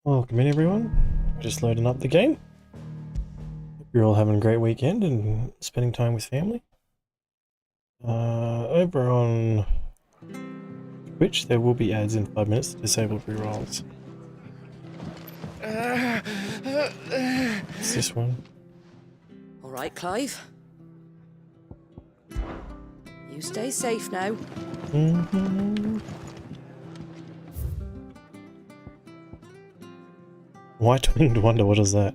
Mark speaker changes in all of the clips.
Speaker 1: Welcome in everyone. We're just loading up the game. Hope you're all having a great weekend and spending time with family. Over on Twitch there will be ads in 5 minutes to disable rerolls. It's this one.
Speaker 2: Alright, Clive. You stay safe now.
Speaker 1: White-winged wonder, what is that?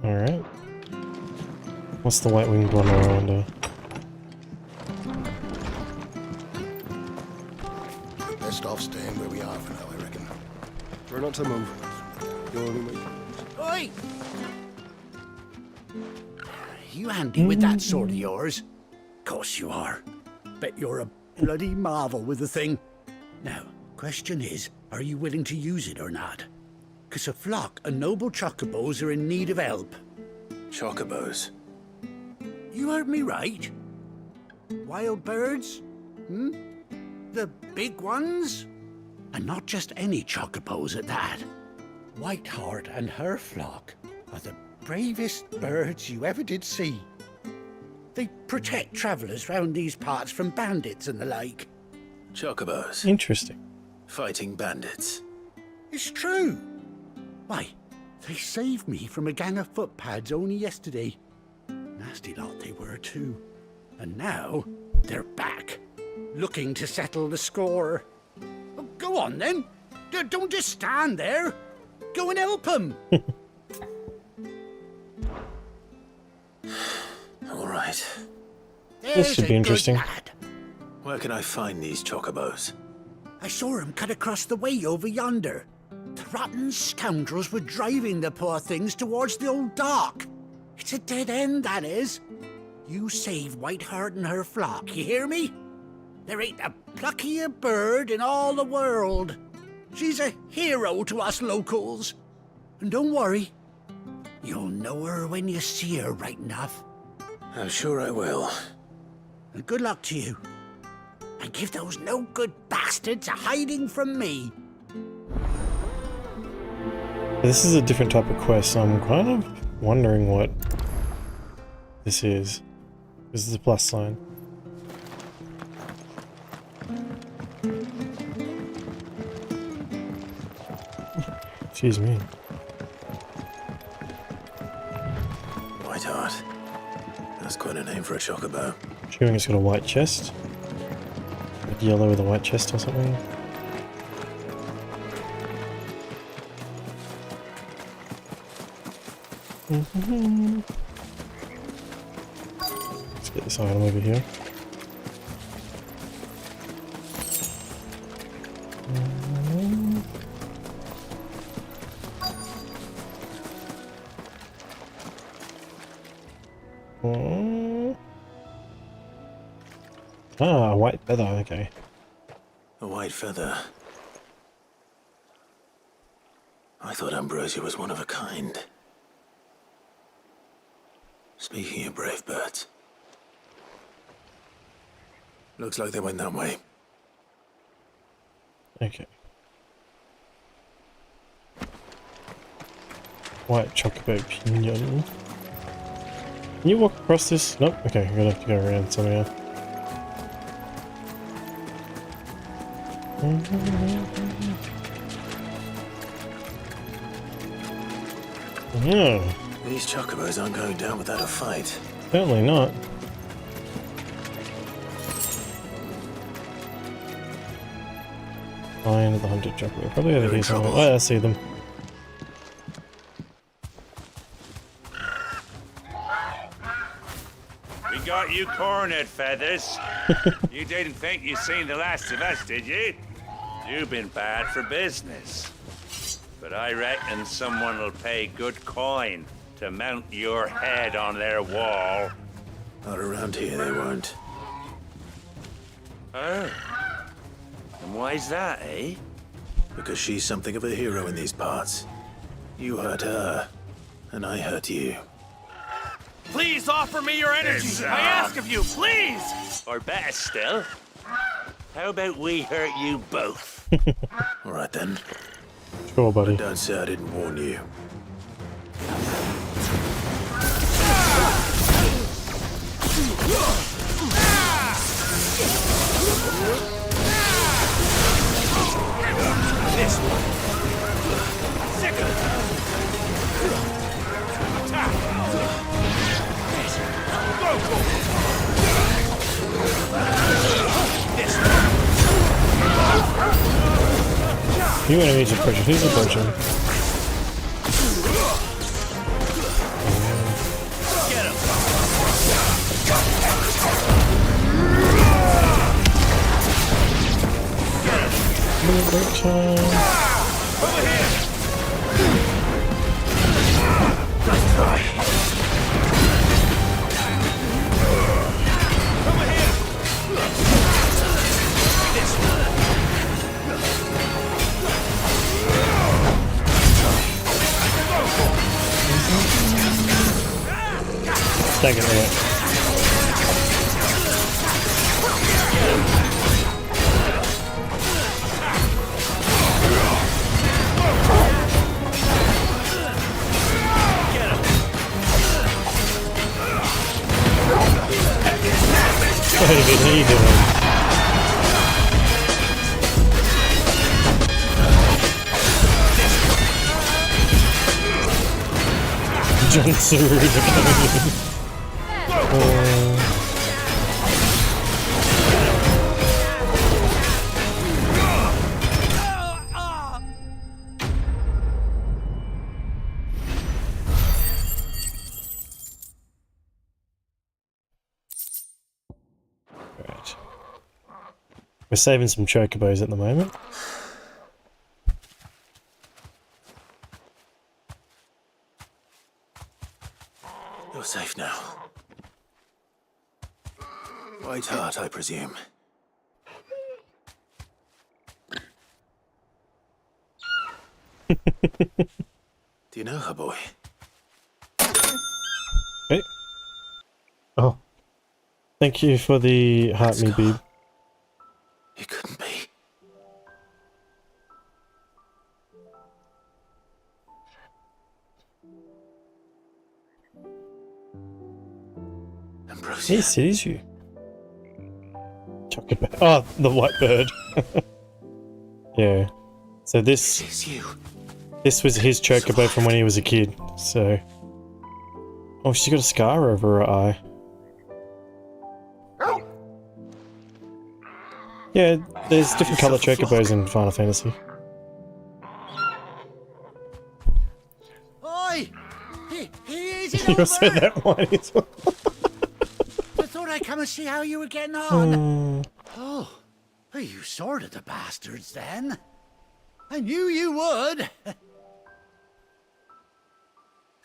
Speaker 1: Alright. What's the white-winged wonder, I wonder?
Speaker 3: Best off staying where we are for now, I reckon.
Speaker 4: Try not to move. You'll only make...
Speaker 5: Oi! You handy with that sword of yours? Course you are. Bet you're a bloody marvel with the thing. Now, question is, are you willing to use it or not? 'Cause a flock of noble chocobos are in need of help.
Speaker 3: Chocobos.
Speaker 5: You heard me right. Wild birds? The big ones? And not just any chocobos at that. Whiteheart and her flock are the bravest birds you ever did see. They protect travellers round these parts from bandits and the like.
Speaker 3: Chocobos.
Speaker 1: Interesting.
Speaker 3: Fighting bandits.
Speaker 5: It's true. Why, they saved me from a gang of footpads only yesterday. Nasty lot they were too. And now they're back, looking to settle the score. Oh, go on then. Don't just stand there. Go and help them.
Speaker 3: All right.
Speaker 1: This should be interesting.
Speaker 5: Lad.
Speaker 3: Where can I find these chocobos?
Speaker 5: I saw him cut across the way over yonder. The rotten scoundrels were driving the poor things towards the old dock. It's a dead end, that is. You save Whiteheart and her flock, you hear me? There ain't a pluckier bird in all the world. She's a hero to us locals. And don't worry, you'll know her when you see her right enough.
Speaker 3: I'm sure I will.
Speaker 5: And good luck to you. And give those no-good bastards a hiding from me.
Speaker 1: This is a different type of quest, so I'm kind of wondering what this is. This is a plus sign. Excuse me.
Speaker 3: Whiteheart. That's quite a name for a chocobo.
Speaker 1: Assuming it's got a white chest. Like yellow with a white chest or something. Let's get this item over here. Ah, a white feather, okay.
Speaker 3: A white feather. I thought Ambrosia was one of a kind. Speaking of brave birds. Looks like they went that way.
Speaker 1: Okay. White chocobo pinion. Can you walk across this? Nope. Okay, I'm gonna have to go around somehow. Yeah,
Speaker 3: These chocobos aren't going down without a fight.
Speaker 1: certainly not. Find the hunted chocobo. Probably over
Speaker 3: They're in
Speaker 1: here somewhere.
Speaker 3: trouble.
Speaker 1: Oh, I see them.
Speaker 6: We got you cornered, Feathers. You didn't think you'd seen the last of us, did you? You've been bad for business. But I reckon someone will pay good coin to mount your head on their wall.
Speaker 3: Not around here, they won't.
Speaker 6: Oh. And why's that, eh?
Speaker 3: Because she's something of a hero in these parts. You hurt her, and I hurt you.
Speaker 7: Please offer me your energy. I ask of you, please.
Speaker 6: Or better still, how about we hurt you both?
Speaker 3: All right then.
Speaker 1: Sure, buddy.
Speaker 3: Don't say I didn't warn you.
Speaker 7: This one. Sick of it. Attack. This. Go. This one.
Speaker 1: You enemies approaching. Who's approaching?
Speaker 7: Get him.
Speaker 1: Over
Speaker 7: here. Over here. This one.
Speaker 1: Second hit. Wait a minute, how you doing? John Saruda coming in. Right. We're saving some chocobos at the moment.
Speaker 3: You're safe now. White heart, I presume. Do you know her, boy?
Speaker 1: Hey. Oh. Thank you for the heart me bead.
Speaker 3: It couldn't be. Ambrosia.
Speaker 1: Yes, it is you. Chocobo. Oh, the white bird. Yeah. So this
Speaker 3: It's you.
Speaker 1: was his chocobo from when he was a kid. So. Oh, she's got a scar over her eye. Yeah, there's different color chocobos in Final Fantasy.
Speaker 5: Oi! He is it
Speaker 1: You
Speaker 5: over?
Speaker 1: said that one as well.
Speaker 5: I thought I'd come and see how you were getting on. Oh, are you sorted the bastards then? I knew you would.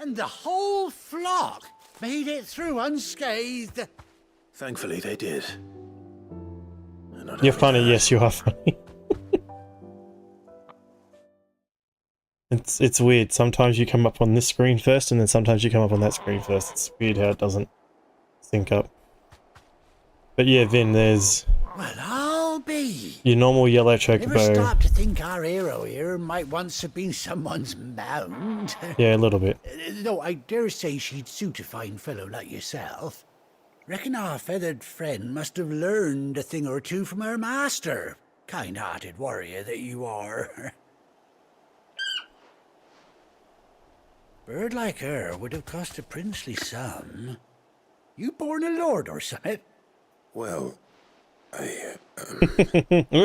Speaker 5: And the whole flock made it through unscathed.
Speaker 3: Thankfully, they did. And not
Speaker 1: You're
Speaker 3: only
Speaker 1: funny,
Speaker 3: that,
Speaker 1: yes, you are funny. It's weird. Sometimes you come up on this screen first, and then sometimes you come up on that screen first. It's weird how it doesn't sync up. But yeah, Vin, there's
Speaker 5: Well, I'll be.
Speaker 1: your normal yellow
Speaker 5: Never
Speaker 1: chocobo.
Speaker 5: stopped to think our hero here might once have been someone's mount.
Speaker 1: Yeah, a little bit.
Speaker 5: Though I dare say she'd suit a fine fellow like yourself. Reckon our feathered friend must have learned a thing or two from her master. Kind-hearted warrior that you are. Bird like her would have cost a princely sum. You born a lord or something?
Speaker 3: Well, I.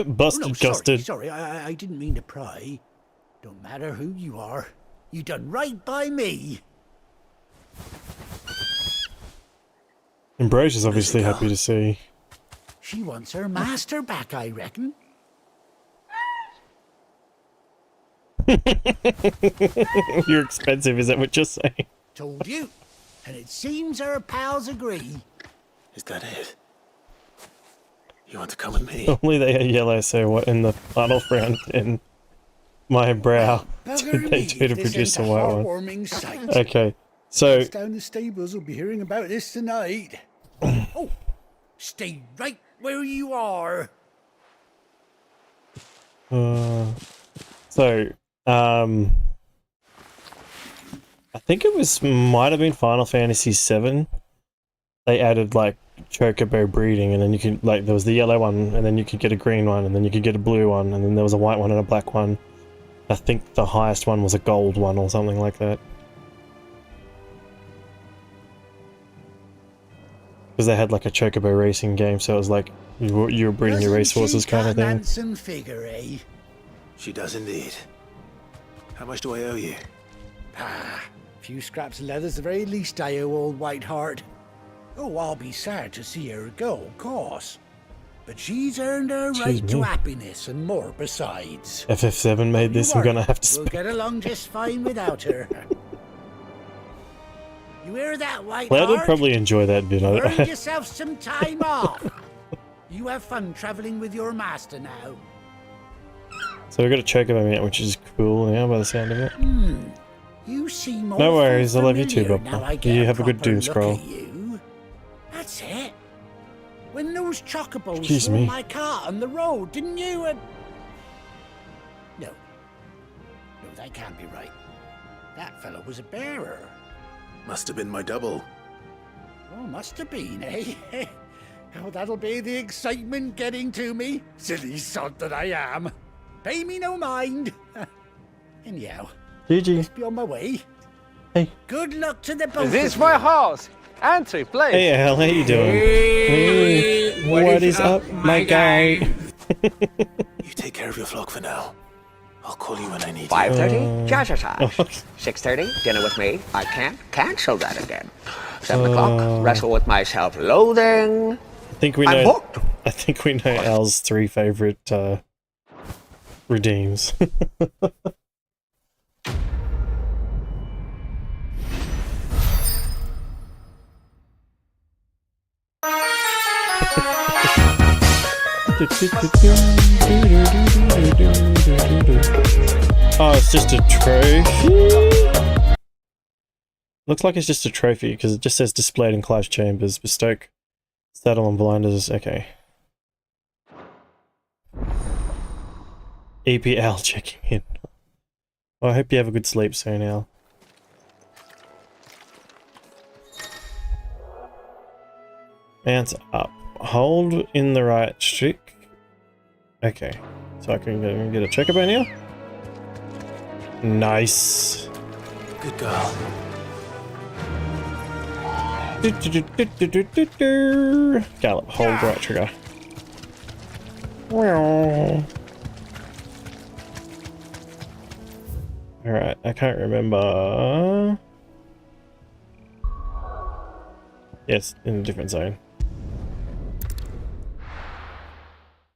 Speaker 1: Busted,
Speaker 5: Oh, no,
Speaker 1: gusted.
Speaker 5: sorry, I didn't mean to pry. Don't matter who you are. You done right by me.
Speaker 1: Ambrosia's obviously happy to see.
Speaker 5: She wants her master back, I reckon.
Speaker 1: You're expensive, is that what you're saying?
Speaker 5: Told you. And it seems our pals agree.
Speaker 3: Is that it? You want to come with me?
Speaker 1: Only they are yellow, so what in the final round in my brow
Speaker 5: Bugger
Speaker 1: did they
Speaker 5: me
Speaker 1: do to
Speaker 5: if this
Speaker 1: produce a
Speaker 5: ain't
Speaker 1: white one?
Speaker 5: heartwarming sight.
Speaker 1: Okay, So
Speaker 5: Down the stables will be hearing about this tonight. Oh, stay right where you are.
Speaker 1: So, I think it might have been Final Fantasy VII. They added like chocobo breeding, and then you could there was the yellow one, and then you could get a green one, and then you could get a blue one, and then there was a white one and a black one. I think the highest one was a gold one or something like that. Because they had like a chocobo racing game, so it was like you were breeding your racehorses kind of thing.
Speaker 5: Handsome figure, eh?
Speaker 3: She does indeed. How much do I owe you?
Speaker 5: A few scraps of leather's the very least I owe old Whiteheart. Oh, I'll be sad to see her go, of course. But she's earned her right to happiness and more besides.
Speaker 1: FF7 made this, I'm gonna have to
Speaker 5: We'll get along just fine without her. You hear that, Whiteheart?
Speaker 1: Cloud would probably enjoy that bit.
Speaker 5: Earn yourself some time off. You have fun traveling with your master now.
Speaker 1: So we've got a chocobo mount, which is cool now by the sound of it.
Speaker 5: You seem
Speaker 1: No worries, I love you too,
Speaker 5: familiar
Speaker 1: Bob.
Speaker 5: now I get
Speaker 1: You have a good
Speaker 5: proper
Speaker 1: doom
Speaker 5: look
Speaker 1: scroll.
Speaker 5: at you. That's it. When those chocobos
Speaker 1: Excuse
Speaker 5: saw
Speaker 1: me.
Speaker 5: my car on the road, didn't you? No, that can't be right. That fellow was a bearer.
Speaker 3: Must have been my double.
Speaker 5: Oh, must have been, eh? Oh, that'll be the excitement getting to me. Silly sod that I am. Pay me no mind. Anyhow,
Speaker 1: GG.
Speaker 5: be on my way.
Speaker 1: Hey.
Speaker 5: Good luck to the both
Speaker 7: This
Speaker 5: of
Speaker 7: my
Speaker 5: you.
Speaker 7: house. Answer, please.
Speaker 1: Hey Al, how you doing? Hey, what is up, my guy?
Speaker 3: You take care of your flock for now. I'll call you when I need you.
Speaker 8: 5:30, jazzercise. 6:30, dinner with me. I can't cancel that again. 7 o'clock, wrestle with my self-loathing.
Speaker 1: I think we
Speaker 8: I'm
Speaker 1: know.
Speaker 8: hooked.
Speaker 1: I think we know Al's 3 favorite redeems. Oh, it's just a trophy? Looks like it's just a trophy because it just says displayed in Clive's chambers. Bestoke, saddle and blinders. Okay. EPL checking in. Well, I hope you have a good sleep soon, Al. Mount up. Hold in the right stick. Okay. So I can get a chocobo now? Nice.
Speaker 3: Good girl.
Speaker 1: Gallop. Hold right trigger. Alright, I can't remember. Yes, in a different zone.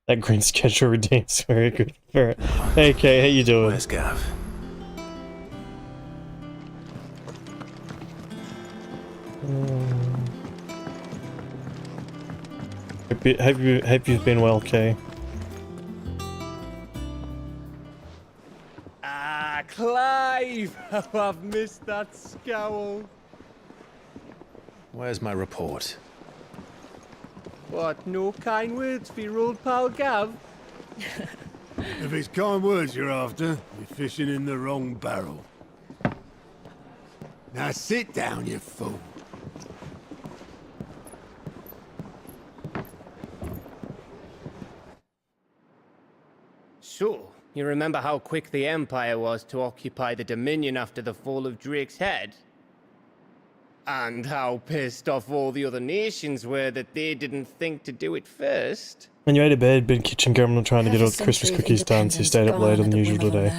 Speaker 1: That green schedule redeems very good for it. Hey Kay, how you doing?
Speaker 3: Where's Gav?
Speaker 1: Hope you've been well, Kay.
Speaker 7: Ah, Clive! How I've missed that scowl.
Speaker 3: Where's my report?
Speaker 7: What, no kind words for your old pal Gav?
Speaker 4: If it's kind words you're after, you're fishing in the wrong barrel. Now sit down, you fool.
Speaker 7: So, you remember how quick the Empire was to occupy the Dominion after the fall of Drake's head? And how pissed off all the other nations were that they didn't think to do it first?
Speaker 1: When you ate a bed, been kitchen gremlin trying to get all the Christmas cookies done, so you stayed up later than usual today.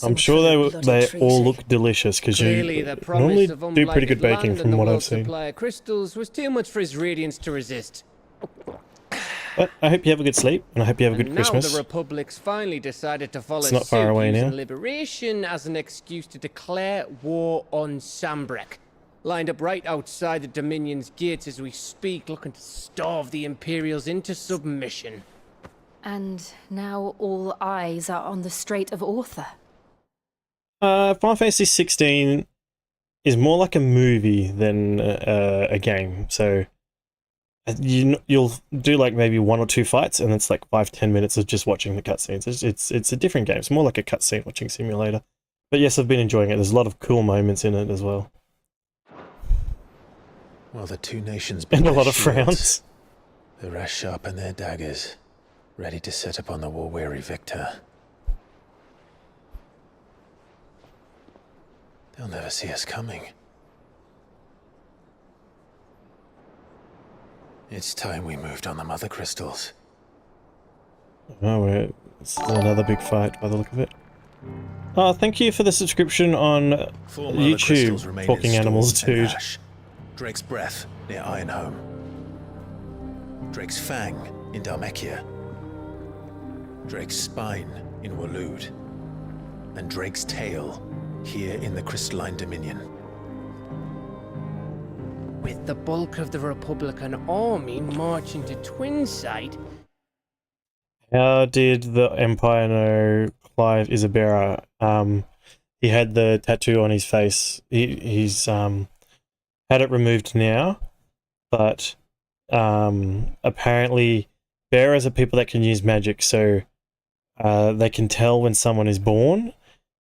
Speaker 1: I'm sure they all look delicious because
Speaker 7: Clearly,
Speaker 1: you
Speaker 7: the promise
Speaker 1: normally
Speaker 7: of
Speaker 1: do pretty good
Speaker 7: unblighted
Speaker 1: baking
Speaker 7: land
Speaker 1: from
Speaker 7: and the
Speaker 1: what I've
Speaker 7: world's
Speaker 1: seen.
Speaker 7: supply of crystals was too much for his radiance to resist.
Speaker 1: But I hope you have a good sleep, and I hope you have a good
Speaker 7: And
Speaker 1: Christmas.
Speaker 7: now the Republic's finally decided to follow
Speaker 1: It's not far
Speaker 7: suit,
Speaker 1: away
Speaker 7: using
Speaker 1: now.
Speaker 7: liberation as an excuse to declare war on Sambrek. Lined up right outside the Dominion's gates as we speak, looking to starve the Imperials into submission.
Speaker 9: And now all eyes are on the Strait of Author.
Speaker 1: Final Fantasy 16 is more like a movie than a game. So you'll do like maybe 1 or 2 fights, and it's like 5-10 minutes of just watching the cutscenes. It's a different game. It's more like a cutscene watching simulator. But yes, I've been enjoying it. There's a lot of cool moments in it as well,
Speaker 3: While the two nations
Speaker 1: and a
Speaker 3: their
Speaker 1: lot of
Speaker 3: shields,
Speaker 1: frowns.
Speaker 3: the rest sharpen their daggers, ready to set upon the war-weary victor. They'll never see us coming. It's time we moved on the mother crystals.
Speaker 1: Oh, it's another big fight by the look of it. Oh, thank you for the subscription on
Speaker 3: 4 mother crystals
Speaker 1: YouTube,
Speaker 3: remain
Speaker 1: Talking
Speaker 3: in
Speaker 1: Animals
Speaker 3: Storm and
Speaker 1: Dude.
Speaker 3: Ash. Drake's Breath near Ironhome. Drake's Fang in Dhalmekia. Drake's Spine in Waloed. And Drake's Tail here in the Crystalline Dominion.
Speaker 7: With the bulk of the Republican army marching to Twinside,
Speaker 1: How did the Empire know Clive is a bearer? He had the tattoo on his face. He's had it removed now, but apparently bearers are people that can use magic, so they can tell when someone is born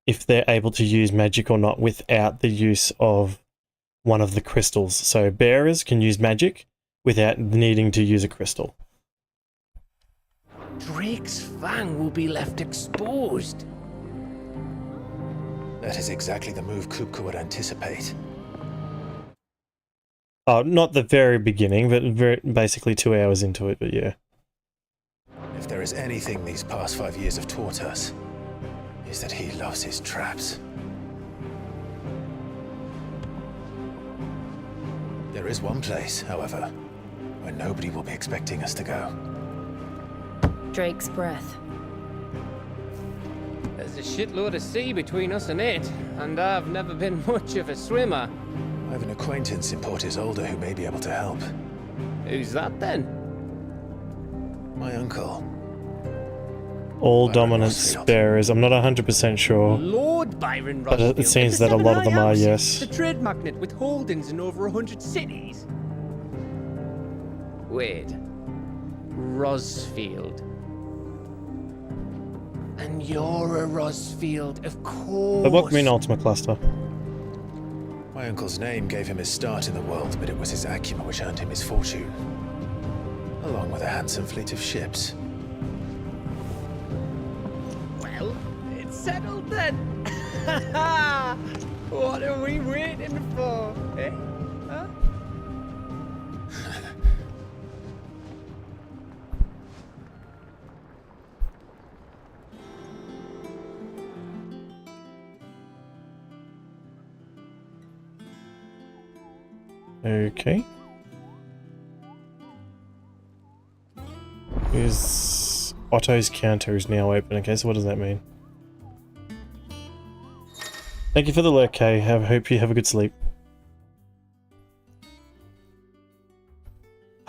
Speaker 1: if they're able to use magic or not without the use of one of the crystals. So bearers can use magic without needing to use a crystal.
Speaker 7: Drake's Fang will be left exposed.
Speaker 3: That is exactly the move Kupka would anticipate.
Speaker 1: Oh, not the very beginning, but basically 2 hours into it, but yeah.
Speaker 3: If there is anything these past 5 years have taught us, is that he loves his traps. There is one place, however, where nobody will be expecting us to go.
Speaker 9: Drake's Breath.
Speaker 7: There's a shitload of sea between us and it, and I've never been much of a swimmer.
Speaker 3: I have an acquaintance in Port Isolde who may be able to help.
Speaker 7: Who's that then?
Speaker 3: My uncle.
Speaker 1: All
Speaker 3: Byron
Speaker 1: dominance
Speaker 3: Rosfield.
Speaker 1: bearers. I'm not 100% sure.
Speaker 7: Lord Byron
Speaker 1: But
Speaker 7: Rosfield.
Speaker 1: it seems
Speaker 7: of the
Speaker 1: that a lot of
Speaker 7: Seven
Speaker 1: them are,
Speaker 7: High
Speaker 1: yes.
Speaker 7: Houses, The trade magnate with holdings in over 100 cities. Wait. Rosfield. And you're a Rosfield, of course.
Speaker 1: But welcome in Ultima Cluster.
Speaker 3: My uncle's name gave him his start in the world, but it was his acumen which earned him his fortune. Along with a handsome fleet of ships.
Speaker 7: Well, it's settled then. What are we waiting for, eh? Huh?
Speaker 1: Okay. Is Otto's counter is now open. Okay, so what does that mean? Thank you for the lurk, Kay. Hope you have a good sleep.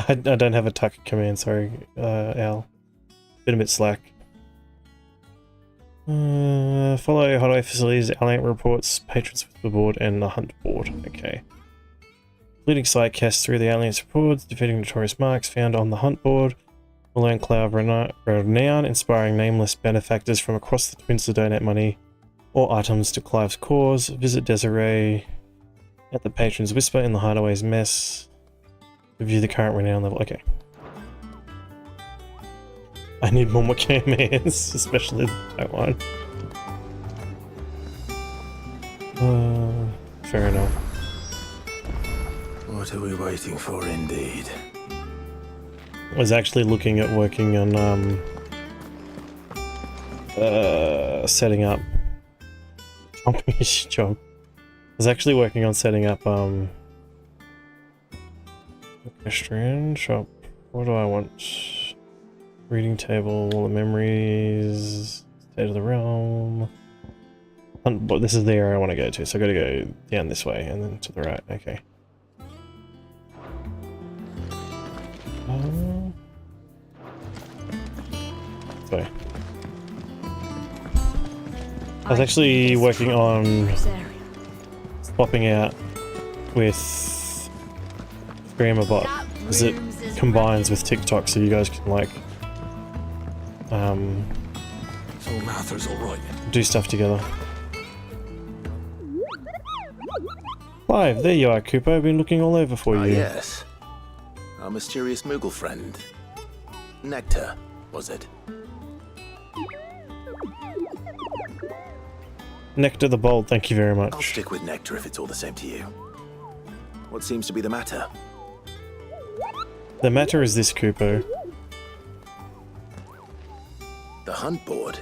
Speaker 1: I don't have a tuck command, sorry, Al. Been a bit slack. Follow hideaway facilities, alliance reports, patrons with the board, and the hunt board. Okay. Leading side casts through the alliance reports, defeating notorious marks found on the hunt board. Will earn cloud renown, inspiring nameless benefactors from across the twins to donate money or items to Clive's cause. Visit Desiree at the Patron's Whisper in the Hideaway's Mess. Review the current renown level. Okay. I need more commands, especially that one. Fair enough.
Speaker 3: What are we waiting for, indeed?
Speaker 1: I was actually looking at working on setting up job. I was actually working on setting up equestrian shop. What do I want? Reading table, wall of memories, state of the realm. But this is the area I want to go to, so I gotta go down this way and then to the right. Okay. Sorry. I was actually working on swapping out with Streamerbot, because it combines with TikTok, so you guys can like
Speaker 3: So Mather's all right.
Speaker 1: do stuff together. Clive, there you are, Cooper. I've been looking all over for you.
Speaker 3: Yes. Our mysterious Moogle friend. Nectar, was it?
Speaker 1: Nectar the Bold, thank you very much.
Speaker 3: I'll stick with Nectar if it's all the same to you. What seems to be the matter?
Speaker 1: The matter is this, Cooper.
Speaker 3: The hunt board.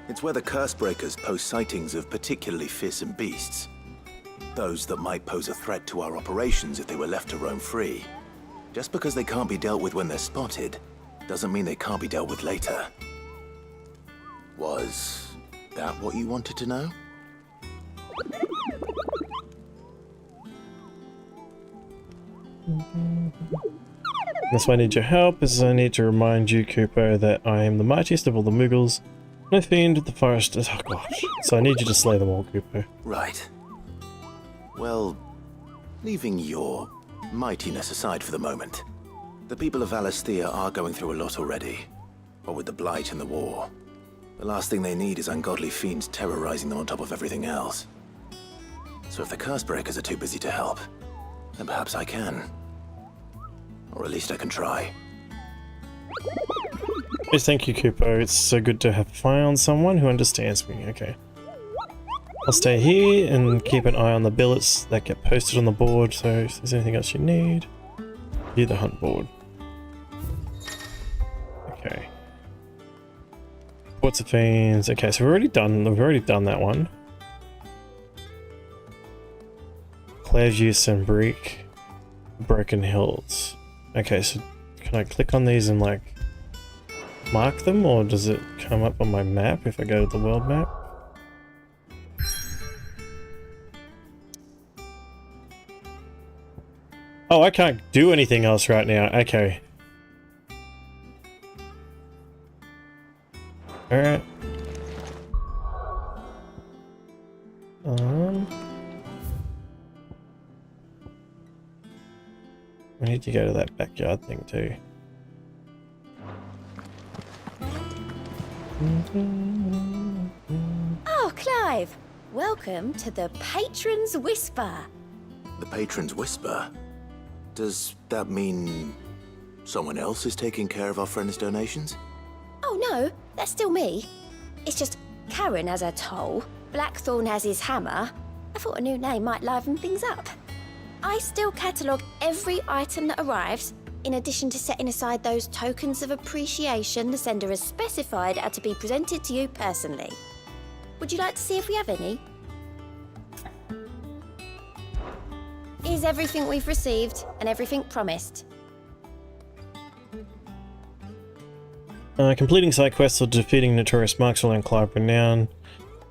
Speaker 3: It's where the curse breakers post sightings of particularly fearsome beasts. Those that might pose a threat to our operations if they were left to roam free. Just because they can't be dealt with when they're spotted, doesn't mean they can't be dealt with later. Was that what you wanted to know?
Speaker 1: That's why I need your help, is I need to remind you, Cooper, that I am the mightiest of all the Moogles. No fiend of the forest is... Oh gosh. So I need you to slay them all, Cooper.
Speaker 3: Right. Well, leaving your mightiness aside for the moment, the people of Valisthea are going through a lot already. What with the Blight and the war. The last thing they need is ungodly fiends terrorizing them on top of everything else. So if the Cursebreakers are too busy to help, then perhaps I can. Or at least I can try.
Speaker 1: Yes, thank you, Cooper. It's so good to have found someone who understands me. Okay. I'll stay here and keep an eye on the billets that get posted on the board, so if there's anything else you need, view the hunt board. Okay. What's the fiends? Okay, so we've already done that one. Clairview and Break, Broken Hills. Okay, so can I click on these and like mark them, or does it come up on my map if I go to the world map? Oh, I can't do anything else right now. Okay. Alright. We need to go to that backyard thing too.
Speaker 9: Oh, Clive! Welcome to the Patron's Whisper.
Speaker 3: The Patron's Whisper? Does that mean someone else is taking care of our friend's donations?
Speaker 9: Oh no, that's still me. It's just Karen has her toll, Blackthorn has his hammer. I thought a new name might liven things up. I still catalogue every item that arrives, in addition to setting aside those tokens of appreciation the sender has specified are to be presented to you personally. Would you like to see if we have any? Here's everything we've received and everything promised.
Speaker 1: Completing side quests or defeating notorious marks will earn Clive renown.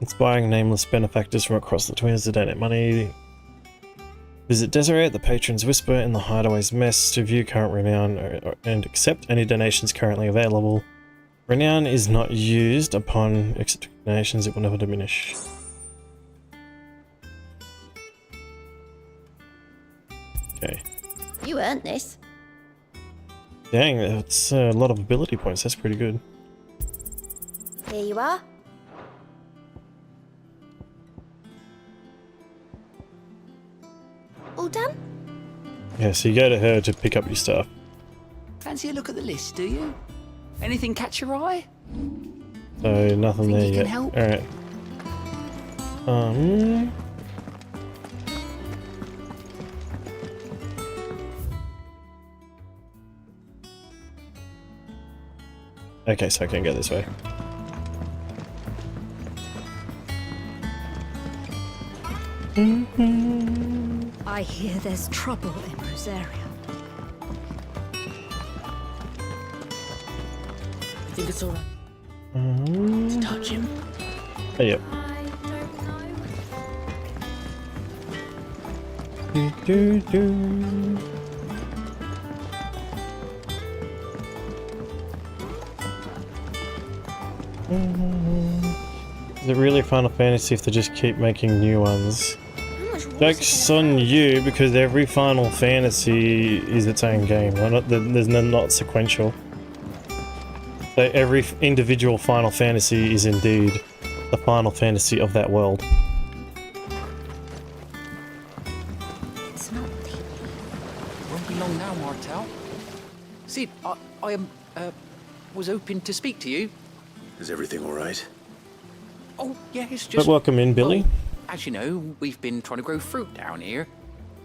Speaker 1: Inspiring nameless benefactors from across the Twins to donate money. Visit Deseret, the Patron's Whisper, in the Hideaway's Mess to view current renown and accept any donations currently available. Renown is not used upon accepting donations, it will never diminish. Okay.
Speaker 9: You earned this.
Speaker 1: Dang, that's a lot of ability points, that's pretty good.
Speaker 9: Here you are. All done?
Speaker 1: Yeah, so you go to her to pick up your stuff.
Speaker 10: Fancy a look at the list, do you? Anything catch your eye?
Speaker 1: So nothing
Speaker 10: Think
Speaker 1: there
Speaker 10: you
Speaker 1: yet.
Speaker 10: can help?
Speaker 1: Alright. Okay, so I can go this way.
Speaker 11: I hear there's trouble in Rosaria.
Speaker 2: I think it's alright to touch him.
Speaker 1: Oh, yep. Is it really Final Fantasy if they just keep making new ones?
Speaker 9: How much
Speaker 1: Joke's on you because every Final Fantasy is its own game. There's not sequential. So every individual Final Fantasy is indeed the Final Fantasy of that world.
Speaker 11: It's not the...
Speaker 10: Won't be long now, Martel. Sid, I was hoping to speak to you.
Speaker 3: Is everything all right?
Speaker 10: Oh, yeah, it's
Speaker 1: But
Speaker 10: just...
Speaker 1: welcome in, Billy.
Speaker 10: Well, as you know, we've been trying to grow fruit down here.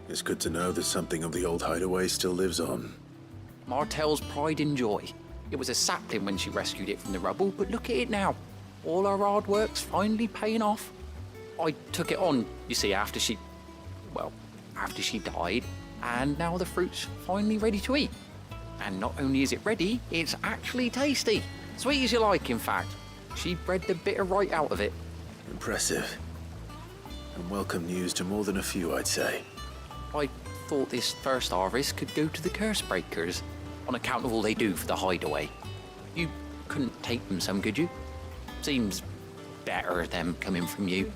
Speaker 3: It's good to know that something of the old hideaway still lives on.
Speaker 10: Martel's pride and joy. It was a sapling when she rescued it from the rubble, but look at it now. All our hard work's finally paying off. I took it on, you see, after she died, and now the fruit's finally ready to eat. And not only is it ready, it's actually tasty. Sweet as you like, in fact. She bred the bitter right out of it.
Speaker 3: Impressive. And welcome news to more than a few, I'd say.
Speaker 10: I thought this first harvest could go to the curse breakers, on account of all they do for the hideaway. You couldn't take them some, could you? Seems better them coming from you.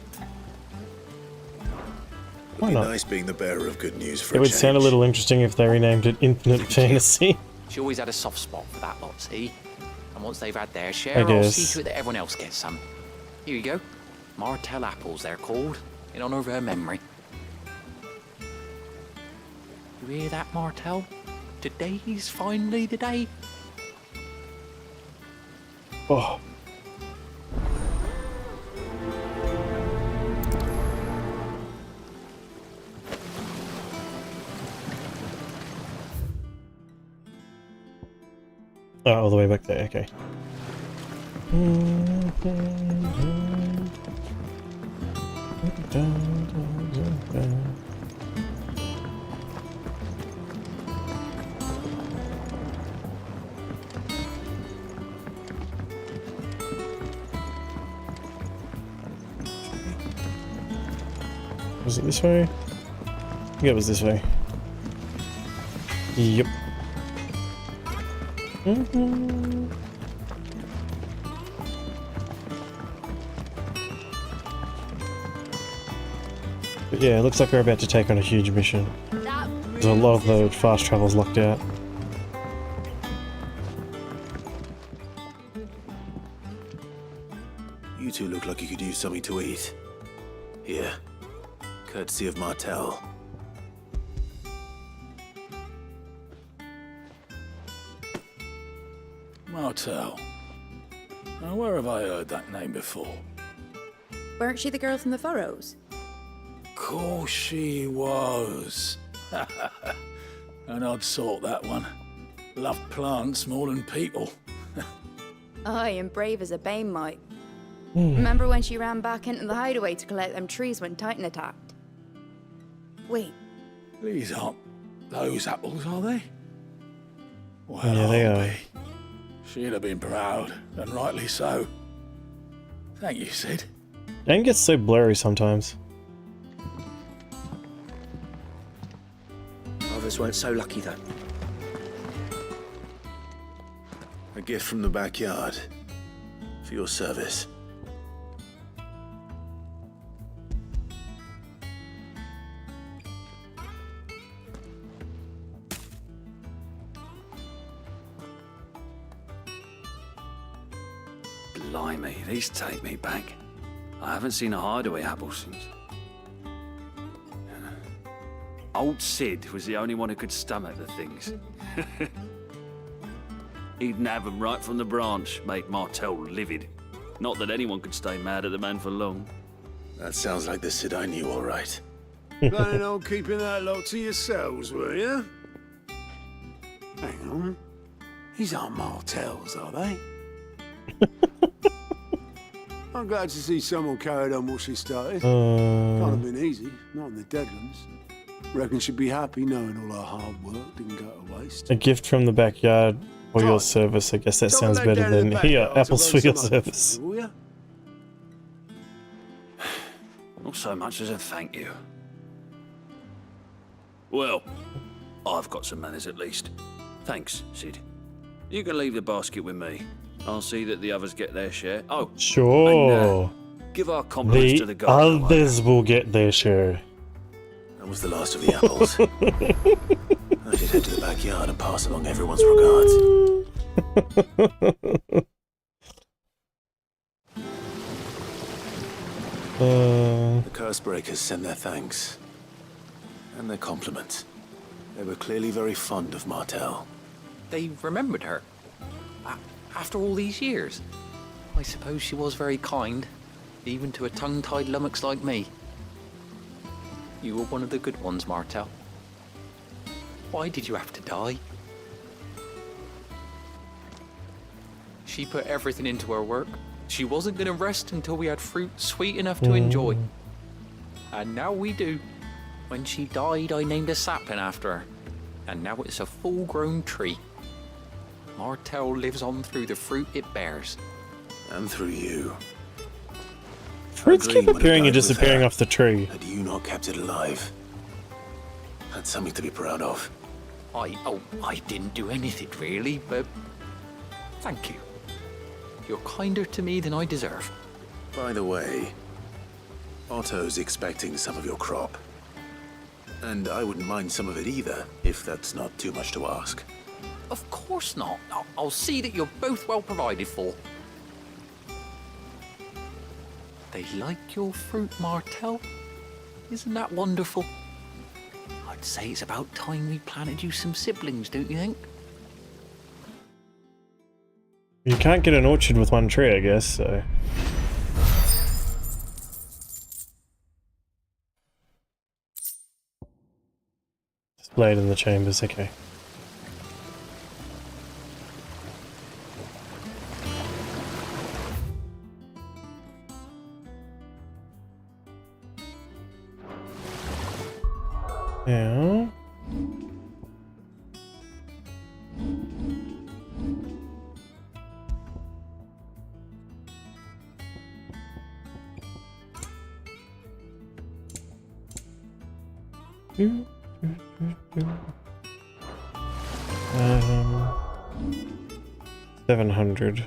Speaker 1: Why
Speaker 3: It'd be
Speaker 1: not?
Speaker 3: nice being the bearer of good news for
Speaker 1: It
Speaker 3: a
Speaker 1: would sound a
Speaker 3: change.
Speaker 1: little interesting if they renamed it Infinite Fantasy.
Speaker 10: She always had a soft spot for that lot, see? And once they've had their
Speaker 1: I
Speaker 10: share, I'll
Speaker 1: guess.
Speaker 10: see to it that everyone else gets some. Here you go. Martel apples, they're called, in honor of her memory. You hear that, Martel? Today's finally the day.
Speaker 1: Oh. Oh, all the way back there, okay. Was it this way? Yeah, it was this way. Yep. But yeah, it looks like we're about to take on a huge mission. There's a lot of the fast travel's locked out.
Speaker 3: You two look like you could use something to eat. Here. Courtesy of Martel.
Speaker 12: Martel. Now, where have I heard that name before?
Speaker 11: Weren't she the girl from the Furrows?
Speaker 12: Course she was. An odd sort, that one. Loved plants more than people.
Speaker 11: Aye, and brave as a bane might. Remember when she ran back into the hideaway to collect them trees when Titan attacked? Wait,
Speaker 12: These aren't those apples, are they? Well,
Speaker 1: Yeah, they
Speaker 12: I'll
Speaker 1: are.
Speaker 12: be. She'd have been proud, and rightly so. Thank you, Sid.
Speaker 1: Game gets so blurry sometimes.
Speaker 13: Others weren't so lucky, though.
Speaker 3: A gift from the backyard. For your service.
Speaker 13: Blimey, these take me back. I haven't seen a hideaway apple since. Old Sid was the only one who could stomach the things. He'd nab them right from the branch, make Martel livid. Not that anyone could stay mad at the man for long.
Speaker 3: That sounds like the Sid I knew, all right.
Speaker 4: Planning on keeping that lot to yourselves, were you? Hang on. These aren't Martels, are they? I'm glad to see someone carried on what she started. Can't have been easy, not in the Deadlands. Reckon she'd be happy knowing all her hard work didn't go to waste.
Speaker 1: A gift from the backyard for your service. I guess that sounds better than here, apples for your service.
Speaker 4: Will ya?
Speaker 13: Not so much as a thank you. Well, I've got some manners at least. Thanks, Sid. You can leave the basket with me. I'll see that the others get their share. Oh,
Speaker 1: Sure.
Speaker 13: and, give our compliments to
Speaker 1: The
Speaker 13: the guy.
Speaker 1: others will get their share.
Speaker 3: That was the last of the apples. I should head to the backyard and pass along everyone's regards. The curse breakers sent their thanks. And their compliments. They were clearly very fond of Martel.
Speaker 10: They remembered her. After all these years. I suppose she was very kind, even to a tongue-tied lummox like me. You were one of the good ones, Martel. Why did you have to die? She put everything into her work. She wasn't going to rest until we had fruit sweet enough to enjoy. And now we do. When she died, I named a sapling after her. And now it's a full-grown tree. Martel lives on through the fruit it bears.
Speaker 3: And through you.
Speaker 1: Fruits keep appearing and disappearing off the tree.
Speaker 3: Had you not kept it alive, that's something to be proud of.
Speaker 10: I didn't do anything really, but thank you. You're kinder to me than I deserve.
Speaker 3: By the way, Otto's expecting some of your crop. And I wouldn't mind some of it either, if that's not too much to ask.
Speaker 10: Of course not. I'll see that you're both well provided for. They like your fruit, Martel. Isn't that wonderful? I'd say it's about time we planted you some siblings, don't you think?
Speaker 1: You can't get an orchard with one tree, I guess, so... Displayed in the chambers, okay. Yeah. $700.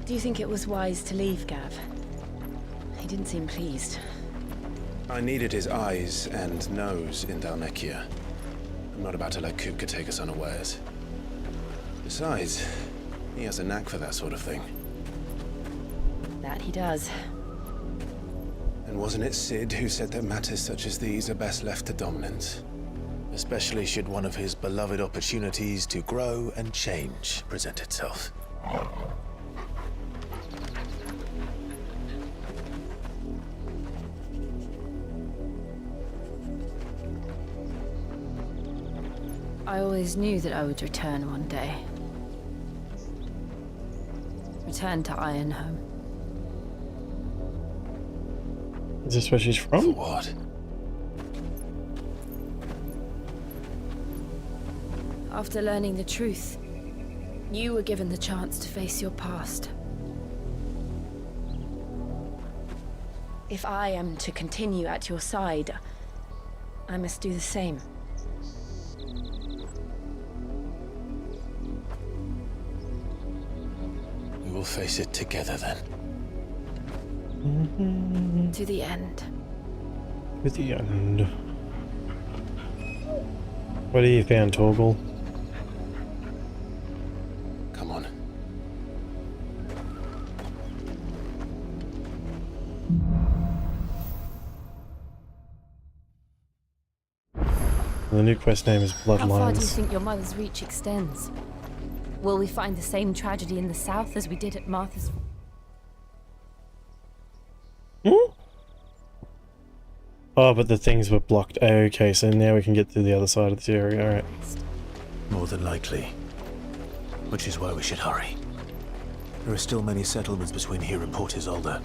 Speaker 2: Do you think it was wise to leave, Gav? He didn't seem pleased.
Speaker 3: I needed his eyes and nose in Dalnekia. I'm not about to let Kupka take us unawares. Besides, he has a knack for that sort of thing.
Speaker 2: That he does.
Speaker 3: And wasn't it Sid who said that matters such as these are best left to dominance? Especially should one of his beloved opportunities to grow and change present itself.
Speaker 2: I always knew that I would return one day. Return to Ironhome.
Speaker 1: Is this where she's from?
Speaker 3: For what?
Speaker 2: After learning the truth, you were given the chance to face your past. If I am to continue at your side, I must do the same.
Speaker 3: We will face it together then.
Speaker 2: To the end.
Speaker 1: To the end. What are you found, Torgal?
Speaker 3: Come on.
Speaker 1: The new quest name is Bloodlines.
Speaker 2: How far do you think your mother's reach extends? Will we find the same tragedy in the south as we did at Martha's?
Speaker 1: Oh, but the things were blocked. Okay, so now we can get to the other side of the area. Alright.
Speaker 3: More than likely. Which is why we should hurry. There are still many settlements between here and Port Isolde.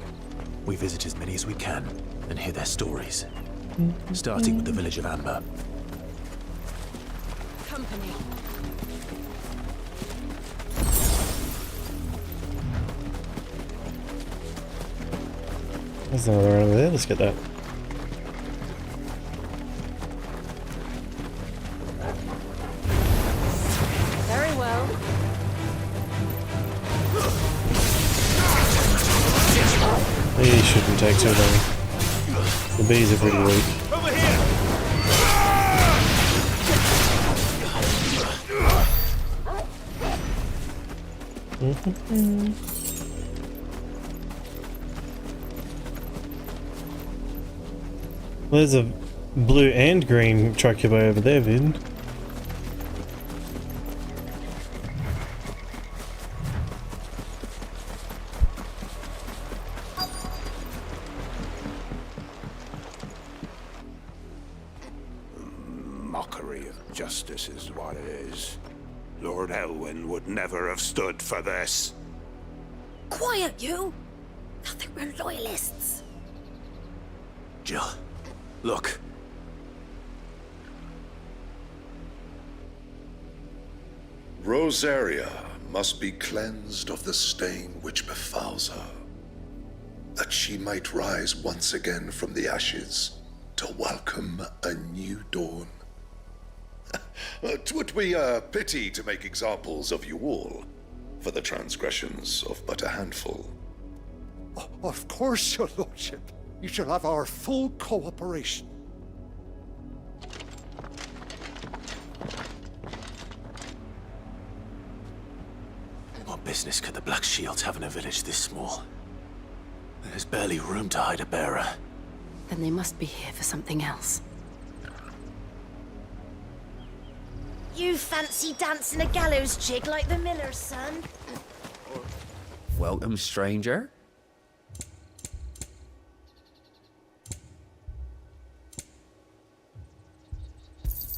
Speaker 3: We visit as many as we can and hear their stories. Starting with the village of Amber.
Speaker 2: Company.
Speaker 1: There's another one over there. Let's get that.
Speaker 2: Very well.
Speaker 1: These shouldn't take too long. The bees are pretty weak.
Speaker 6: Over here!
Speaker 1: Well, there's a blue and green chocobo over there, Vin.
Speaker 14: Mockery of justice is what it is. Lord Elwyn would never have stood for this.
Speaker 9: Quiet, you! I think we're loyalists.
Speaker 3: Jill, look.
Speaker 15: Rosaria must be cleansed of the stain which befouls her, that she might rise once again from the ashes to welcome a new dawn. 'Twould be a pity to make examples of you all, for the transgressions of but a handful.
Speaker 5: Of course, your lordship. You shall have our full cooperation.
Speaker 3: What business could the Black Shields have in a village this small? There's barely room to hide a bearer.
Speaker 2: Then they must be here for something else.
Speaker 9: You fancy dancing a gallows jig like the miller's son?
Speaker 10: Welcome, stranger.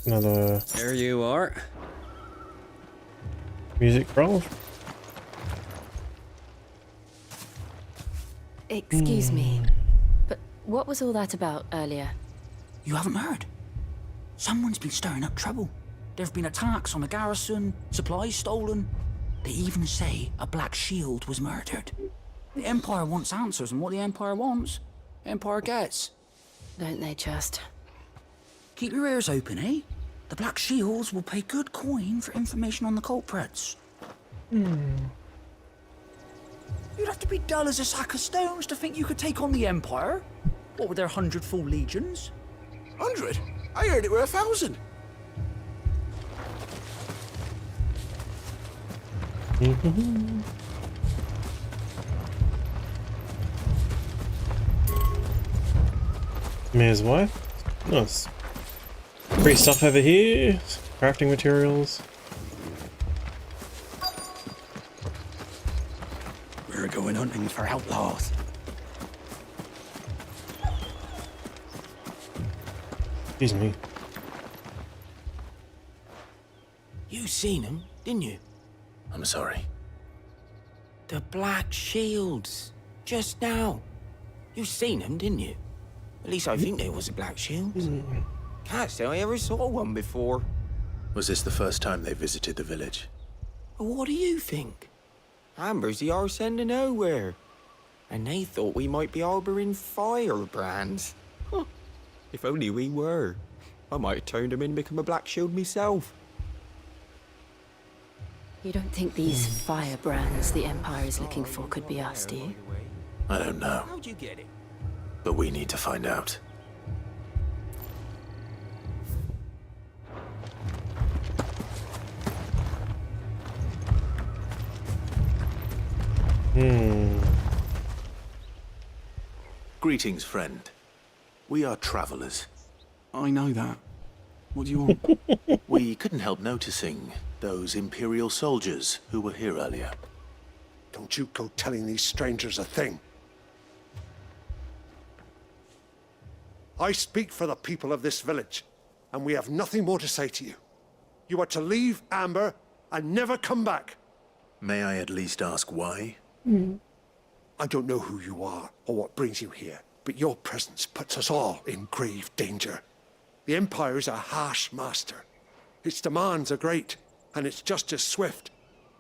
Speaker 1: Another
Speaker 10: There you are.
Speaker 1: music roll.
Speaker 2: Excuse me, but what was all that about earlier?
Speaker 16: You haven't heard? Someone's been stirring up trouble. There have been attacks on the garrison, supplies stolen. They even say a Black Shield was murdered. The Empire wants answers, and what the Empire wants, the Empire gets.
Speaker 2: Don't they just?
Speaker 16: Keep your ears open, eh? The Black Shields will pay good coin for information on the culprits. You'd have to be dull as a sack of stones to think you could take on the Empire. What with their 100 full legions?
Speaker 4: 100? I heard it were 1,000.
Speaker 1: Mayor's wife. Nice. Free stuff over here. Crafting materials.
Speaker 16: We're going hunting for outlaws.
Speaker 1: Excuse me.
Speaker 17: You seen them, didn't you?
Speaker 3: I'm sorry.
Speaker 17: The Black Shields. Just now. You seen them, didn't you? At least I think there was a Black Shield. Can't say I ever saw one before.
Speaker 3: Was this the first time they visited the village?
Speaker 17: What do you think? Amber's the arse end of nowhere. And they thought we might be harboring firebrands. Huh. If only we were. I might have turned them in and become a Black Shield myself.
Speaker 2: You don't think these firebrands the Empire is looking for could be us, do you?
Speaker 3: I don't know.
Speaker 17: How'd you get it?
Speaker 3: But we need to find out. Greetings, friend. We are travelers.
Speaker 18: I know that. What do you want?
Speaker 3: We couldn't help noticing those Imperial soldiers who were here earlier.
Speaker 5: Don't you go telling these strangers a thing. I speak for the people of this village, and we have nothing more to say to you. You are to leave Amber and never come back.
Speaker 3: May I at least ask why?
Speaker 19: I don't know who you are or what brings you here, but your presence puts us all in grave danger. The Empire is a harsh master. Its demands are great, and its justice swift.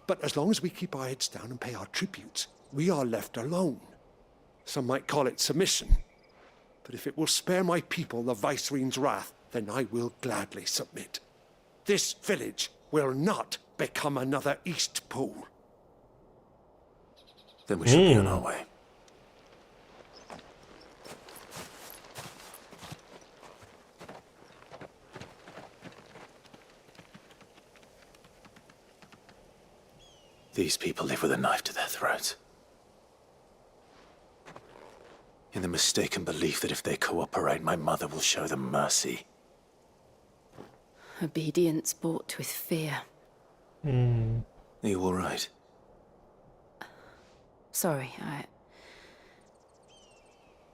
Speaker 19: But as long as we keep our heads down and pay our tributes, we are left alone. Some might call it submission. But if it will spare my people the Viceroy's wrath, then I will gladly submit. This village will not become another East Pool.
Speaker 3: Then we should be on our way. These people live with a knife to their throats. In the mistaken belief that if they cooperate, my mother will show them mercy.
Speaker 2: Obedience bought with fear.
Speaker 3: Are you all right?
Speaker 2: Sorry,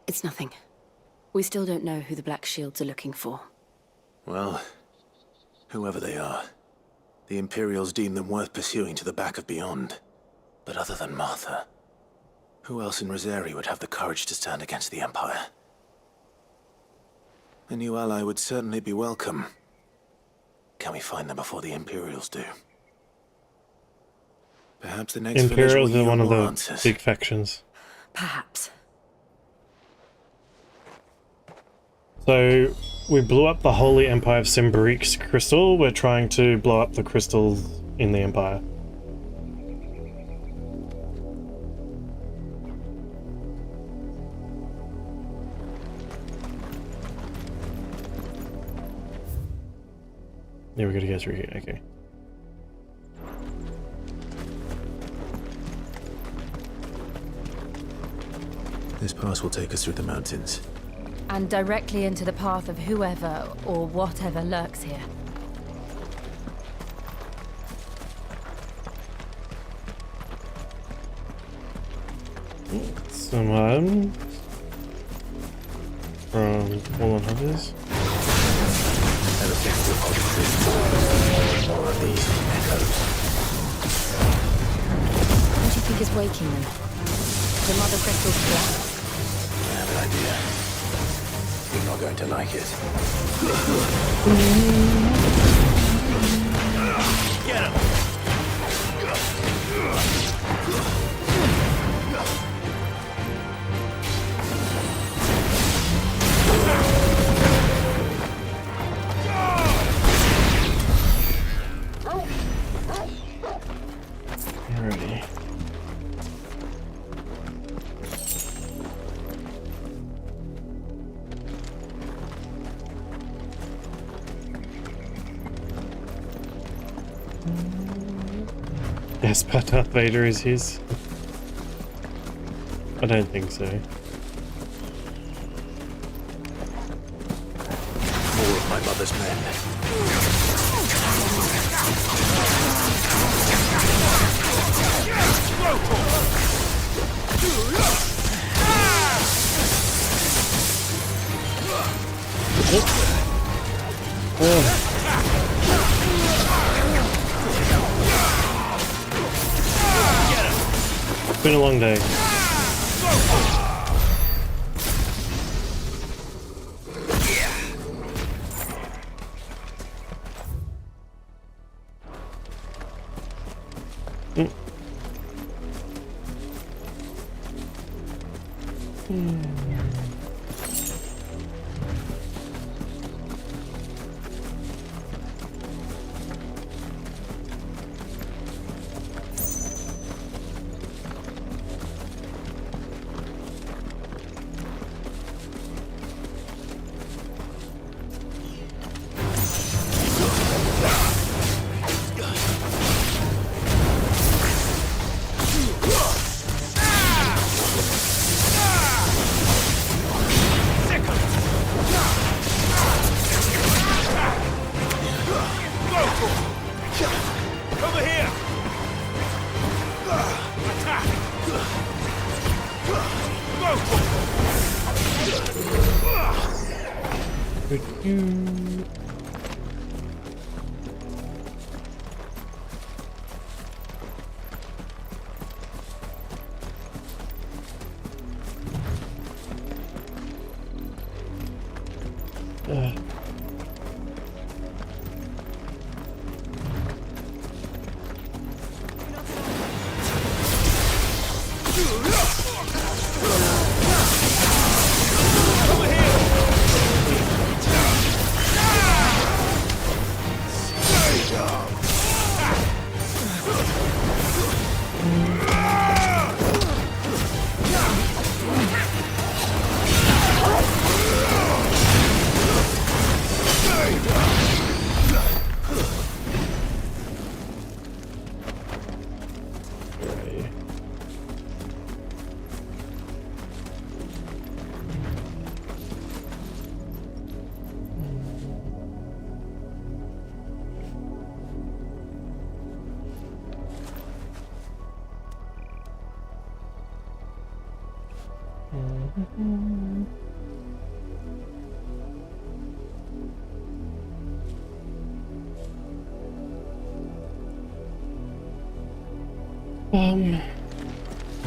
Speaker 2: It's nothing. We still don't know who the Black Shields are looking for.
Speaker 3: Well, whoever they are, the Imperials deem them worth pursuing to the back of beyond. But other than Martha, who else in Rosari would have the courage to stand against the Empire? A new ally would certainly be welcome. Can we find them before the Imperials do? Perhaps the next village will
Speaker 1: Imperials are
Speaker 3: yield
Speaker 1: one of
Speaker 3: more
Speaker 1: the
Speaker 3: answers.
Speaker 1: big factions.
Speaker 2: Perhaps.
Speaker 1: So, we blew up the Holy Empire of Simbarik's crystal. We're trying to blow up the crystals in the Empire. Yeah, we gotta go through here, okay.
Speaker 3: This pass will take us through the mountains.
Speaker 2: And directly into the path of whoever or whatever lurks here.
Speaker 1: Someone from Fallen Hunters.
Speaker 2: What do you think is waking them? The mother crystal's collapse.
Speaker 3: I have an idea. You're not going to like it. Get him!
Speaker 1: Alrighty. Yes, but Darth Vader is his. I don't think so.
Speaker 3: More of my mother's men.
Speaker 1: It's been a long day.
Speaker 6: Over here! Attack!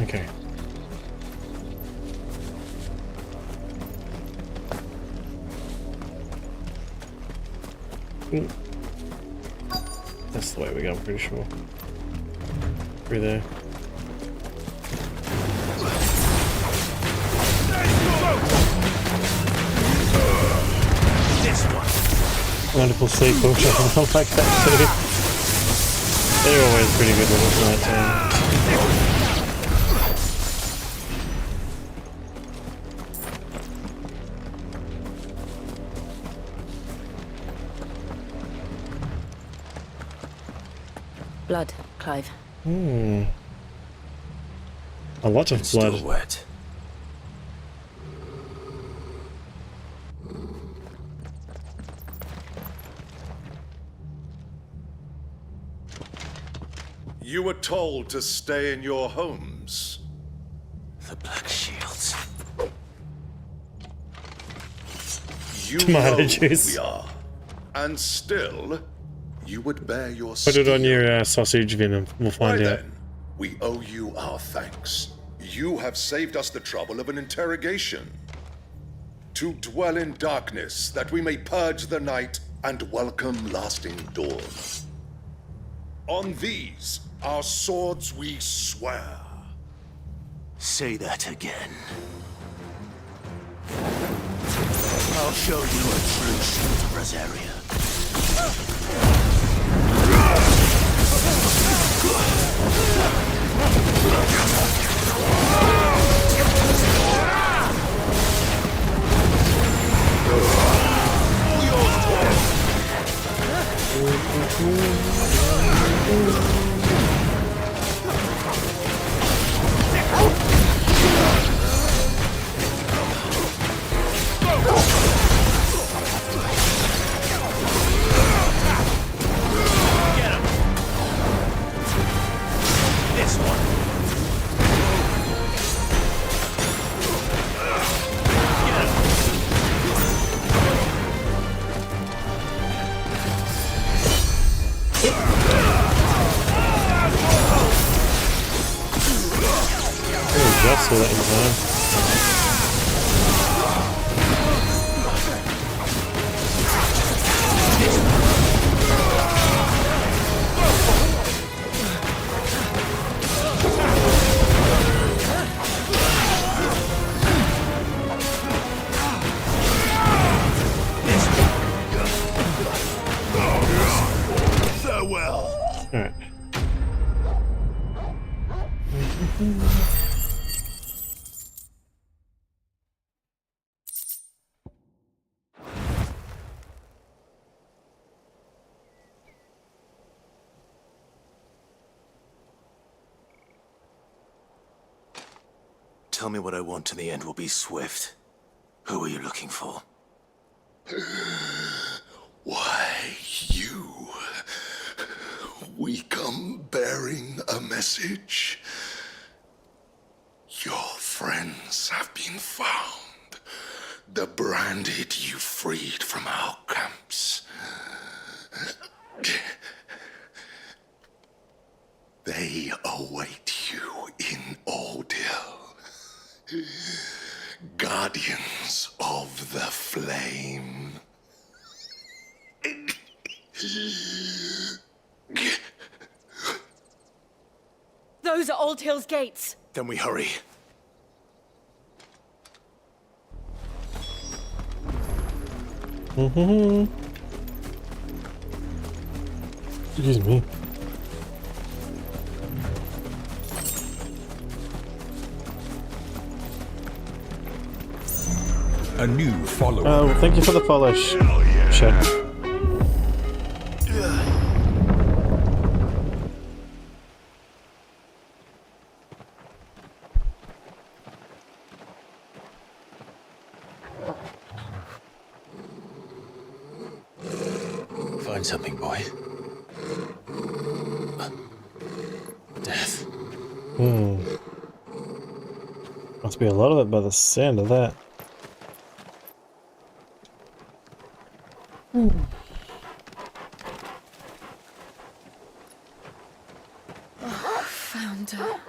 Speaker 1: Okay. That's the way we go, I'm pretty sure. Through there. Wonderful sequel, I like that too. They're always pretty good with it night time.
Speaker 2: Blood, Clive.
Speaker 1: A lot of blood.
Speaker 3: Still wet.
Speaker 15: You were told to stay in your homes.
Speaker 3: The Black Shields.
Speaker 15: You
Speaker 1: Tomato
Speaker 15: know
Speaker 1: juice.
Speaker 15: who we are. And still, you would bear your
Speaker 1: Put it on
Speaker 15: steel.
Speaker 1: your sausage venom. We'll find
Speaker 15: Why
Speaker 1: out.
Speaker 15: then, we owe you our thanks. You have saved us the trouble of an interrogation. To dwell in darkness, that we may purge the night and welcome lasting dawn. On these, our swords we swear.
Speaker 3: Say that again. I'll show you a true shield of Rosaria.
Speaker 1: Just saw that in time.
Speaker 3: Farewell.
Speaker 1: All right.
Speaker 3: Tell me what I want and the end will be swift. Who are you looking for?
Speaker 15: Why, you. We come bearing a message. Your friends have been found. The branded you freed from our camps. They await you in Odil. Guardians of the Flame.
Speaker 2: Those are Old Hill's gates.
Speaker 3: Then we hurry.
Speaker 1: Excuse me.
Speaker 20: A new follower.
Speaker 1: Oh, thank you for the polish. Shit.
Speaker 3: Find something, boy. Death.
Speaker 1: Must be a lot of it by the sound of that.
Speaker 2: Oh, found her.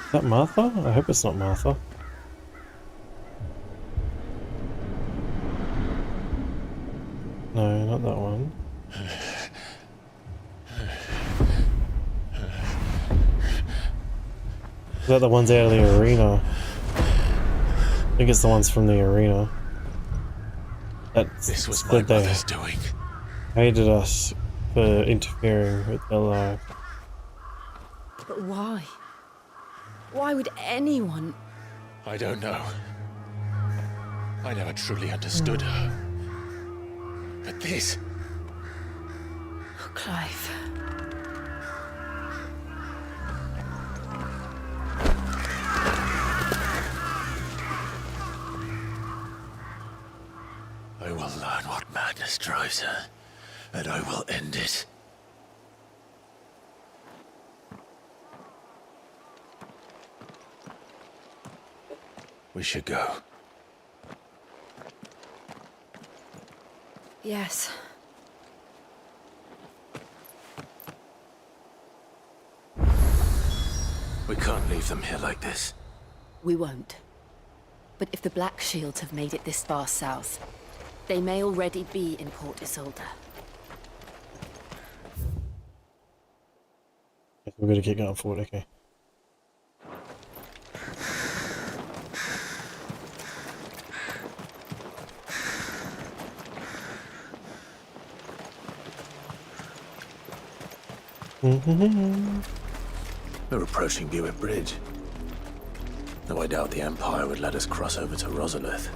Speaker 1: Is that Martha? I hope it's not Martha. No, not that one. Is that the ones out of the arena? I think it's the ones from the arena.
Speaker 3: This was my mother's doing.
Speaker 1: Hated us for interfering with their life.
Speaker 2: But why? Why would anyone?
Speaker 3: I don't know. I never truly understood her. But this...
Speaker 2: Oh, Clive.
Speaker 3: I will learn what madness drives her, and I will end it. We should go.
Speaker 2: Yes.
Speaker 3: We can't leave them here like this.
Speaker 2: We won't. But if the Black Shields have made it this far south, they may already be in Port Isolde.
Speaker 1: We're gonna keep going forward, okay.
Speaker 3: We're approaching Buick Bridge. Though I doubt the Empire would let us cross over to Rosalith.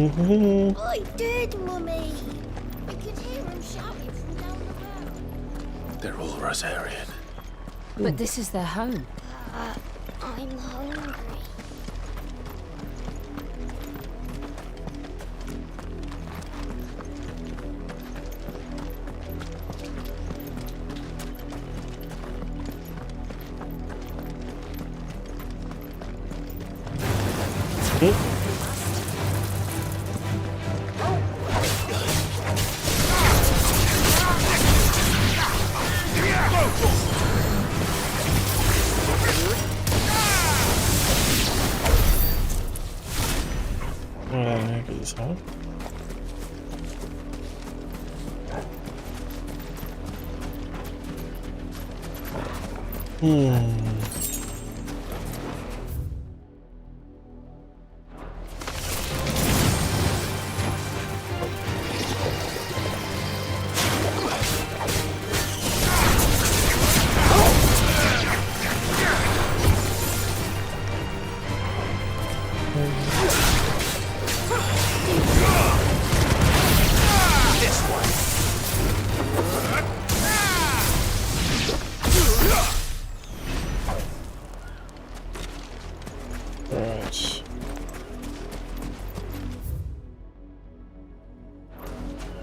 Speaker 9: I did, Mummy. I could hear him shouting from down the road.
Speaker 3: They're all Rosarian.
Speaker 2: But this is their home.
Speaker 9: I'm hungry.
Speaker 1: Get this out.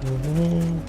Speaker 1: Oh.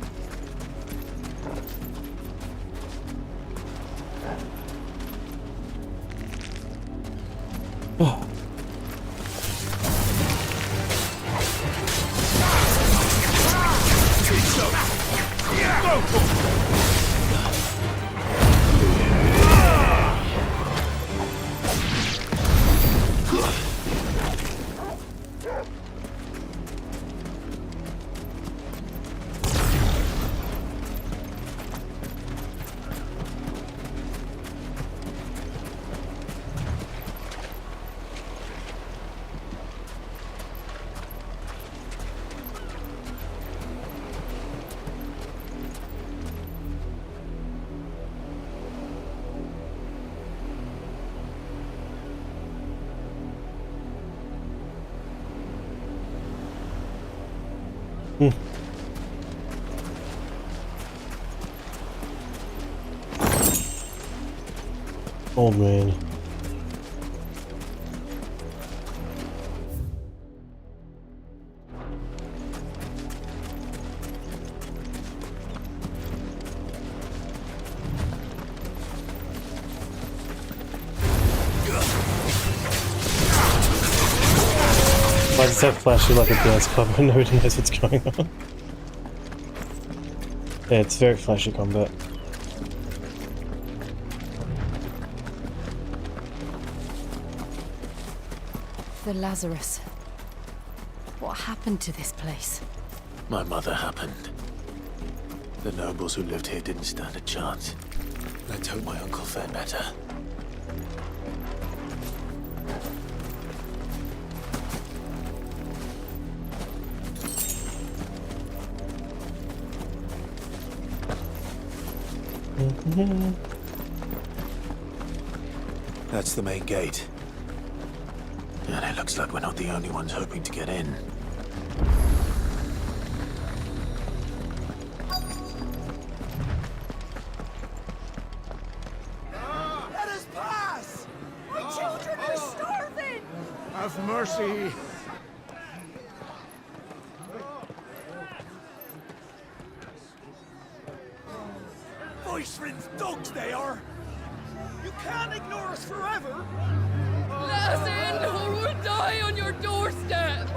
Speaker 1: Oh man. Why does that flash you like a dance club when nobody knows what's going on? Yeah, it's very flashy combat.
Speaker 2: The Lazarus. What happened to this place?
Speaker 3: My mother happened. The nobles who lived here didn't stand a chance. Let's hope my uncle fared better. That's the main gate. And it looks like we're not the only ones hoping to get in.
Speaker 5: Let us pass! My children are starving! Have mercy! Voice-rin's dogs they are! You can't ignore us forever!
Speaker 21: Let us in, or we'll die on your doorstep!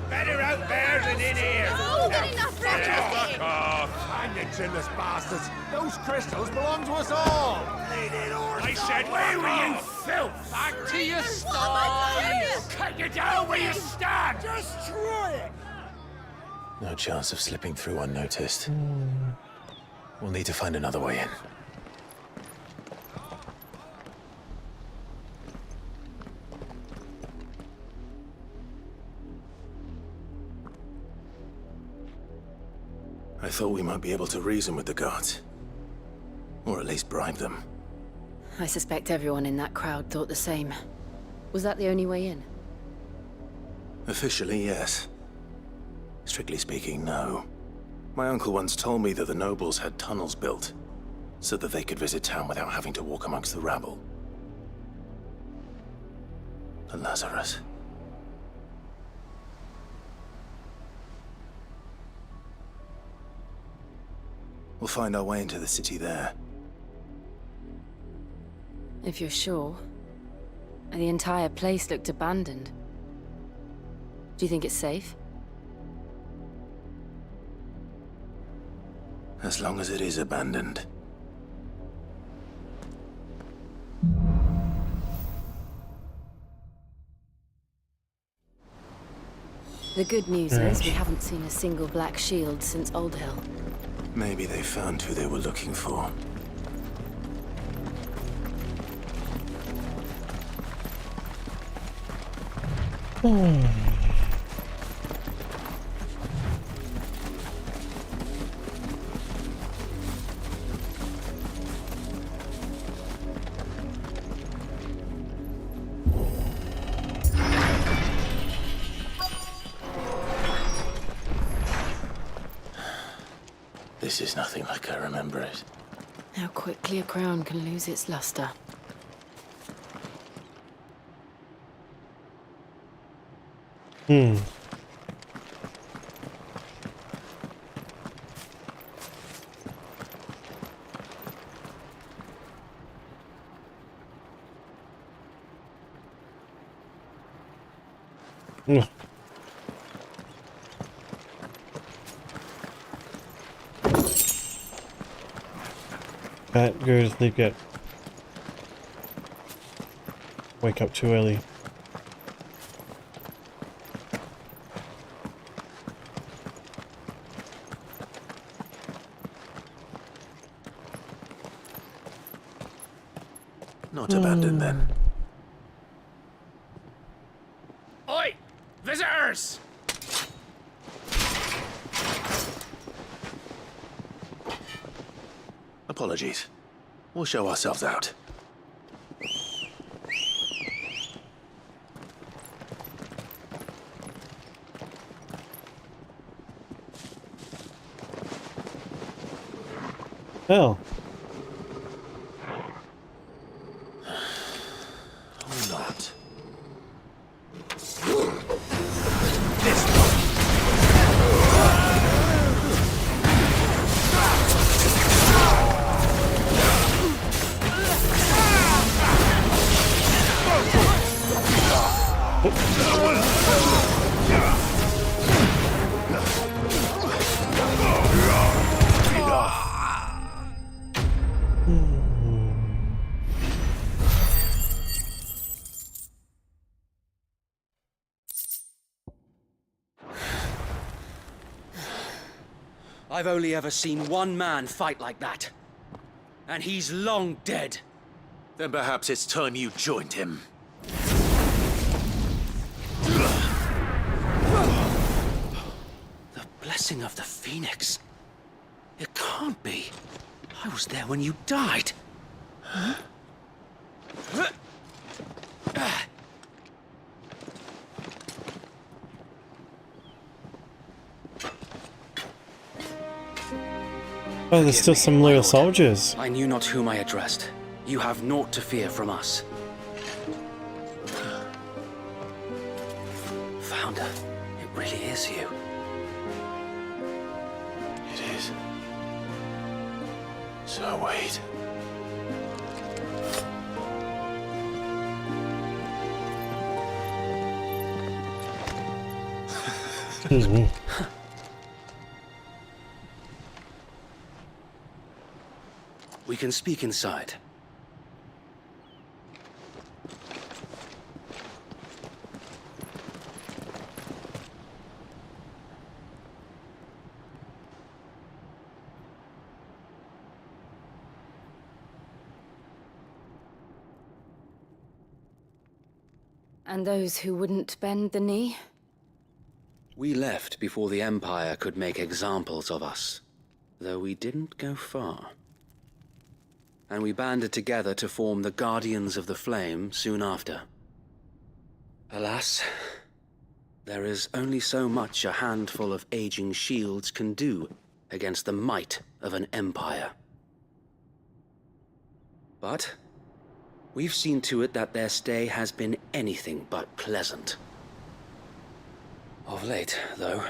Speaker 6: Better out there than in here!
Speaker 21: Oh, get enough
Speaker 6: Fuck off!
Speaker 4: Hang the chinless bastards! Those crystals belong to us all!
Speaker 6: I said, where were you, filth?
Speaker 21: Back to your sties!
Speaker 6: Cut you down where you stand!
Speaker 5: Destroy it!
Speaker 3: No chance of slipping through unnoticed. We'll need to find another way in. I thought we might be able to reason with the guards. Or at least bribe them.
Speaker 2: I suspect everyone in that crowd thought the same. Was that the only way in?
Speaker 3: Officially, yes. Strictly speaking, no. My uncle once told me that the nobles had tunnels built, so that they could visit town without having to walk amongst the rabble. The Lazarus. We'll find our way into the city there.
Speaker 2: If you're sure. The entire place looked abandoned. Do you think it's safe?
Speaker 3: As long as it is abandoned.
Speaker 2: The good news is we haven't seen a single black shield since Old Hill.
Speaker 3: Maybe they found who they were looking for. This is nothing like I remember it.
Speaker 2: How quickly a crown can lose its luster.
Speaker 1: Ugh. Right, go to sleep yet. Wake up too early.
Speaker 3: Not abandoned then.
Speaker 13: Oi! Visitors!
Speaker 3: Apologies. We'll show ourselves out.
Speaker 1: Hell.
Speaker 3: Or not.
Speaker 8: I've only ever seen one man fight like that. And he's long dead.
Speaker 3: Then perhaps it's time you joined him.
Speaker 8: The blessing of the Phoenix. It can't be. I was there when you died. Huh?
Speaker 1: Oh, there's still some loyal soldiers.
Speaker 8: I knew not whom I addressed. You have naught to fear from us. Founder, it really is you.
Speaker 3: It is. So wait.
Speaker 1: Excuse me.
Speaker 8: We can speak inside.
Speaker 2: And those who wouldn't bend the knee?
Speaker 8: We left before the Empire could make examples of us, though we didn't go far. And we banded together to form the Guardians of the Flame soon after. Alas, there is only so much a handful of aging shields can do against the might of an empire. But we've seen to it that their stay has been anything but pleasant. Of late, though,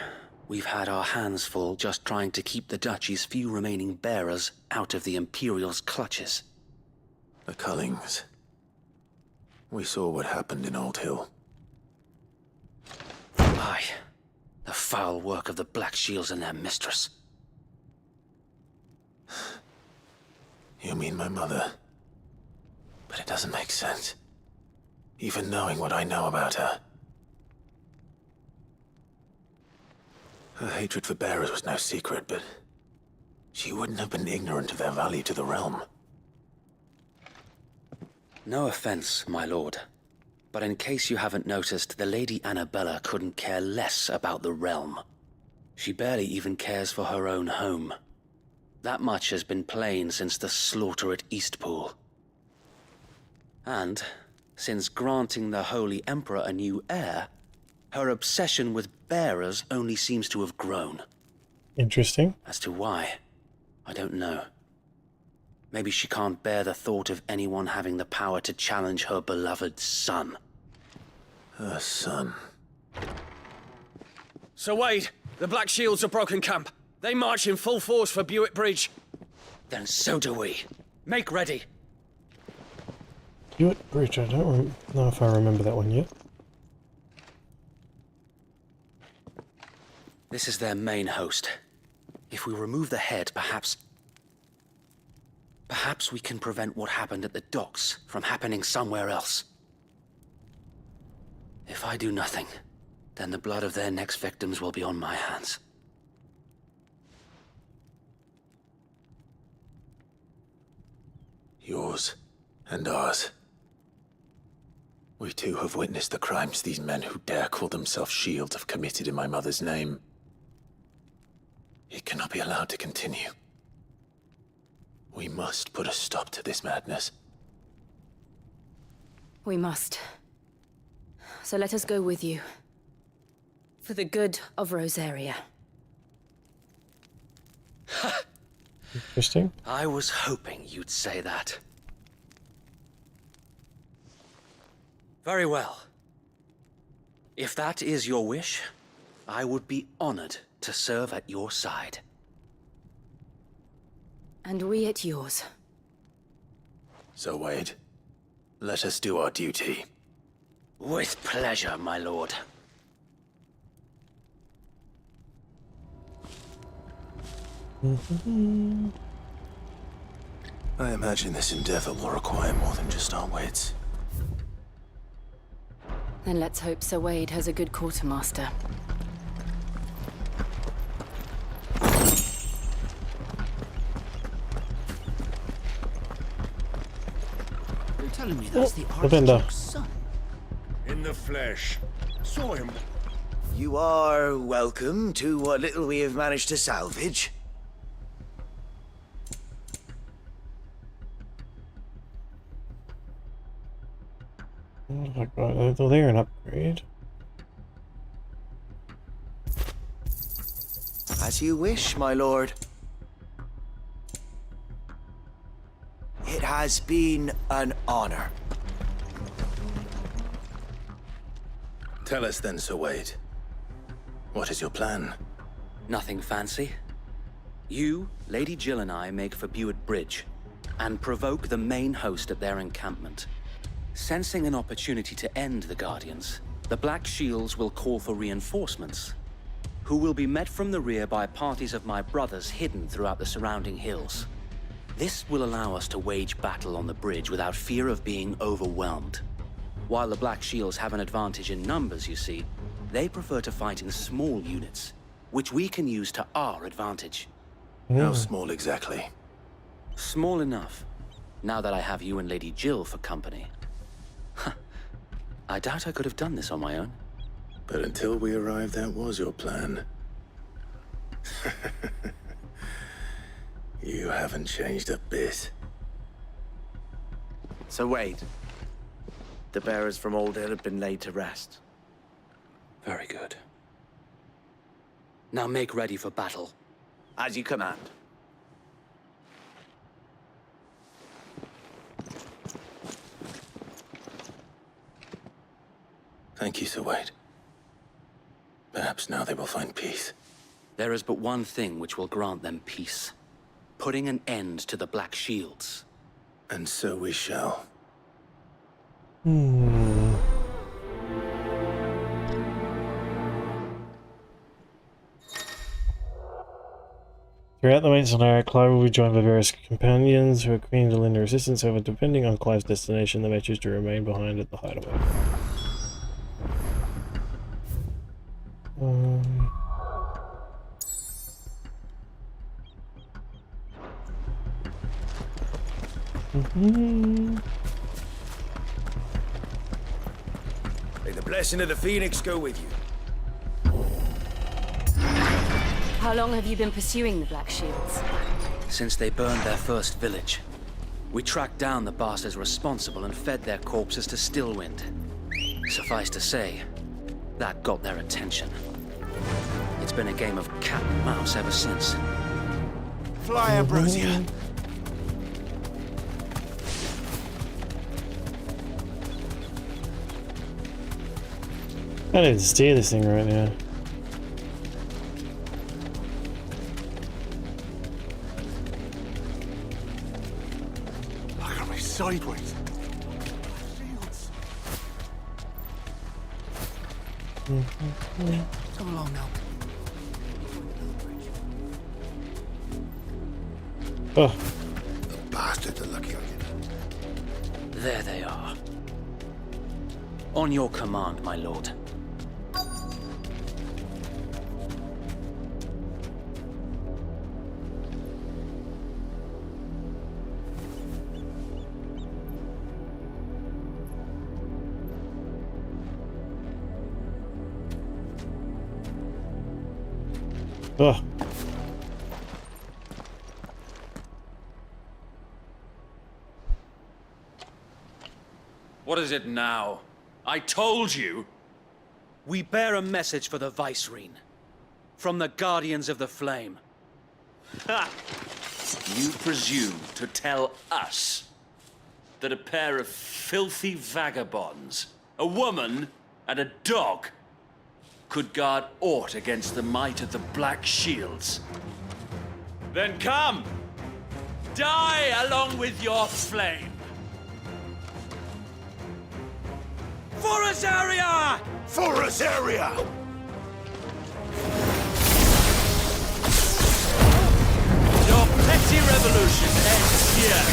Speaker 8: we've had our hands full just trying to keep the Duchy's few remaining bearers out of the Imperial's clutches.
Speaker 3: The Cullings. We saw what happened in Old Hill.
Speaker 8: Aye, the foul work of the Black Shields and their mistress.
Speaker 3: You mean my mother? But it doesn't make sense. Even knowing what I know about her. Her hatred for bearers was no secret, but she wouldn't have been ignorant of their value to the realm.
Speaker 8: No offense, my lord, but in case you haven't noticed, the Lady Annabella couldn't care less about the realm. She barely even cares for her own home. That much has been plain since the slaughter at Eastpool. And since granting the Holy Emperor a new heir, her obsession with bearers only seems to have grown.
Speaker 1: Interesting.
Speaker 8: As to why, I don't know. Maybe she can't bear the thought of anyone having the power to challenge her beloved son.
Speaker 3: Her son.
Speaker 8: Sir Wade, the Black Shields have broken camp. They march in full force for Buick Bridge. Then so do we. Make ready.
Speaker 1: Buick Bridge, I don't know if I remember that one yet.
Speaker 8: This is their main host. If we remove the head, perhaps we can prevent what happened at the docks from happening somewhere else. If I do nothing, then the blood of their next victims will be on my hands.
Speaker 3: Yours and ours. We too have witnessed the crimes these men who dare call themselves shields have committed in my mother's name. It cannot be allowed to continue. We must put a stop to this madness.
Speaker 2: We must. So let us go with you. For the good of Rosaria.
Speaker 1: Interesting.
Speaker 8: I was hoping you'd say that. Very well. If that is your wish, I would be honored to serve at your side.
Speaker 2: And we at yours.
Speaker 3: So, Wade, let us do our duty.
Speaker 8: With pleasure, my lord.
Speaker 3: I imagine this endeavor will require more than just our wits.
Speaker 2: Then let's hope Sir Wade has a good quartermaster.
Speaker 5: You're telling me that's the
Speaker 1: Lavender.
Speaker 5: Archduke's son?
Speaker 14: In the flesh. Saw him.
Speaker 7: You are welcome to what little we have managed to salvage.
Speaker 1: Oh my god, they're an upgrade.
Speaker 7: As you wish, my lord. It has been an honor.
Speaker 3: Tell us then, Sir Wade. What is your plan?
Speaker 8: Nothing fancy. You, Lady Jill and I make for Buett Bridge and provoke the main host at their encampment. Sensing an opportunity to end the Guardians, the Black Shields will call for reinforcements, who will be met from the rear by parties of my brothers hidden throughout the surrounding hills. This will allow us to wage battle on the bridge without fear of being overwhelmed. While the Black Shields have an advantage in numbers, you see, they prefer to fight in small units, which we can use to our advantage.
Speaker 3: How small exactly?
Speaker 8: Small enough, now that I have you and Lady Jill for company. I doubt I could have done this on my own.
Speaker 3: But until we arrived, that was your plan. You haven't changed a bit.
Speaker 7: So Wade, the bearers from Old Hill have been laid to rest.
Speaker 8: Very good. Now make ready for battle.
Speaker 7: As you command.
Speaker 3: Thank you, Sir Wade. Perhaps now they will find peace.
Speaker 8: There is but one thing which will grant them peace. Putting an end to the Black Shields.
Speaker 3: And so we shall.
Speaker 1: Throughout the main scenario, Clive will be joined by various companions who are keen to lend their assistance, however, depending on Clive's destination, they may choose to remain behind at the hideaway.
Speaker 7: May the blessing of the Phoenix go with you.
Speaker 2: How long have you been pursuing the Black Shields?
Speaker 8: Since they burned their first village. We tracked down the bastards responsible and fed their corpses to Stillwind. Suffice to say, that got their attention. It's been a game of cat and mouse ever since.
Speaker 7: Fly, Ambrosia.
Speaker 1: I need to steer this thing right now.
Speaker 4: Look at me sideways. Shields.
Speaker 5: Come along now.
Speaker 1: Oh.
Speaker 14: Bastards are lucky on you.
Speaker 8: There they are. On your command, my lord.
Speaker 1: Oh.
Speaker 13: What is it now? I told you!
Speaker 8: We bear a message for the Vicereine. From the Guardians of the Flame.
Speaker 13: Ha! You presume to tell us that a pair of filthy vagabonds, a woman and a dog, could guard aught against the might of the Black Shields? Then come! Die along with your flame! For Azaria!
Speaker 14: For Azaria!
Speaker 13: Your petty revolution ends here.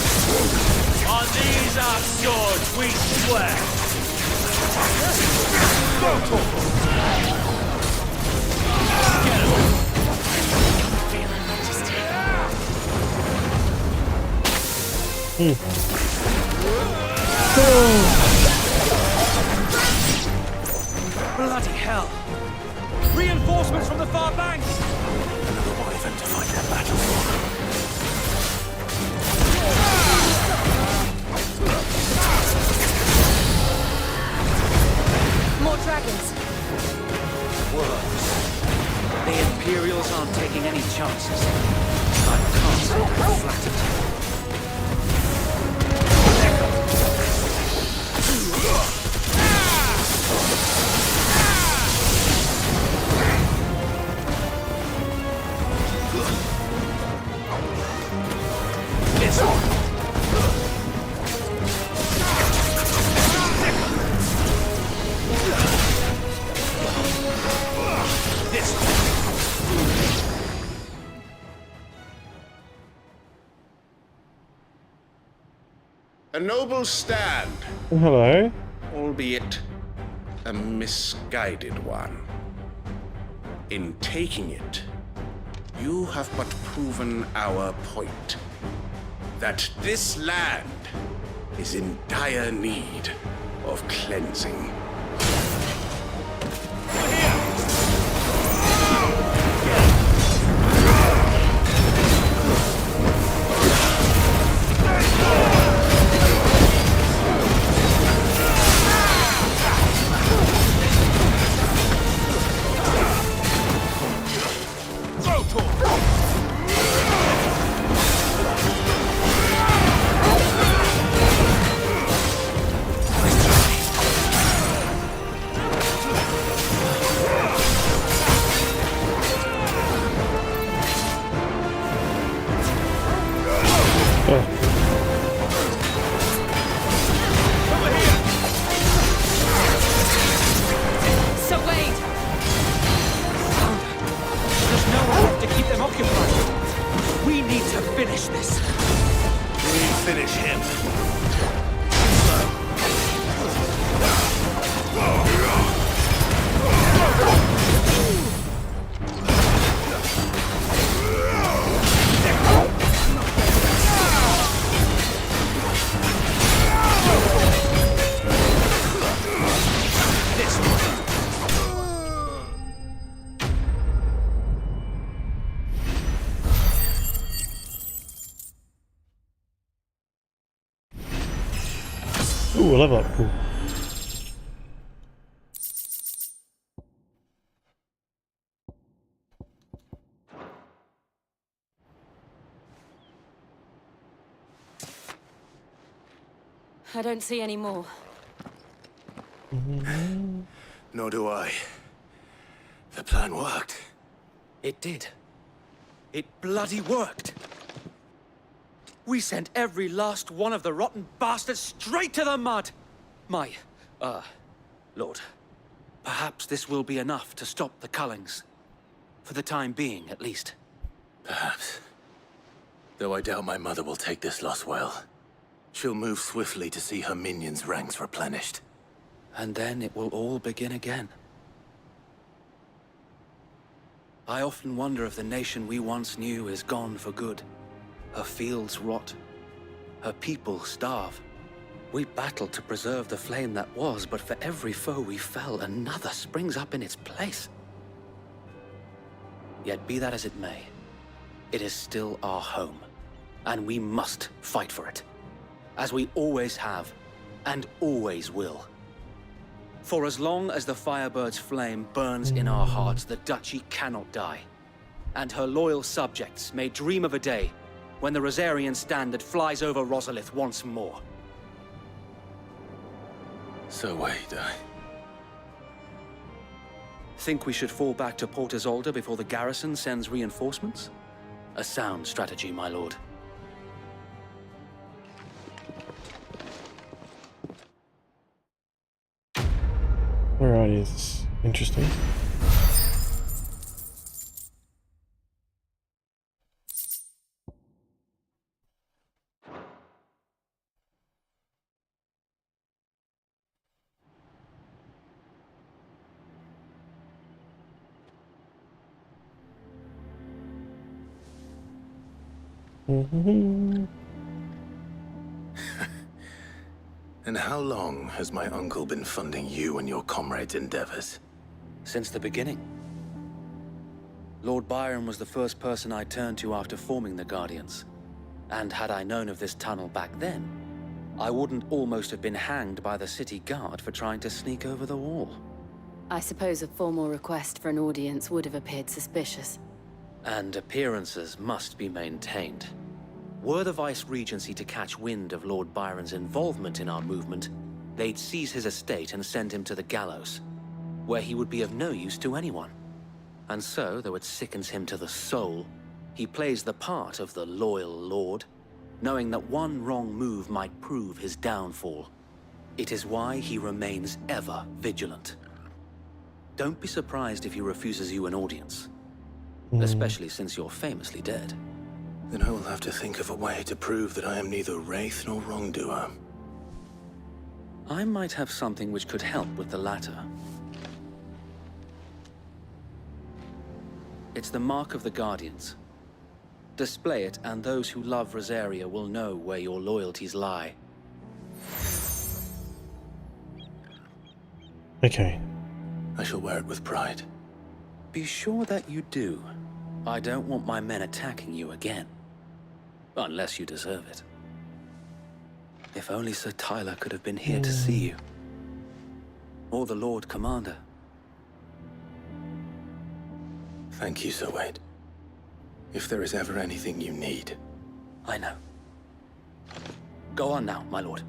Speaker 13: On these our swords we swear.
Speaker 8: Bloody hell! Reinforcements from the far bank!
Speaker 3: Another wyvern to fight their battle for.
Speaker 2: More dragons.
Speaker 8: Worse. The Imperials aren't taking any chances. I can't say I'm flattered. This one. This one.
Speaker 14: A noble stand,
Speaker 1: Hello.
Speaker 14: albeit a misguided one. In taking it, you have but proven our point. That this land is in dire need of cleansing.
Speaker 1: Ooh, level up. Cool.
Speaker 2: I don't see any more.
Speaker 3: Nor do I. The plan worked.
Speaker 8: It did. It bloody worked. We sent every last one of the rotten bastards straight to the mud! My, Lord, perhaps this will be enough to stop the Cullings. For the time being, at least.
Speaker 3: Perhaps. Though I doubt my mother will take this loss well. She'll move swiftly to see her minions' ranks replenished.
Speaker 8: And then it will all begin again. I often wonder if the nation we once knew is gone for good. Her fields rot. Her people starve. We battled to preserve the flame that was, but for every foe we fell, another springs up in its place. Yet be that as it may, it is still our home, and we must fight for it, as we always have, and always will. For as long as the Firebird's flame burns in our hearts, the Duchy cannot die. And her loyal subjects may dream of a day when the Rosarian standard flies over Rosalith once more.
Speaker 3: So wait,
Speaker 8: Think we should fall back to Port Isolde before the garrison sends reinforcements? A sound strategy, my lord.
Speaker 1: Alrighty, this is interesting.
Speaker 3: And how long has my uncle been funding you and your comrades' endeavors?
Speaker 8: Since the beginning. Lord Byron was the first person I turned to after forming the Guardians. And had I known of this tunnel back then, I wouldn't almost have been hanged by the city guard for trying to sneak over the wall.
Speaker 2: I suppose a formal request for an audience would have appeared suspicious.
Speaker 8: And appearances must be maintained. Were the Vice-Regency to catch wind of Lord Byron's involvement in our movement, they'd seize his estate and send him to the gallows, where he would be of no use to anyone. And so, though it sickens him to the soul, he plays the part of the loyal lord, knowing that one wrong move might prove his downfall. It is why he remains ever vigilant. Don't be surprised if he refuses you an audience, especially since you're famously dead.
Speaker 3: Then I will have to think of a way to prove that I am neither wraith nor wrongdoer.
Speaker 8: I might have something which could help with the latter. It's the mark of the Guardians. Display it, and those who love Rosaria will know where your loyalties lie.
Speaker 1: Okay.
Speaker 3: I shall wear it with pride.
Speaker 8: Be sure that you do. I don't want my men attacking you again. Unless you deserve it. If only Sir Tyler could have been here to see you. Or the Lord Commander.
Speaker 3: Thank you, Sir Wade. If there is ever anything you need.
Speaker 8: I know. Go on now, my lord.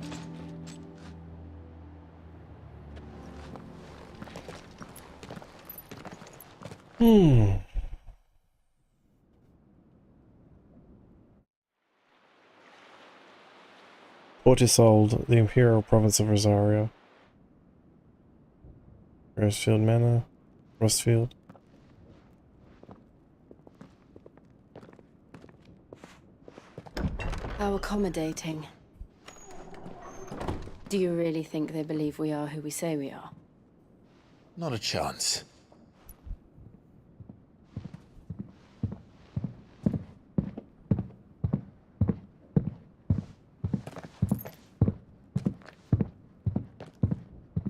Speaker 1: Port Isolde, the Imperial Province of Rosaria. Rosefield Manor. Rostfield.
Speaker 2: How accommodating. Do you really think they believe we are who we say we are?
Speaker 3: Not a chance.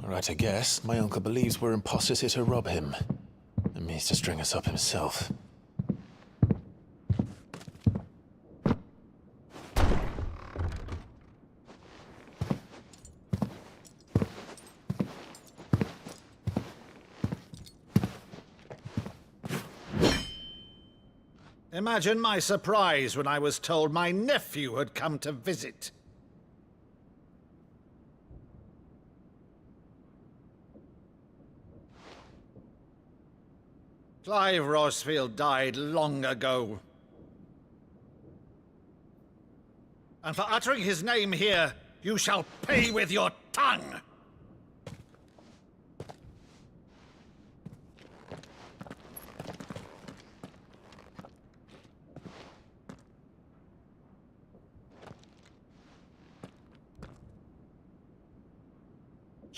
Speaker 3: Alright, I guess. My uncle believes we're imposters here to rob him. And means to string us up himself.
Speaker 5: Imagine my surprise when I was told my nephew had come to visit. Clive Rosfield died long ago. And for uttering his name here, you shall pay with your tongue!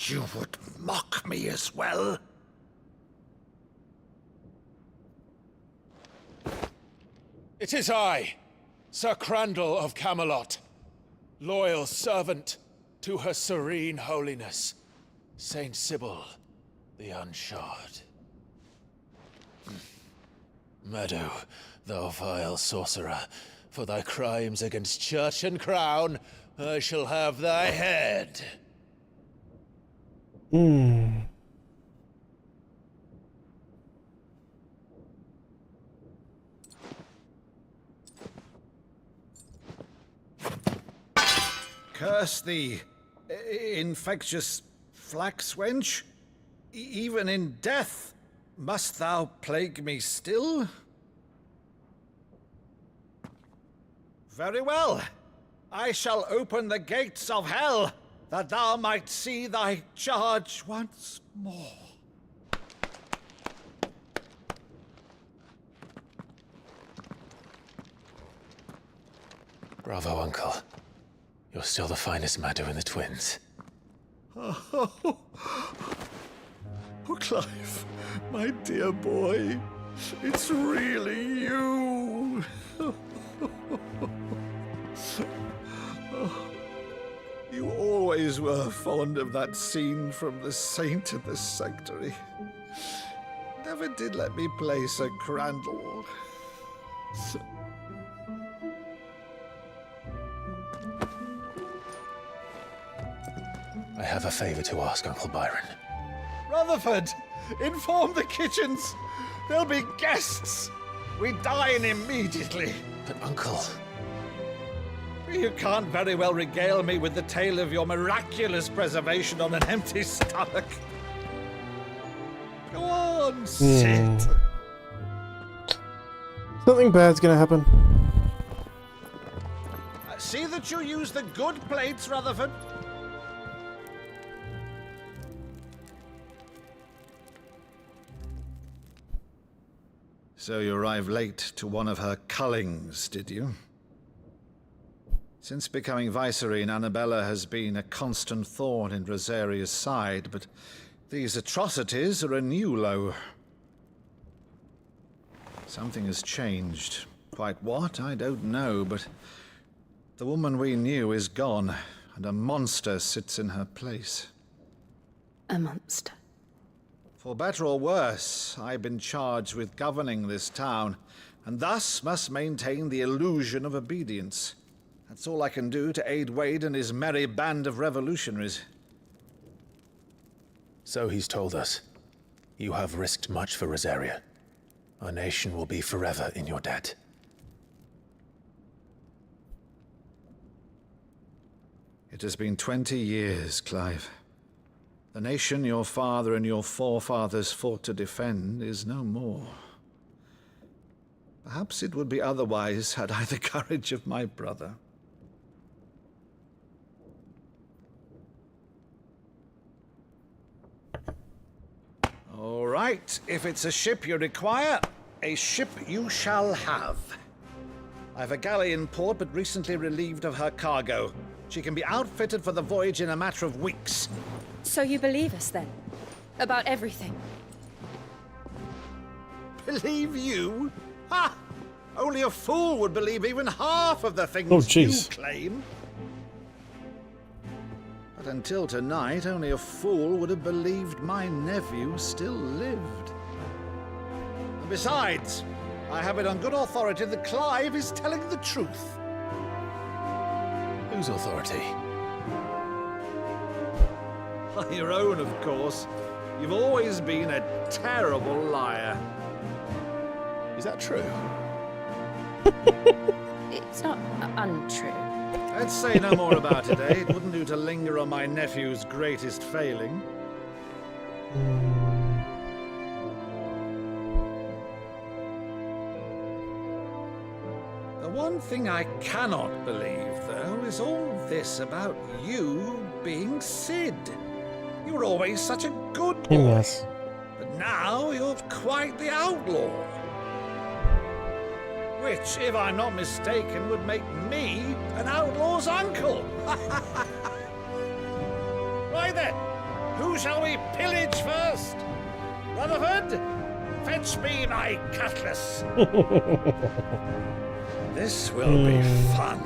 Speaker 5: You would mock me as well?
Speaker 12: It is I, Sir Crandall of Camelot, loyal servant to Her Serene Holiness, Saint Sybil the Unshod. Meadow, thou vile sorcerer, for thy crimes against church and crown, I shall have thy head.
Speaker 11: Curse thee, infectious flax wench. Even in death, must thou plague me still? Very well. I shall open the gates of hell, that thou might see thy charge once more.
Speaker 3: Bravo, Uncle. You're still the finest Meadow in the twins.
Speaker 11: Oh, Clive, my dear boy, it's really you. You always were fond of that scene from The Saint in the Sanctuary. Never did let me play Sir Crandall.
Speaker 3: I have a favor to ask, Uncle Byron.
Speaker 11: Rutherford, inform the kitchens. There'll be guests. We dine immediately.
Speaker 3: But, Uncle...
Speaker 11: You can't very well regale me with the tale of your miraculous preservation on an empty stomach. Go on, sit.
Speaker 1: Something bad's gonna happen.
Speaker 11: See that you use the good plates, Rutherford. So you arrived late to one of her cullings, did you? Since becoming Vicereine, Annabella has been a constant thorn in Rosaria's side, but these atrocities are a new low. Something has changed. Quite what, I don't know, but the woman we knew is gone, and a monster sits in her place.
Speaker 2: A monster?
Speaker 11: For better or worse, I've been charged with governing this town, and thus must maintain the illusion of obedience. That's all I can do to aid Wade and his merry band of revolutionaries.
Speaker 3: So he's told us. You have risked much for Rosaria. Our nation will be forever in your debt.
Speaker 11: It has been 20 years, Clive. The nation your father and your forefathers fought to defend is no more. Perhaps it would be otherwise had I the courage of my brother. All right, if it's a ship you require, a ship you shall have. I've a galley in port, but recently relieved of her cargo. She can be outfitted for the voyage in a matter of weeks.
Speaker 2: So you believe us, then? About everything?
Speaker 11: Believe you? Ha! Only a fool would believe even half of the things you claim. But until tonight, only a fool would have believed my nephew still lived. And besides, I have it on good authority that Clive is telling the truth.
Speaker 3: Whose authority?
Speaker 11: Your own, of course. You've always been a terrible liar.
Speaker 3: Is that true?
Speaker 2: It's not untrue.
Speaker 11: Let's say no more about it, eh? It wouldn't do to linger on my nephew's greatest failing. The one thing I cannot believe, though, is all this about you being Sid. You were always such a good boy.
Speaker 1: Yes.
Speaker 11: But now you're quite the outlaw. Which, if I'm not mistaken, would make me an outlaw's uncle. Right then, Who shall we pillage first? Rutherford, fetch me my cutlass. This will be fun.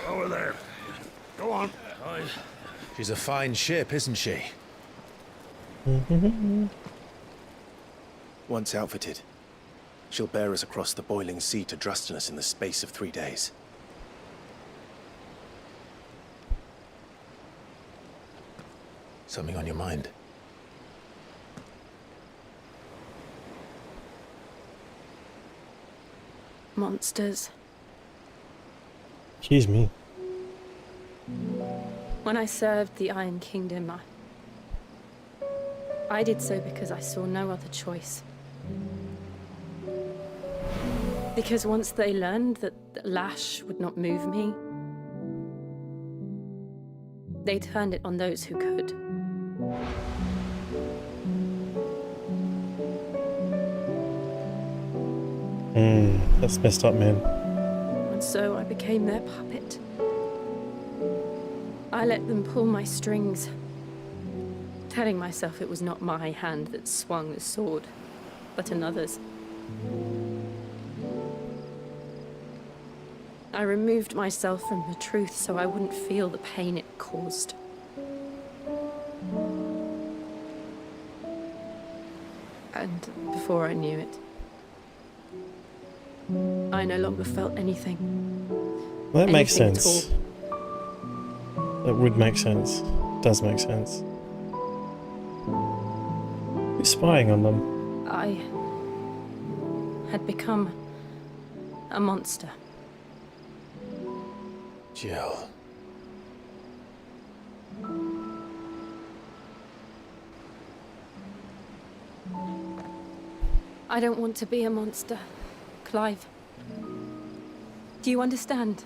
Speaker 4: Over there. Go on.
Speaker 10: She's a fine ship, isn't she?
Speaker 3: Once outfitted, she'll bear us across the boiling sea to Drustinus in the space of 3 days. Something on your mind?
Speaker 2: Monsters.
Speaker 1: Excuse me.
Speaker 2: When I served the Iron Kingdom, I did so because I saw no other choice. Because once they learned that the lash would not move me, they turned it on those who could.
Speaker 1: That's messed up, man.
Speaker 2: And so I became their puppet. I let them pull my strings, telling myself it was not my hand that swung the sword, but another's. I removed myself from the truth so I wouldn't feel the pain it caused. And before I knew it, I no longer felt anything.
Speaker 1: Well, that makes
Speaker 2: Anything at
Speaker 1: sense. That would make sense. Does make sense. Who's spying on them?
Speaker 2: I had become a monster.
Speaker 3: Jill.
Speaker 2: I don't want to be a monster, Clive. Do you understand?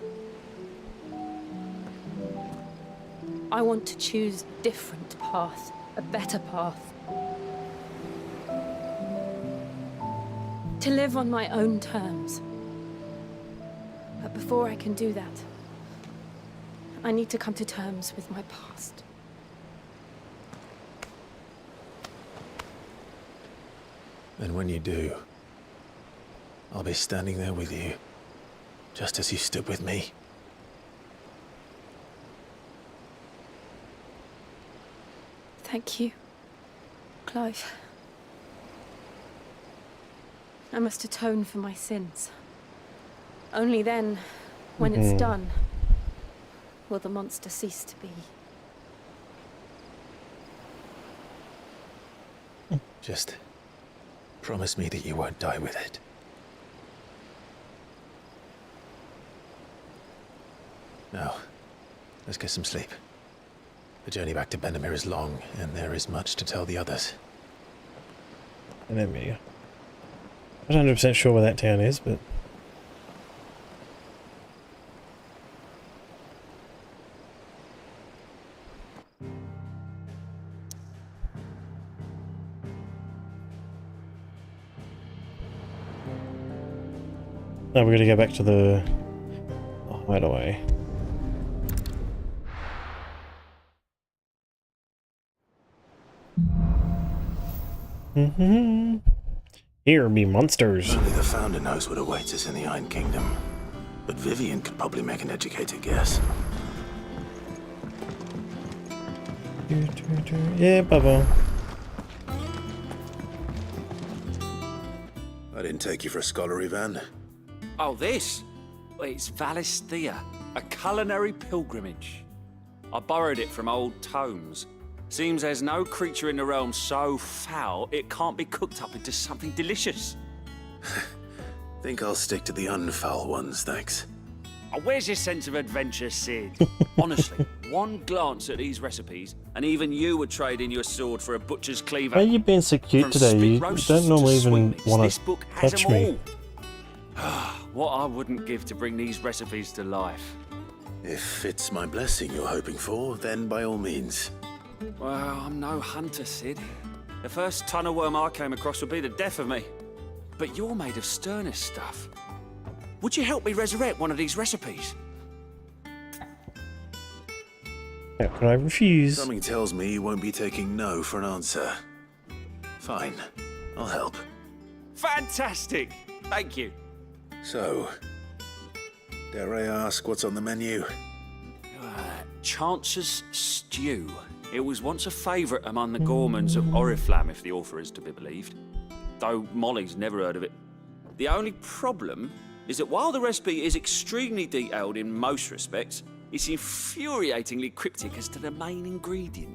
Speaker 2: I want to choose a different path, a better path. To live on my own terms. But before I can do that, I need to come to terms with my past.
Speaker 3: And when you do, I'll be standing there with you, just as you stood with me.
Speaker 2: Thank you, Clive. I must atone for my sins. Only then, when it's done, will the monster cease to be.
Speaker 3: Just promise me that you won't die with it. Now, let's get some sleep. The journey back to Benamir is long, and there is much to tell the others.
Speaker 1: Benamir. I'm not 100% sure where that town is, but... Now we're gonna go back to the hideaway. Here be monsters.
Speaker 3: Only the Founder knows what awaits us in the Iron Kingdom. But Vivian could probably make an educated guess.
Speaker 1: Yeah, Bubba.
Speaker 3: I didn't take you for a scholar, Ivan.
Speaker 13: Oh, this? Well, it's Valisthea, a culinary pilgrimage. I borrowed it from old tomes. Seems there's no creature in the realm so foul it can't be cooked up into something delicious.
Speaker 3: Think I'll stick to the unfoul ones, thanks.
Speaker 13: Oh, where's your sense of adventure, Sid? Honestly, one glance at these recipes, and even you would trade in your sword for a butcher's cleaver.
Speaker 1: Why are you being so cute
Speaker 13: From
Speaker 1: today?
Speaker 13: spit
Speaker 1: You
Speaker 13: roasts
Speaker 1: don't normally
Speaker 13: to
Speaker 1: even
Speaker 13: sweetmeats,
Speaker 1: want
Speaker 13: this
Speaker 1: to
Speaker 13: book has
Speaker 1: touch
Speaker 13: them
Speaker 1: me.
Speaker 13: all. What I wouldn't give to bring these recipes to life.
Speaker 3: If it's my blessing you're hoping for, then by all means.
Speaker 13: Well, I'm no hunter, Sid. The first ton of worm I came across would be the death of me. But you're made of sterner stuff. Would you help me resurrect one of these recipes?
Speaker 1: How can I refuse?
Speaker 3: Something tells me you won't be taking no for an answer. Fine, I'll help.
Speaker 13: Fantastic! Thank you.
Speaker 3: So, dare I ask what's on the menu?
Speaker 13: Chance's Stew. It was once a favourite among the gourmands of Oriflamme, if the author is to be believed. Though Molly's never heard of it. The only problem is that while the recipe is extremely detailed in most respects, it's infuriatingly cryptic as to the main ingredient.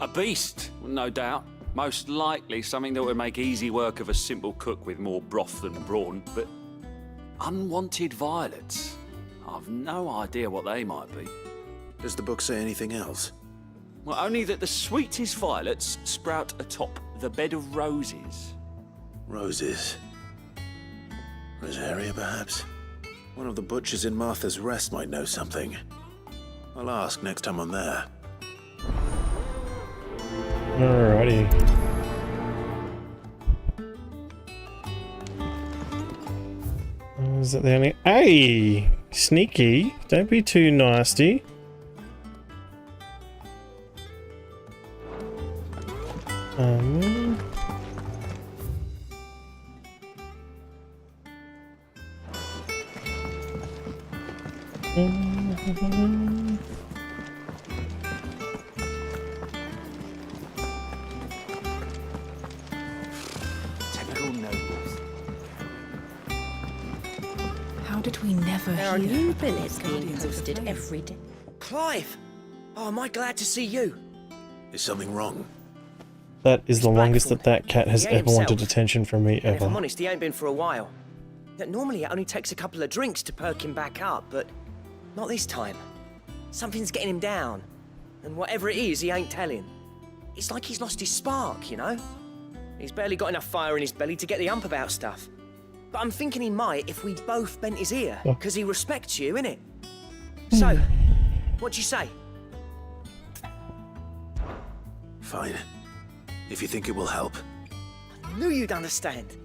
Speaker 13: A beast, no doubt. Most likely something that would make easy work of a simple cook with more broth than brawn, but unwanted violets. I've no idea what they might be.
Speaker 3: Does the book say anything else?
Speaker 13: Well, only that the sweetest violets sprout atop the bed of roses.
Speaker 3: Roses. Rosaria, perhaps? One of the butchers in Martha's Rest might know something. I'll ask next time I'm there.
Speaker 1: Alrighty. Is that the only... Hey! Sneaky! Don't be too nasty.
Speaker 7: Typical nobles.
Speaker 16: How did we never
Speaker 9: There are
Speaker 16: hear
Speaker 9: new
Speaker 16: about
Speaker 9: billets
Speaker 16: the
Speaker 9: being
Speaker 16: Guardians of the
Speaker 9: posted
Speaker 16: Flame?
Speaker 9: every day.
Speaker 7: Clive! Oh, am I glad to see you?
Speaker 3: Is something wrong?
Speaker 1: That is the longest that cat has
Speaker 7: He ain't
Speaker 1: ever wanted
Speaker 7: himself.
Speaker 1: attention from me,
Speaker 7: And if I'm
Speaker 1: ever.
Speaker 7: honest, he ain't been for a while. Normally it only takes a couple of drinks to perk him back up, but not this time. Something's getting him down. And whatever it is, he ain't telling. It's like he's lost his spark, you know? He's barely got enough fire in his belly to get the ump about stuff. But I'm thinking he might if we both bent his ear, because he respects you, innit? So, what do you say?
Speaker 3: Fine. If you think it will help.
Speaker 7: I knew you'd understand.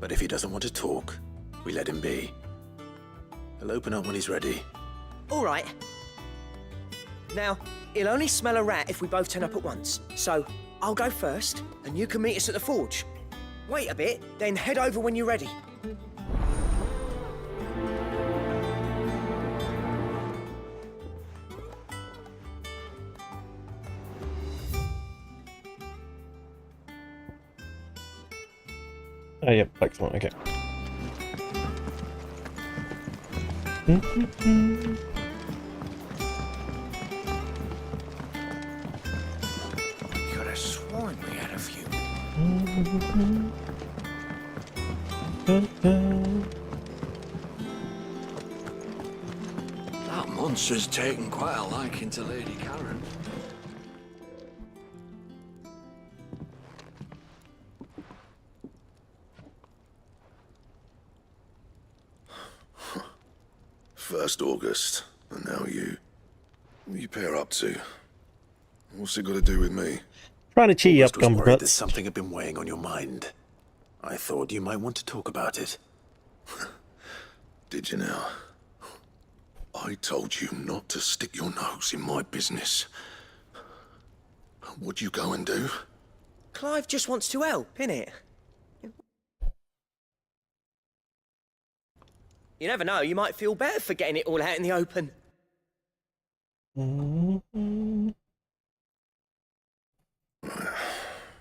Speaker 3: But if he doesn't want to talk, we let him be. He'll open up when he's ready.
Speaker 7: All right. Now, he'll only smell a rat if we both turn up at once. So, I'll go first, and you can meet us at the forge. Wait a bit, then head over when you're ready.
Speaker 1: Oh, yep, that's one, okay.
Speaker 5: Could have sworn we had a few.
Speaker 12: That monster's taken quite a liking to Lady Karen.
Speaker 15: First August, and now you. What are you pair up to? What's it got to do with me?
Speaker 1: Trying to cheer you up,
Speaker 3: August was worried that
Speaker 1: Gumbuts.
Speaker 3: something had been weighing on your mind. I thought you might want to talk about it.
Speaker 15: Did you now? I told you not to stick your nose in my business. What'd you go and do?
Speaker 7: Clive just wants to help, innit? You never know, you might feel better for getting it all out in the open.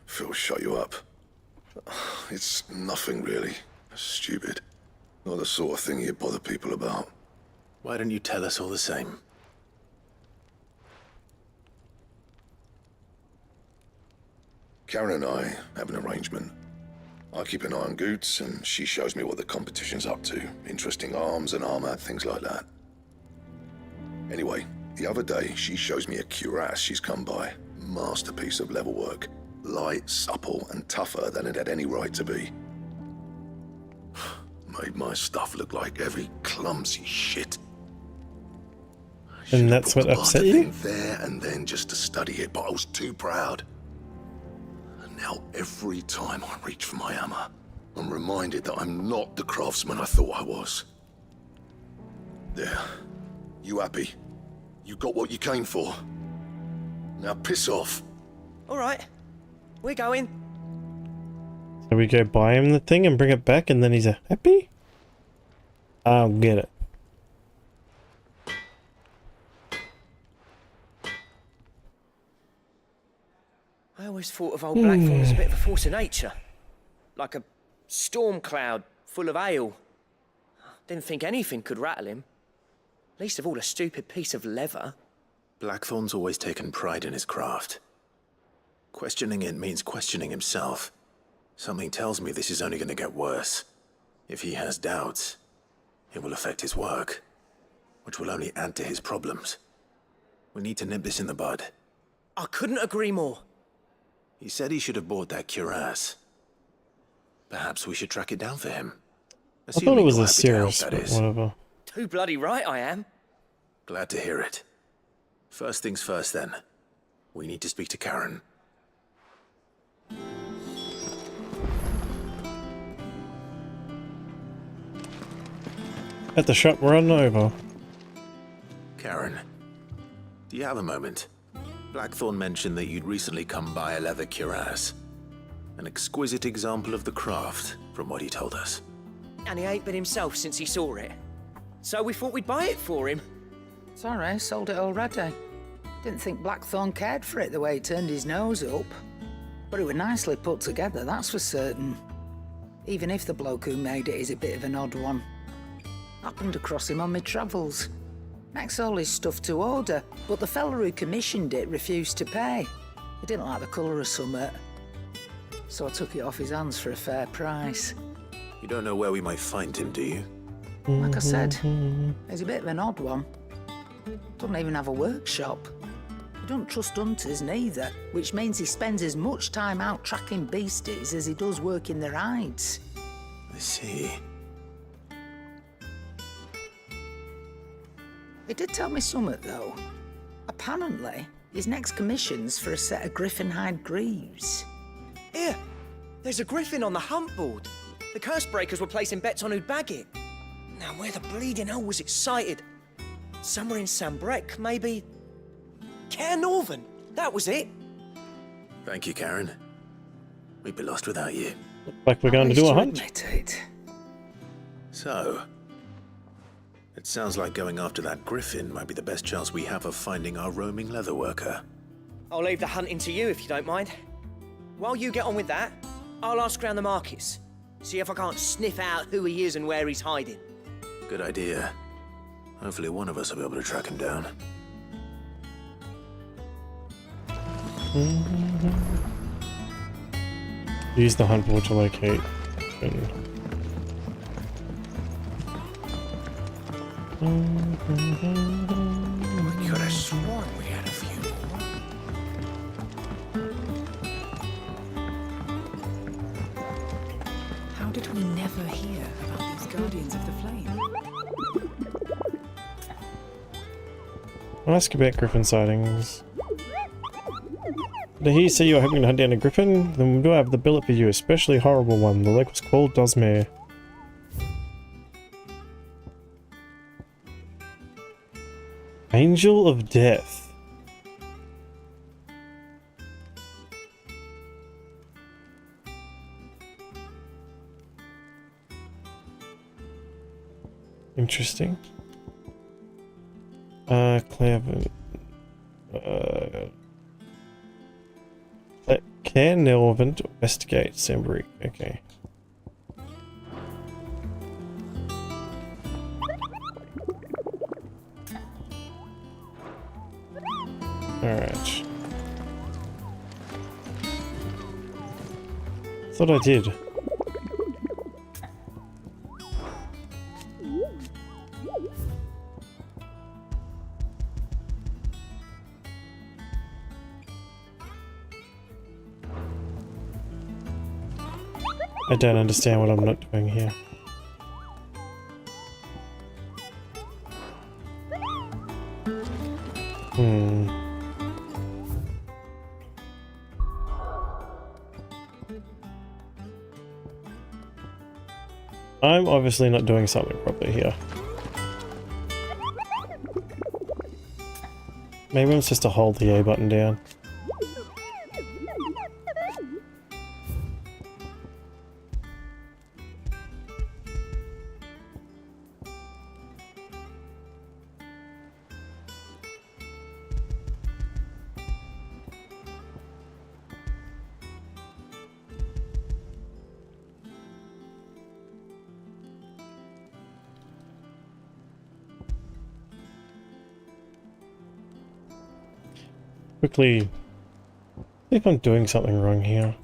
Speaker 15: Phil shut you up. It's nothing really. Stupid. Not the sort of thing you bother people about.
Speaker 3: Why don't you tell us all the same?
Speaker 15: Karen and I have an arrangement. I keep an eye on Goots, and she shows me what the competition's up to. Interesting arms and armor, things like that. Anyway, the other day, she shows me a cuirass she's come by. Masterpiece of level work. Light, supple, and tougher than it had any right to be. Made my stuff look like heavy, clumsy shit.
Speaker 1: And that's what upset you?
Speaker 15: There and then just to study it, but I was too proud. And now every time I reach for my hammer, I'm reminded that I'm not the craftsman I thought I was. There. You happy? You got what you came for. Now piss off.
Speaker 7: All right, we're going.
Speaker 1: So we go buy him the thing and bring it back, and then he's happy? I don't get it.
Speaker 7: I always thought of old Blackthorn as a bit of a force of nature. Like a storm cloud full of ale. Didn't think anything could rattle him. Least of all a stupid piece of leather.
Speaker 3: Blackthorn's always taken pride in his craft. Questioning it means questioning himself. Something tells me this is only going to get worse. If he has doubts, it will affect his work, which will only add to his problems. We need to nip this in the bud.
Speaker 7: I couldn't agree more.
Speaker 3: He said he should have bought that cuirass. Perhaps we should track it down for him.
Speaker 1: I thought it was a Cirrus, but whatever.
Speaker 7: Too bloody right I am.
Speaker 3: Glad to hear it. First things first then. We need to speak to Karen.
Speaker 1: At the shop, run over.
Speaker 3: Karen, do you have a moment? Blackthorn mentioned that you'd recently come by a leather cuirass. An exquisite example of the craft, from what he told us.
Speaker 7: And he ain't been himself since he saw it. So we thought we'd buy it for him.
Speaker 17: Sorry, sold it already. Didn't think Blackthorn cared for it the way he turned his nose up. But it was nicely put together, that's for certain. Even if the bloke who made it is a bit of an odd one. Happened across him on my travels. Makes all his stuff to order, but the fella who commissioned it refused to pay. He didn't like the colour of summit. So I took it off his hands for a fair price.
Speaker 3: You don't know where we might find him, do you?
Speaker 17: Like I said, he's a bit of an odd one. Doesn't even have a workshop. He don't trust hunters neither, which means he spends as much time out tracking beasties as he does working their hides.
Speaker 3: I see.
Speaker 17: He did tell me something, though. Apparently, his next commission's for a set of griffin hide greaves.
Speaker 7: Here, there's a griffin on the hunt board. The curse breakers were placing bets on who'd bag it. Now, where the bleeding hell was it sighted? Somewhere in Sambrec, maybe... Care Northern, that was it.
Speaker 3: Thank you, Karen. We'd be lost without you.
Speaker 1: Like we're going to do a hunt.
Speaker 3: So, it sounds like going after that griffin might be the best chance we have of finding our roaming leather worker.
Speaker 7: I'll leave the hunting to you if you don't mind. While you get on with that, I'll ask around the markets. See if I can't sniff out who he is and where he's hiding.
Speaker 3: Good idea. Hopefully one of us will be able to track him down.
Speaker 1: Use the hunt board to locate.
Speaker 7: We could have sworn we had a few more.
Speaker 16: How did we never hear about these Guardians of the Flame?
Speaker 1: I'll ask about griffin sightings. Did he say you were hoping to hunt down a griffin? Then we do have the billet for you, especially horrible one. The lake was called Dosmere. Angel of Death. Interesting. Clairvent. Cairnelvent Westgate, Sembrick. Okay. Alright. Thought I did. I don't understand what I'm not doing here. I'm obviously not doing something properly here. Maybe I'm supposed to hold the A button down. Quickly, see if I'm doing something wrong here.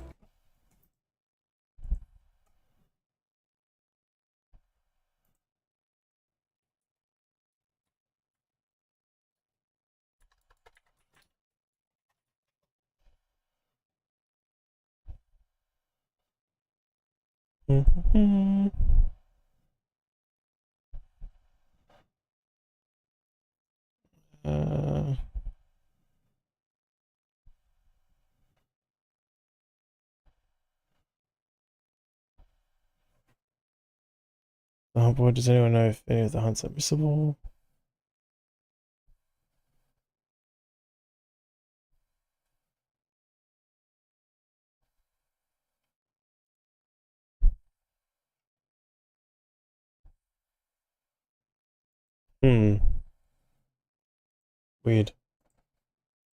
Speaker 1: Oh boy, does anyone know if any of the hunts are missable? Weird.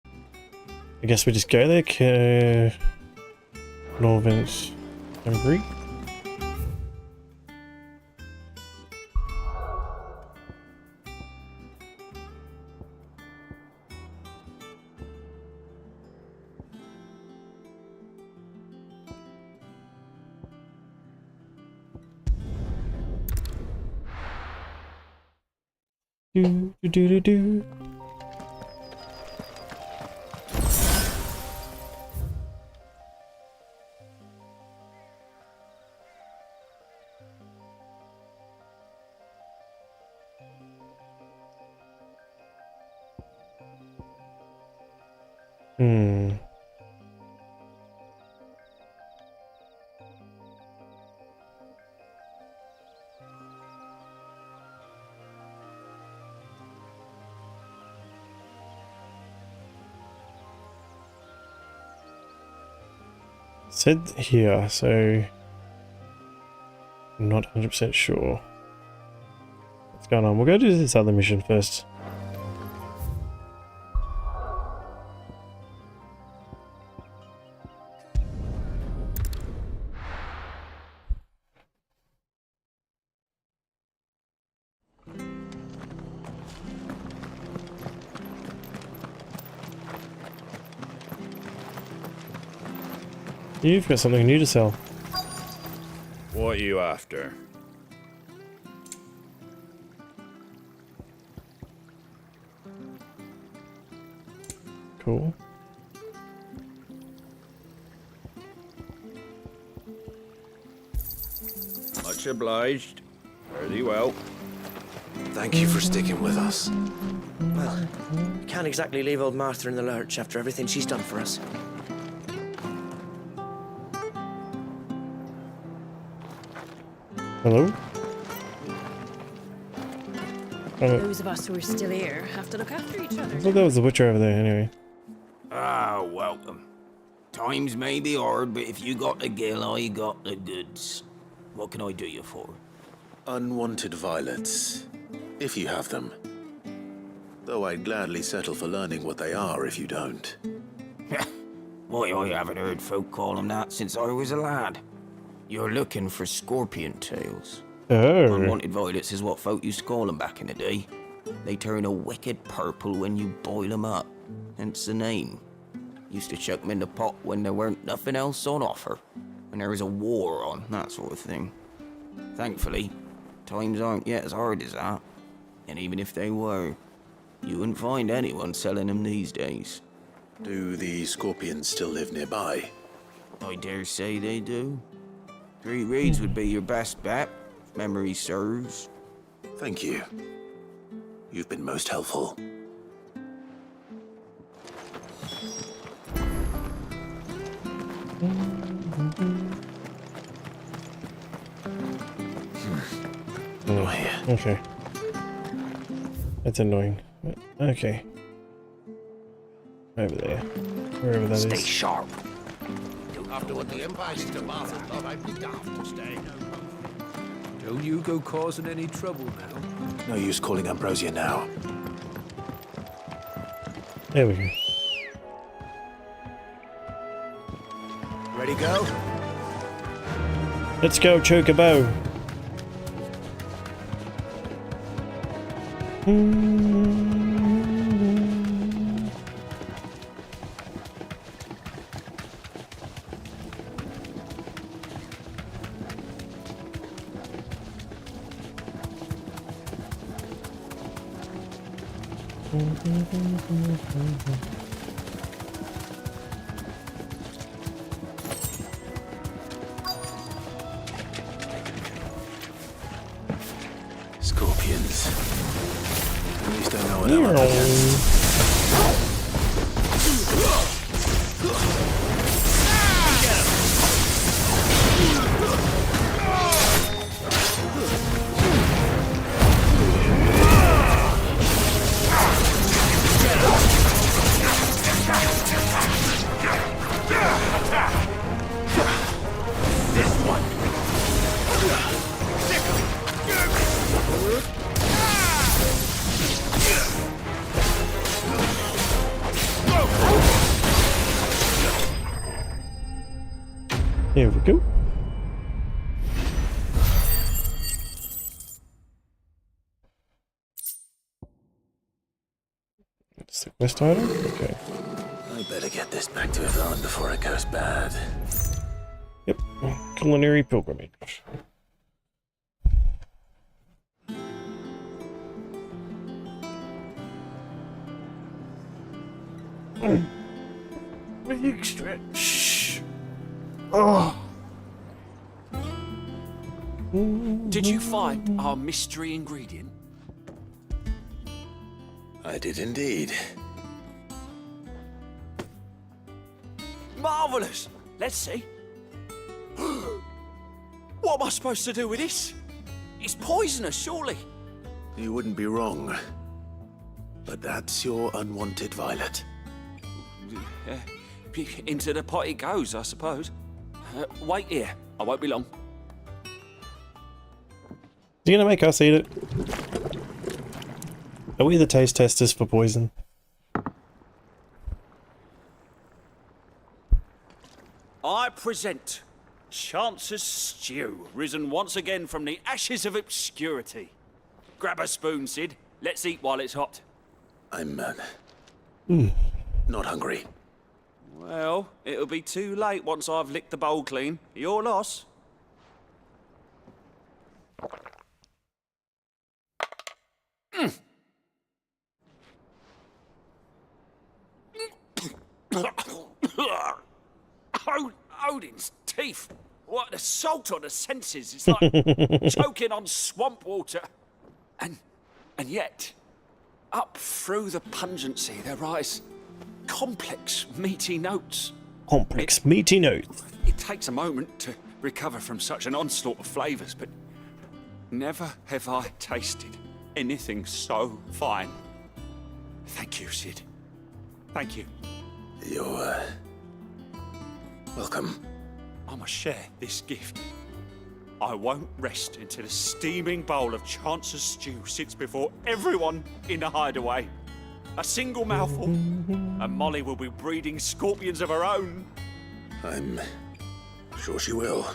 Speaker 1: I guess we just go there, Norvins Embry. Do do do do do. Said here, so I'm not 100% sure what's going on. We'll go do this other mission first. You've got something new to sell.
Speaker 6: What are you after?
Speaker 1: Cool.
Speaker 6: Much obliged. Fare thee well.
Speaker 3: Thank you for sticking with us.
Speaker 7: Well, we can't exactly leave old Martha in the lurch after everything she's done for us.
Speaker 1: Hello?
Speaker 2: Those of us who are still here have to look after each other.
Speaker 1: I thought that was the butcher over there anyway.
Speaker 18: Ah, welcome. Times may be hard, but if you got the gill, I got the goods. What can I do you for?
Speaker 3: Unwanted violets, if you have them. Though I'd gladly settle for learning what they are if you don't.
Speaker 18: Why, I haven't heard folk call them that since I was a lad. You're looking for scorpion tails.
Speaker 1: Oh.
Speaker 18: Unwanted violets is what folk used to call them back in the day. They turn a wicked purple when you boil them up, hence the name. Used to chuck them in the pot when there weren't nothing else on offer, when there was a war on, that sort of thing. Thankfully, times aren't yet as hard as that, and even if they were, you wouldn't find anyone selling them these days.
Speaker 3: Do the scorpions still live nearby?
Speaker 18: I dare say they do. 3 Reeds would be your best bet, if memory serves.
Speaker 3: Thank you. You've been most helpful.
Speaker 1: Okay. That's annoying. Okay. Over there. Wherever that is.
Speaker 5: Stay sharp.
Speaker 11: After what the Empire did to Martha, thought I'd be daft to stay.
Speaker 12: Don't you go causing any trouble now.
Speaker 3: No use calling Ambrosia now.
Speaker 1: There we go.
Speaker 11: Ready, go?
Speaker 1: Let's go, Chocobo.
Speaker 3: Scorpions. At least I know what I'm up against.
Speaker 1: Here we go. It's the quest item? Okay.
Speaker 3: I better get this back to Yvonne before it goes bad.
Speaker 1: Yep. Culinary pilgrimage.
Speaker 13: Shh. Oh. Did you find our mystery ingredient?
Speaker 3: I did indeed.
Speaker 13: Marvelous. Let's see. What am I supposed to do with this? It's poisonous, surely.
Speaker 3: You wouldn't be wrong. But that's your unwanted violet.
Speaker 13: Into the pot it goes, I suppose. Wait here. I won't be long.
Speaker 1: You gonna make us eat it? Are we the taste testers for poison?
Speaker 13: I present Chance's Stew, risen once again from the ashes of obscurity. Grab a spoon, Sid. Let's eat while it's hot.
Speaker 3: I'm not hungry.
Speaker 13: Well, it'll be too late once I've licked the bowl clean. Your loss. Odin's teeth. What an assault on the senses. It's like choking on swamp water. And yet, up through the pungency, there rise complex, meaty notes.
Speaker 1: Complex, meaty notes.
Speaker 13: It takes a moment to recover from such an onslaught of flavours, but never have I tasted anything so fine. Thank you, Sid. Thank you.
Speaker 3: You're welcome.
Speaker 13: I must share this gift. I won't rest until a steaming bowl of Chance's stew sits before everyone in the hideaway. A single mouthful, and Molly will be breeding scorpions of her own.
Speaker 3: I'm sure she will.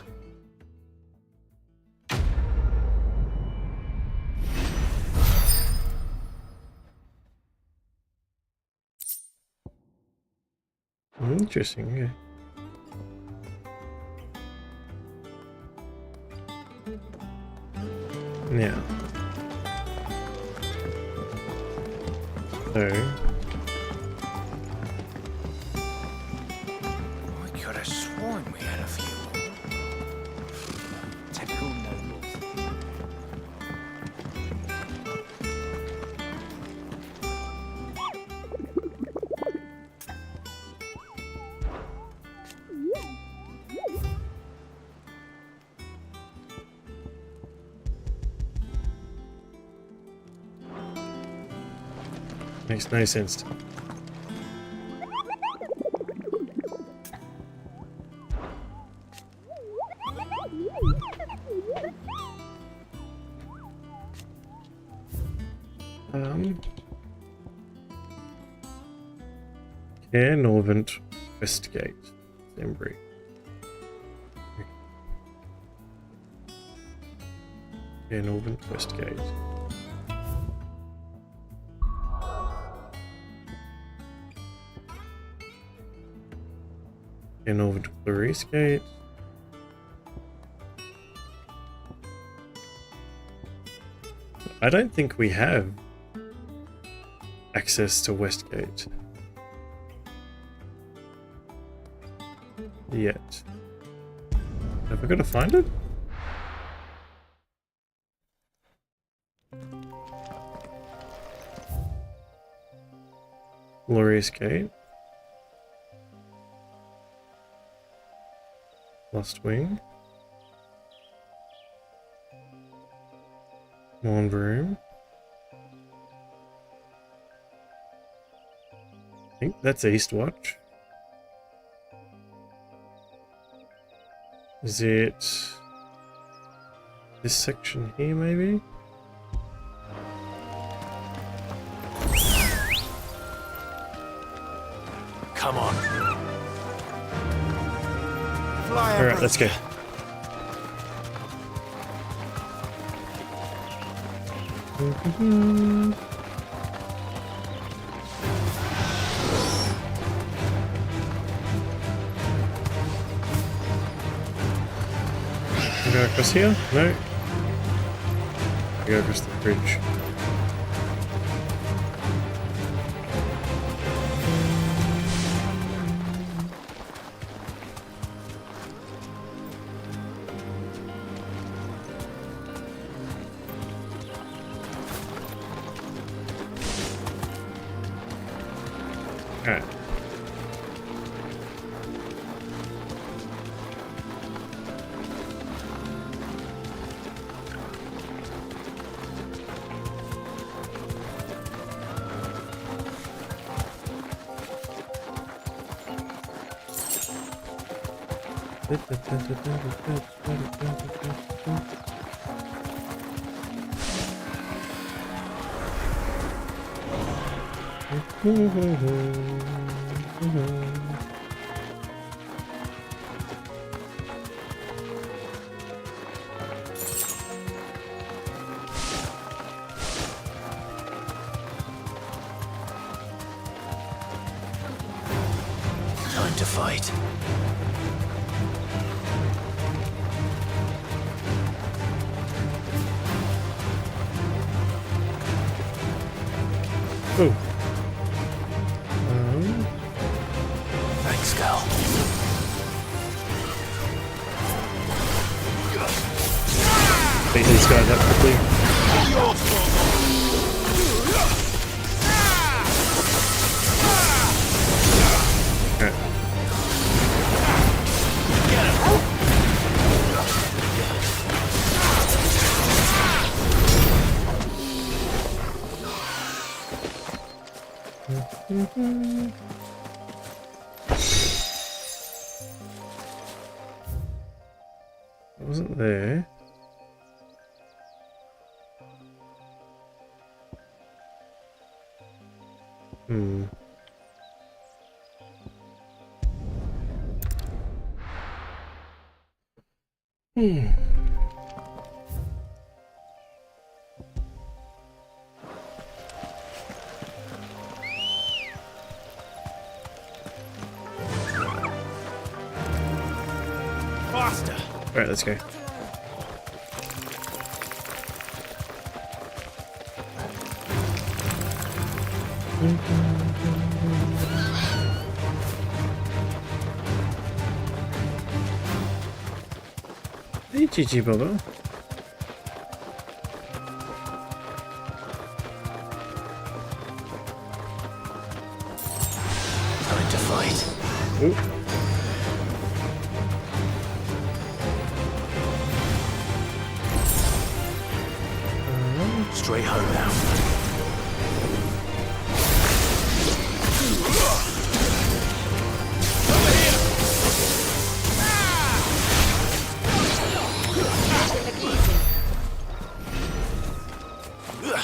Speaker 1: Interesting, yeah. Now. So.
Speaker 5: I could have sworn we had a few. Typical nobles.
Speaker 1: Makes no sense to me. Care Norvent Westgate. Embry. Care Norvent Westgate. Care Norvent Clarice Gate. I don't think we have access to Westgate yet. Have we got to find it? Glorious Gate. Lost Wing. Morn Room. I think that's Eastwatch. Is it this section here, maybe?
Speaker 12: Come on.
Speaker 1: Alright, let's go. Go across here? No. Go across the bridge. Alright.
Speaker 18: Time to fight.
Speaker 1: Oh.
Speaker 18: Thanks, Cal.
Speaker 1: Beat these guys up quickly. It wasn't there.
Speaker 12: Faster.
Speaker 1: Alright, let's go. Hey, GG Bobo.
Speaker 18: Time to fight.
Speaker 1: Ooh.
Speaker 18: Straight home now.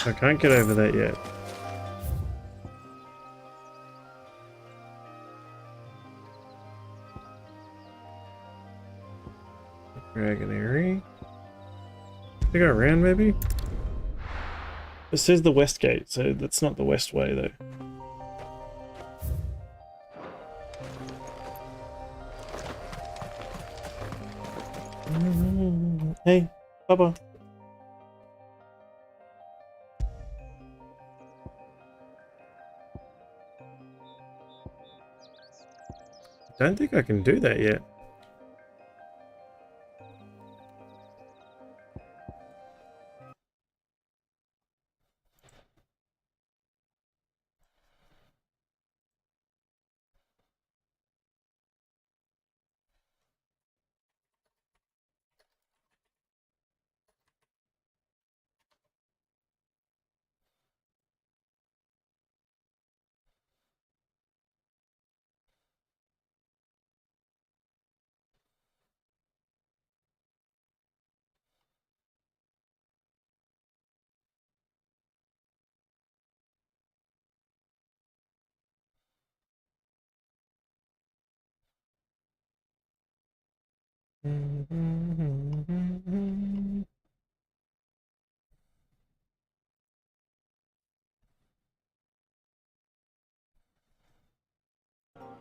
Speaker 1: I can't get over that yet. Dragonary. Can I go around maybe? It says the west gate, so that's not the west way though. Hey, Bubba. I don't think I can do that yet.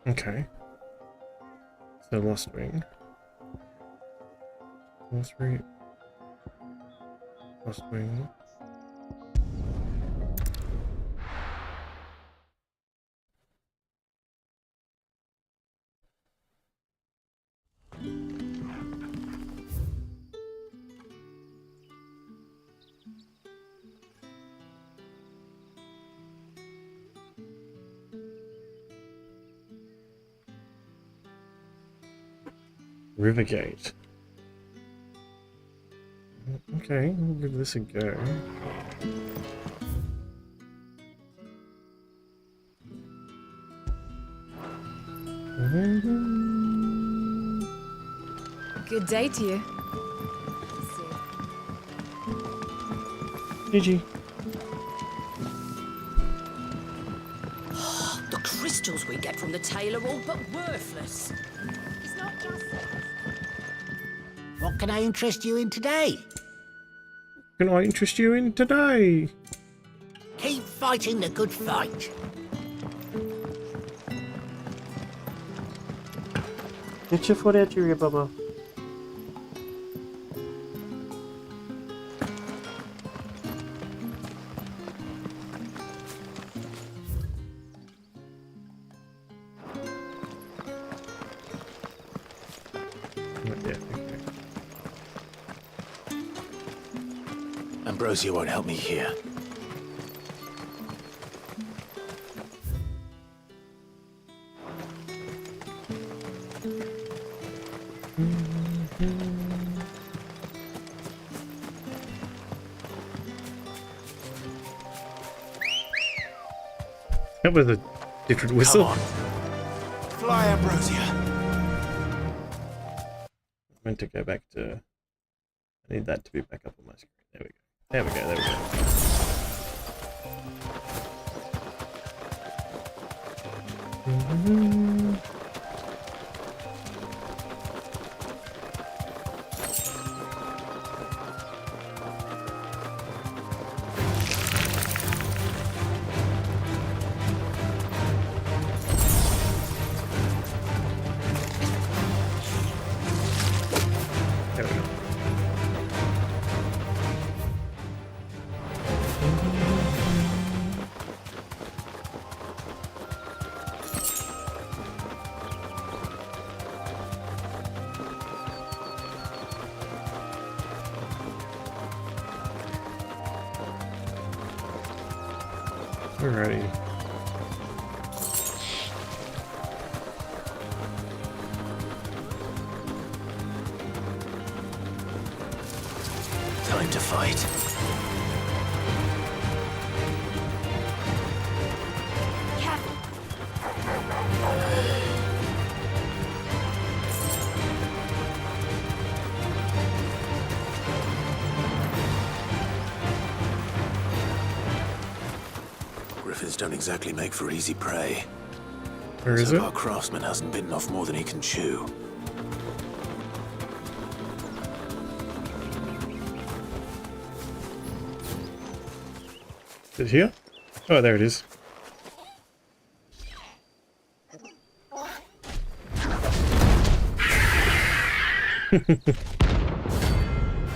Speaker 1: Okay. So Lost Wing. Lost Wing. Lost Wing. Rivergate. Okay, we'll give this a go.
Speaker 16: Good day to you.
Speaker 1: GG.
Speaker 19: The crystals we get from the tail are all but worthless.
Speaker 5: It's not just What can I interest you in today?
Speaker 1: Can I interest you in today?
Speaker 5: Keep fighting the good fight.
Speaker 1: Get your foot out your ear, Bubba.
Speaker 3: Ambrosia won't help me here.
Speaker 1: That was a different whistle.
Speaker 3: Fly, Ambrosia.
Speaker 1: I meant to go back to... I need that to be back up on my screen. There we go. There we go, there we go. There we go. Alrighty.
Speaker 3: Time to fight. don't exactly make for easy prey.
Speaker 1: Where is
Speaker 3: So
Speaker 1: it?
Speaker 3: our craftsman hasn't bitten off more than he can chew.
Speaker 1: Is it here? Oh, there it is.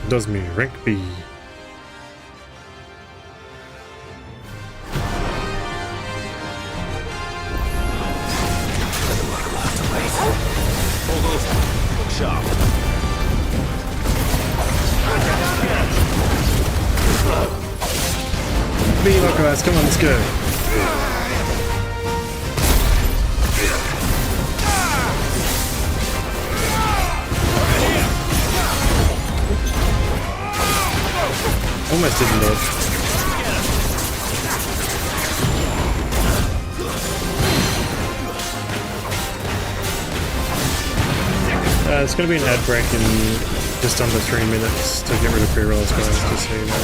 Speaker 1: Does me rank B.
Speaker 6: Look sharp.
Speaker 1: Be luck, guys. Come on, let's go. Almost didn't dodge. It's going to be an ad break in just under 3 minutes to get rid of pre-rolls, guys, just so you know.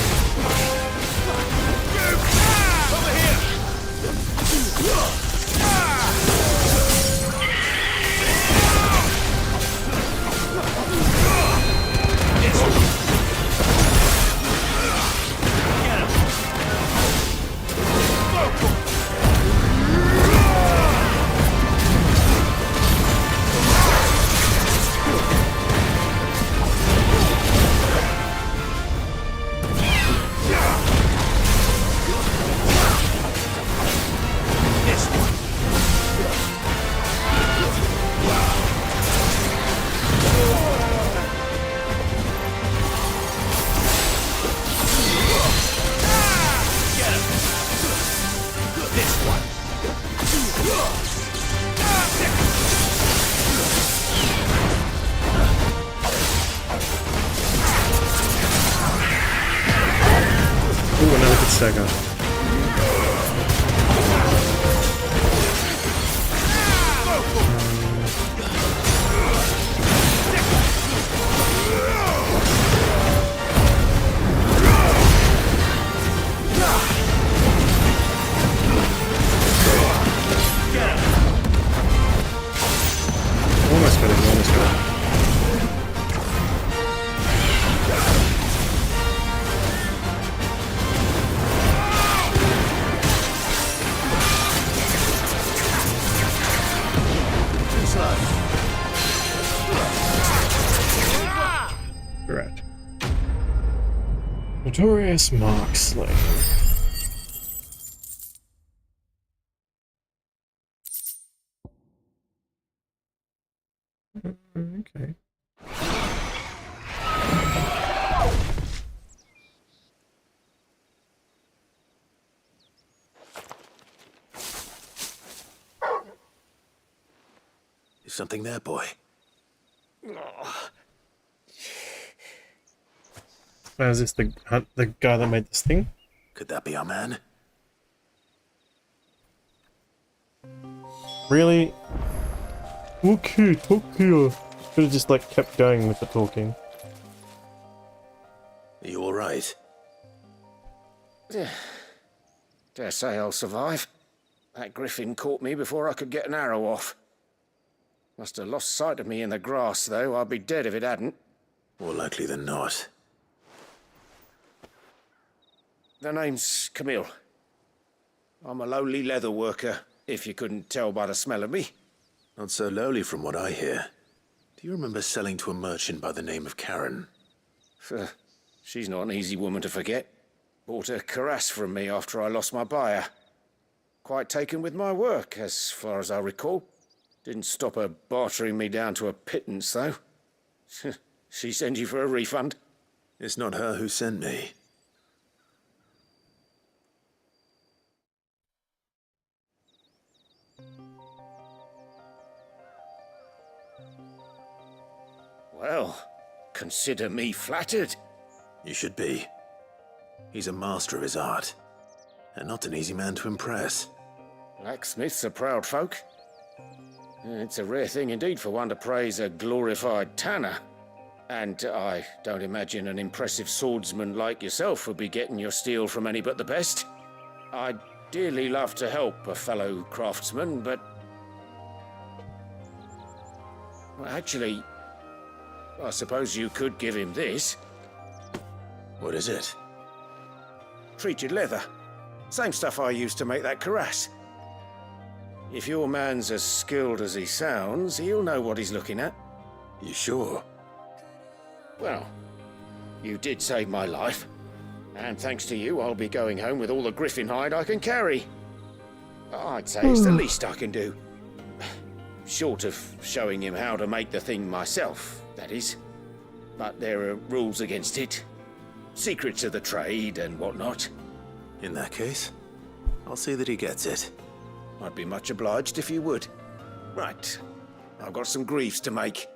Speaker 1: Ooh, another good stagger. Almost got it, almost got it. Correct. Notorious Mark Slave. Okay.
Speaker 3: Is something there, boy?
Speaker 1: Is this the guy that made this thing?
Speaker 3: Could that be our man?
Speaker 1: Really? Okay, talk here. Could have just like kept going with the talking.
Speaker 3: Are you alright?
Speaker 11: Dare say I'll survive. That griffin caught me before I could get an arrow off. Must have lost sight of me in the grass, though. I'd be dead if it hadn't.
Speaker 3: More likely than not.
Speaker 11: The name's Camille. I'm a lowly leather worker, if you couldn't tell by the smell of me.
Speaker 3: Not so lowly from what I hear. Do you remember selling to a merchant by the name of Karen?
Speaker 11: She's not an easy woman to forget. Bought a cuirass from me after I lost my buyer. Quite taken with my work, as far as I recall. Didn't stop her bartering me down to a pittance, though. She sent you for a refund?
Speaker 3: It's not her who sent me.
Speaker 11: Well, consider me flattered.
Speaker 3: You should be. He's a master of his art, and not an easy man to impress.
Speaker 11: Blacksmiths are proud folk. It's a rare thing indeed for one to praise a glorified tanner. And I don't imagine an impressive swordsman like yourself would be getting your steel from any but the best. I'd
Speaker 20: dearly love to help a fellow craftsman, but... Well, actually, I suppose you could give him this.
Speaker 3: What is it?
Speaker 20: Treated leather. Same stuff I used to make that cuirass. If your man's as skilled as he sounds, he'll know what he's looking at.
Speaker 3: You sure?
Speaker 20: Well, you did save my life. And thanks to you, I'll be going home with all the griffin hide I can carry. I'd say it's the least I can do. Short of showing him how to make the thing myself, that is. But there are rules against it. Secrets of the trade and whatnot.
Speaker 3: In that case, I'll see that he gets it.
Speaker 20: I'd be much obliged if you would. Right. I've got some greaves to make.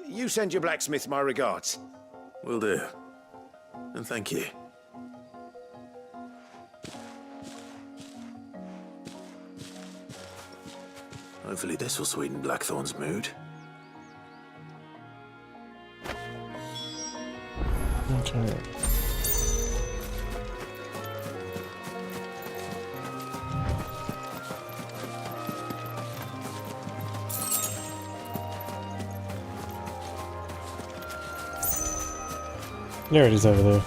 Speaker 20: You send your blacksmith my regards.
Speaker 3: Will do. And thank you. Hopefully this will sweeten Blackthorn's mood.
Speaker 1: Okay. There it is over there.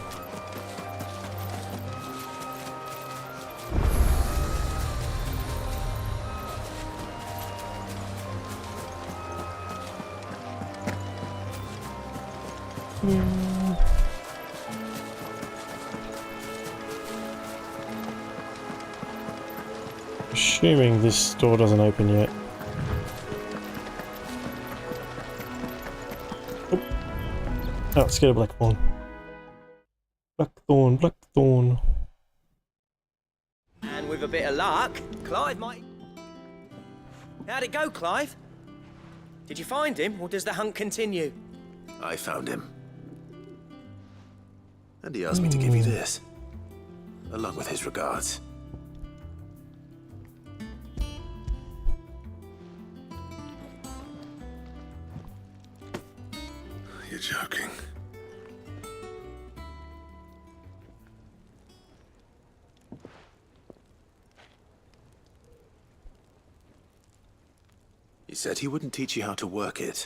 Speaker 1: Assuming this door doesn't open yet. Oh, oh scared of Blackthorn. Blackthorn.
Speaker 7: And with a bit of luck, Clive might... How'd it go, Clive? Did you find him, or does the hunt continue?
Speaker 3: I found him. And he asked me to give you this, along with his regards.
Speaker 15: You're joking.
Speaker 3: He said he wouldn't teach you how to work it,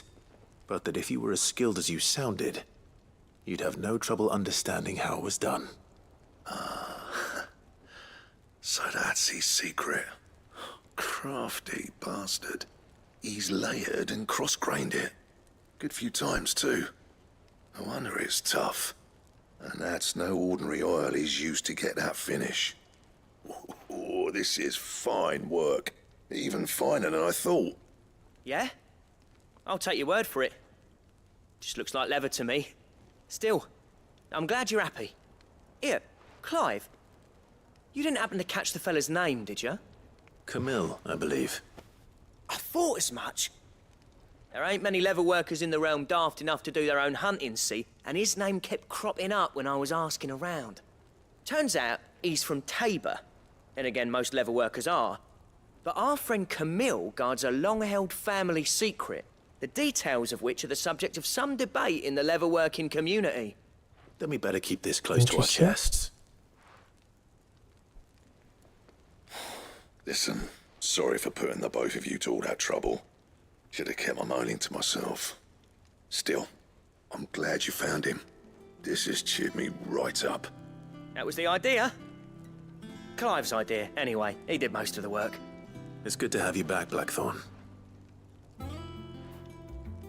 Speaker 3: but that if you were as skilled as you sounded, you'd have no trouble understanding how it was done.
Speaker 15: So that's his secret. Crafty bastard. He's layered and cross-grained it. Good few times, too. No wonder it's tough. And that's no ordinary oil he's used to get that finish. Oh, this is fine work. Even finer than I thought.
Speaker 7: Yeah? I'll take your word for it. Just looks like leather to me. Still, I'm glad you're happy. Here, Clive. You didn't happen to catch the fella's name, did you?
Speaker 3: Camille, I believe.
Speaker 7: I thought as much. There ain't many leather workers in the realm daft enough to do their own hunting, see? And his name kept cropping up when I was asking around. Turns out he's from Tabor. And again, most leather workers are. But our friend Camille guards a long-held family secret, the details of which are the subject of some debate in the leather-working community.
Speaker 3: Then we better keep this close to our chests.
Speaker 15: Listen, sorry for putting the both of you to all that trouble. Should have kept my moaning to myself. Still, I'm glad you found him. This has cheered me right up.
Speaker 7: That was the idea. Clive's idea, anyway. He did most of the work.
Speaker 3: It's good to have you back, Blackthorn.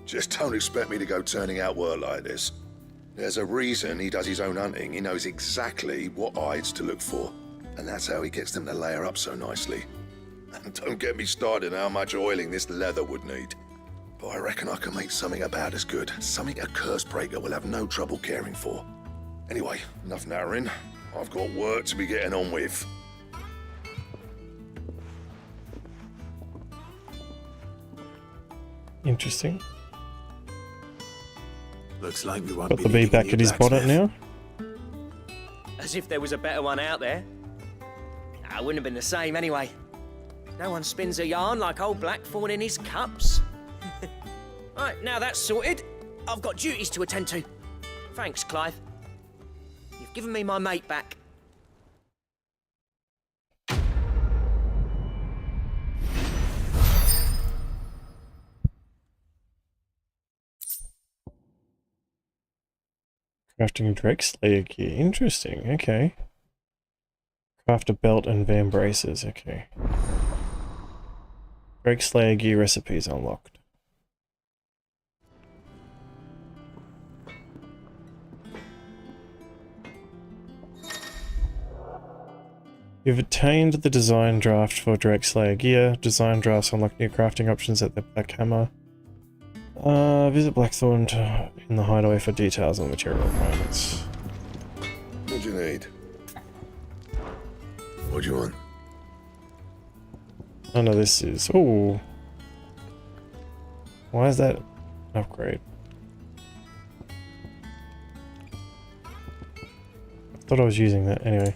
Speaker 15: Just don't expect me to go turning out work like this. There's a reason he does his own hunting. He knows exactly what hides to look for. And that's how he gets them to layer up so nicely. And don't get me started on how much oiling this leather would need. But I reckon I can make something about as good. Something a curse breaker will have no trouble caring for. Anyway, enough narrowing. I've got work to be getting on with.
Speaker 1: Interesting.
Speaker 3: Looks like we won't
Speaker 1: Got the bee back at his bonnet now.
Speaker 7: As if there was a better one out there. Nah, it wouldn't have been the same anyway. No one spins a yarn like old Blackthorn in his cups. Right, now that's sorted, I've got duties to attend to. Thanks, Clive. You've given me my mate back.
Speaker 1: Crafting Drake Slayer gear. Interesting. Okay. Craft a belt and van braces. Okay. Drake Slayer gear recipes unlocked. You've attained the design draft for Drake Slayer gear. Design drafts unlock new crafting options at the Black Hammer. Visit Blackthorn in the hideaway for details on material requirements.
Speaker 15: What do you need? What do you want?
Speaker 1: Oh no, this is... Ooh. Why is that an upgrade? I thought I was using that. Anyway.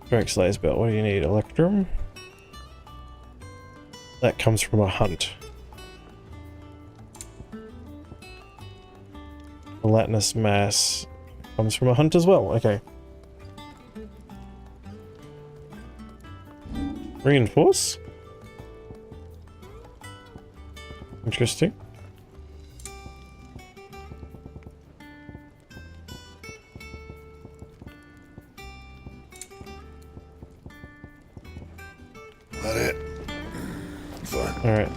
Speaker 1: Drake Slayer's belt. What do you need? Electrum? That comes from a hunt. Gelatinous mass comes from a hunt as well. Okay. Reinforce? Interesting.
Speaker 15: That it? Fine.
Speaker 1: Alright.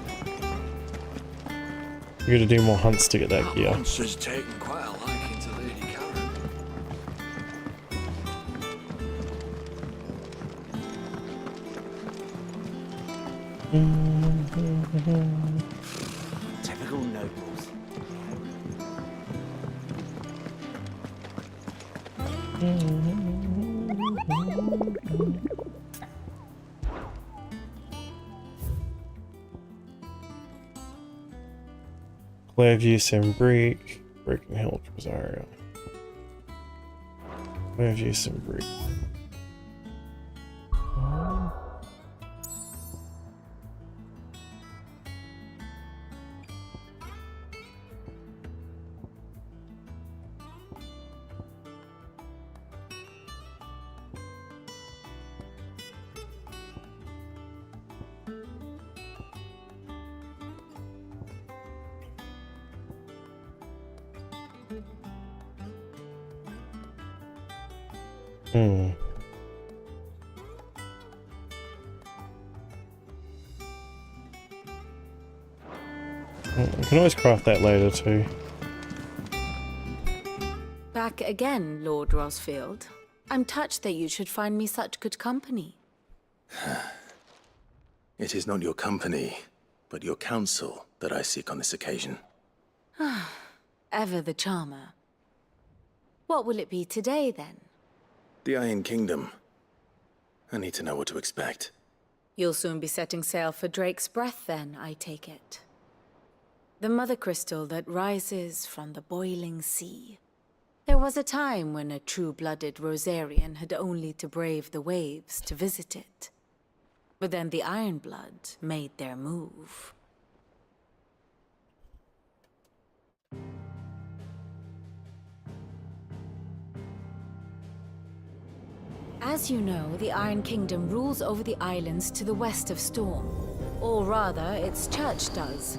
Speaker 1: You gotta do more hunts to get that gear.
Speaker 12: Monster's taken quite a liking to Lady Karen.
Speaker 7: Typical nobles.
Speaker 1: Clearview, Sembreak, Breaking Hill, Rosario. Clearview, Sembreak. I can always craft that later too.
Speaker 2: Back again, Lord Rosfield. I'm touched that you should find me such good company.
Speaker 3: It is not your company, but your counsel that I seek on this occasion.
Speaker 2: Ever the charmer. What will it be today, then?
Speaker 3: The Iron Kingdom. I need to know what to expect.
Speaker 2: You'll soon be setting sail for Drake's Breath, then, I take it. The mother crystal that rises from the boiling sea. There was a time when a true-blooded Rosarian had only to brave the waves to visit it. But then the Ironblood made their move. As you know, the Iron Kingdom rules over the islands to the west of Storm. Or rather, its church does.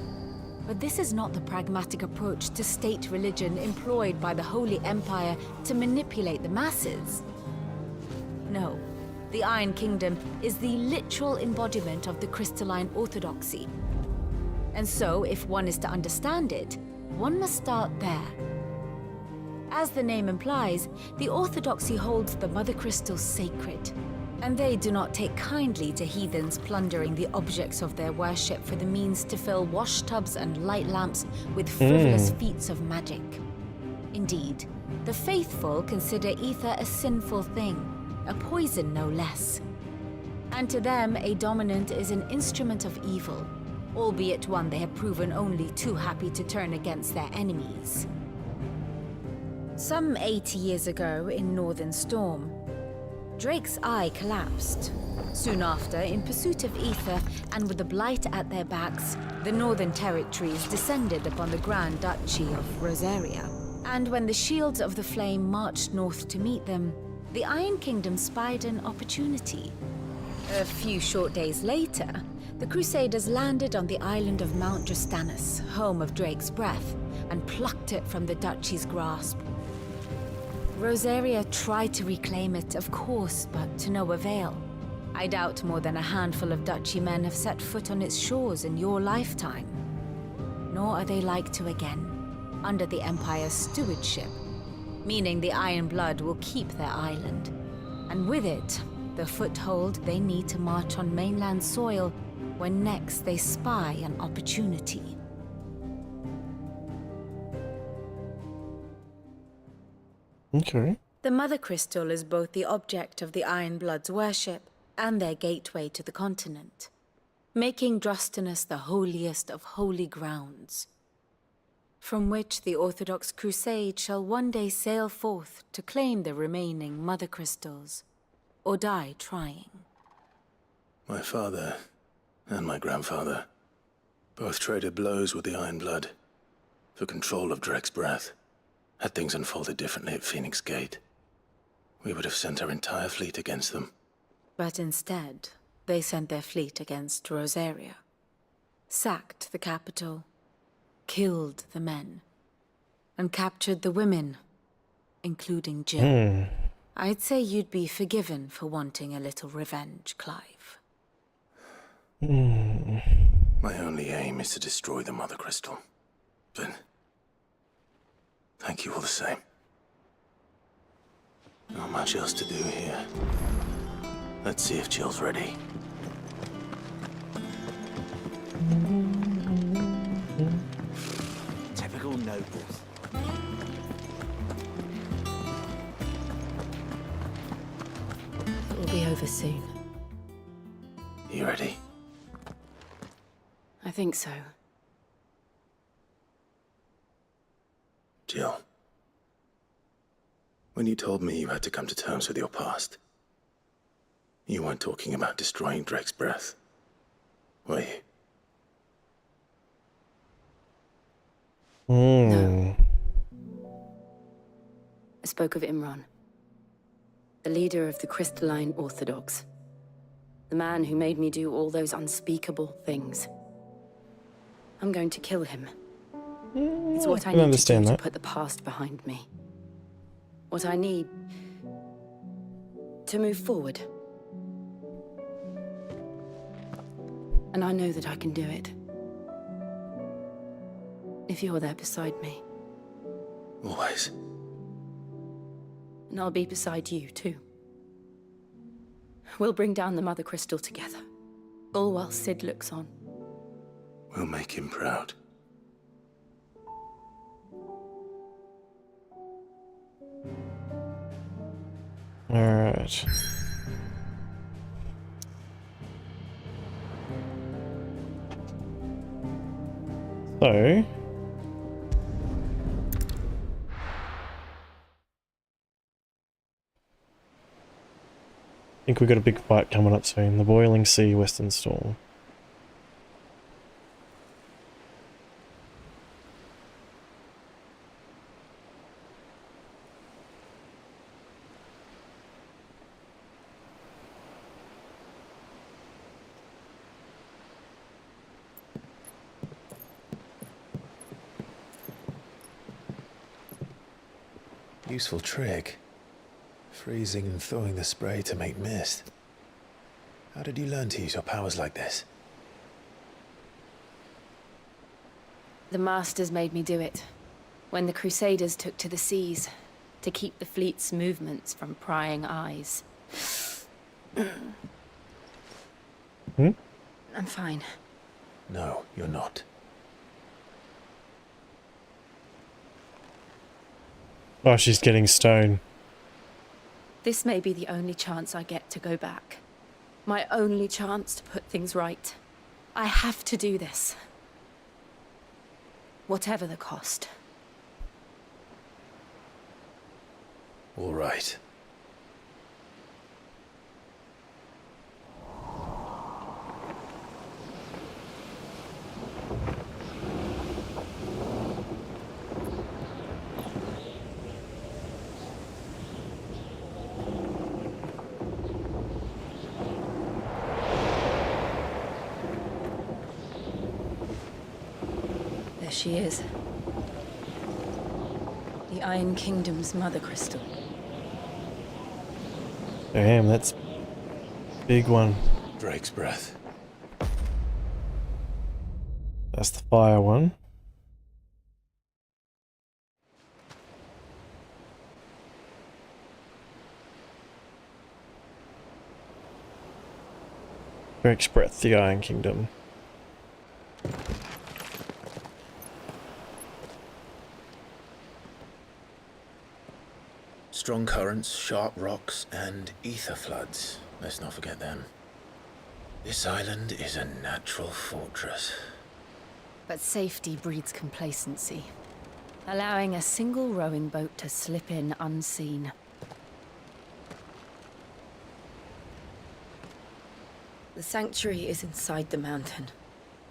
Speaker 2: But this is not the pragmatic approach to state religion employed by the Holy Empire to manipulate the masses. No, the Iron Kingdom is the literal embodiment of the crystalline orthodoxy. And so, if one is to understand it, one must start there. As the name implies, the orthodoxy holds the Mother Crystal sacred, and they do not take kindly to heathens plundering the objects of their worship for the means to fill washtubs and light lamps with frivolous feats of magic. Indeed, the faithful consider ether a sinful thing, a poison no less. And to them, a dominant is an instrument of evil, albeit one they have proven only too happy to turn against their enemies. Some 80 years ago in Northern Storm, Drake's eye collapsed. Soon after, in pursuit of ether and with the blight at their backs, the Northern Territories descended upon the Grand Duchy of Rosaria. And when the Shields of the Flame marched north to meet them, the Iron Kingdom spied an opportunity. A few short days later, the Crusaders landed on the island of Mount Drastanus, home of Drake's Breath, and plucked it from the Duchy's grasp. Rosaria tried to reclaim it, of course, but to no avail. I doubt more than a handful of duchy men have set foot on its shores in your lifetime. Nor are they like to again, under the Empire's stewardship, meaning the Iron Blood will keep their island. And with it, the foothold they need to march on mainland soil when next they spy an opportunity.
Speaker 1: Okay.
Speaker 2: The Mother Crystal is both the object of the Iron Blood's worship and their gateway to the continent, making Drostanus the holiest of holy grounds, from which the Orthodox Crusade shall one day sail forth to claim the remaining Mother Crystals, or die trying.
Speaker 3: My father and my grandfather both traded blows with the Iron Blood for control of Drek's breath. Had things unfolded differently at Phoenix Gate, we would have sent our entire fleet against them.
Speaker 2: But instead, they sent their fleet against Rosaria, sacked the capital, killed the men, and captured the women, including Jill. I'd say you'd be forgiven for wanting a little revenge, Clive.
Speaker 3: My only aim is to destroy the Mother Crystal. But thank you all the same. Not much else to do here. Let's see if Jill's ready.
Speaker 7: Typical nobles.
Speaker 19: It will be over soon.
Speaker 3: You ready?
Speaker 19: I think so.
Speaker 3: Jill. When you told me you had to come to terms with your past, you weren't talking about destroying Drek's breath, were you?
Speaker 19: No. I spoke of Imran, the leader of the Crystalline Orthodox. The man who made me do all those unspeakable things. I'm going to kill him. It's what I need to do to put the past behind me. What I need to move forward. And I know that I can do it. If you're there beside me.
Speaker 3: Always.
Speaker 19: And I'll be beside you, too. We'll bring down the Mother Crystal together. All while Sid looks on.
Speaker 3: We'll make him proud.
Speaker 1: Alright. So... I think we've got a big fight coming up soon. The Boiling Sea Western Storm.
Speaker 10: Useful trick. Freezing and throwing the spray to make mist. How did you learn to use your powers like this?
Speaker 19: The Masters made me do it. When the Crusaders took to the seas, to keep the fleet's movements from prying eyes. I'm fine.
Speaker 10: No, you're not.
Speaker 1: Oh, she's getting stoned.
Speaker 19: This may be the only chance I get to go back. My only chance to put things right. I have to do this. Whatever the cost.
Speaker 10: All right.
Speaker 19: There she is. The Iron Kingdom's Mother Crystal.
Speaker 1: Damn, that's big one.
Speaker 10: Drake's breath.
Speaker 1: That's the fire one. Drake's breath, the Iron Kingdom.
Speaker 10: Strong currents, sharp rocks, and ether floods. Let's not forget them. This island is a natural fortress.
Speaker 19: But safety breeds complacency, allowing a single rowing boat to slip in unseen. The sanctuary is inside the mountain.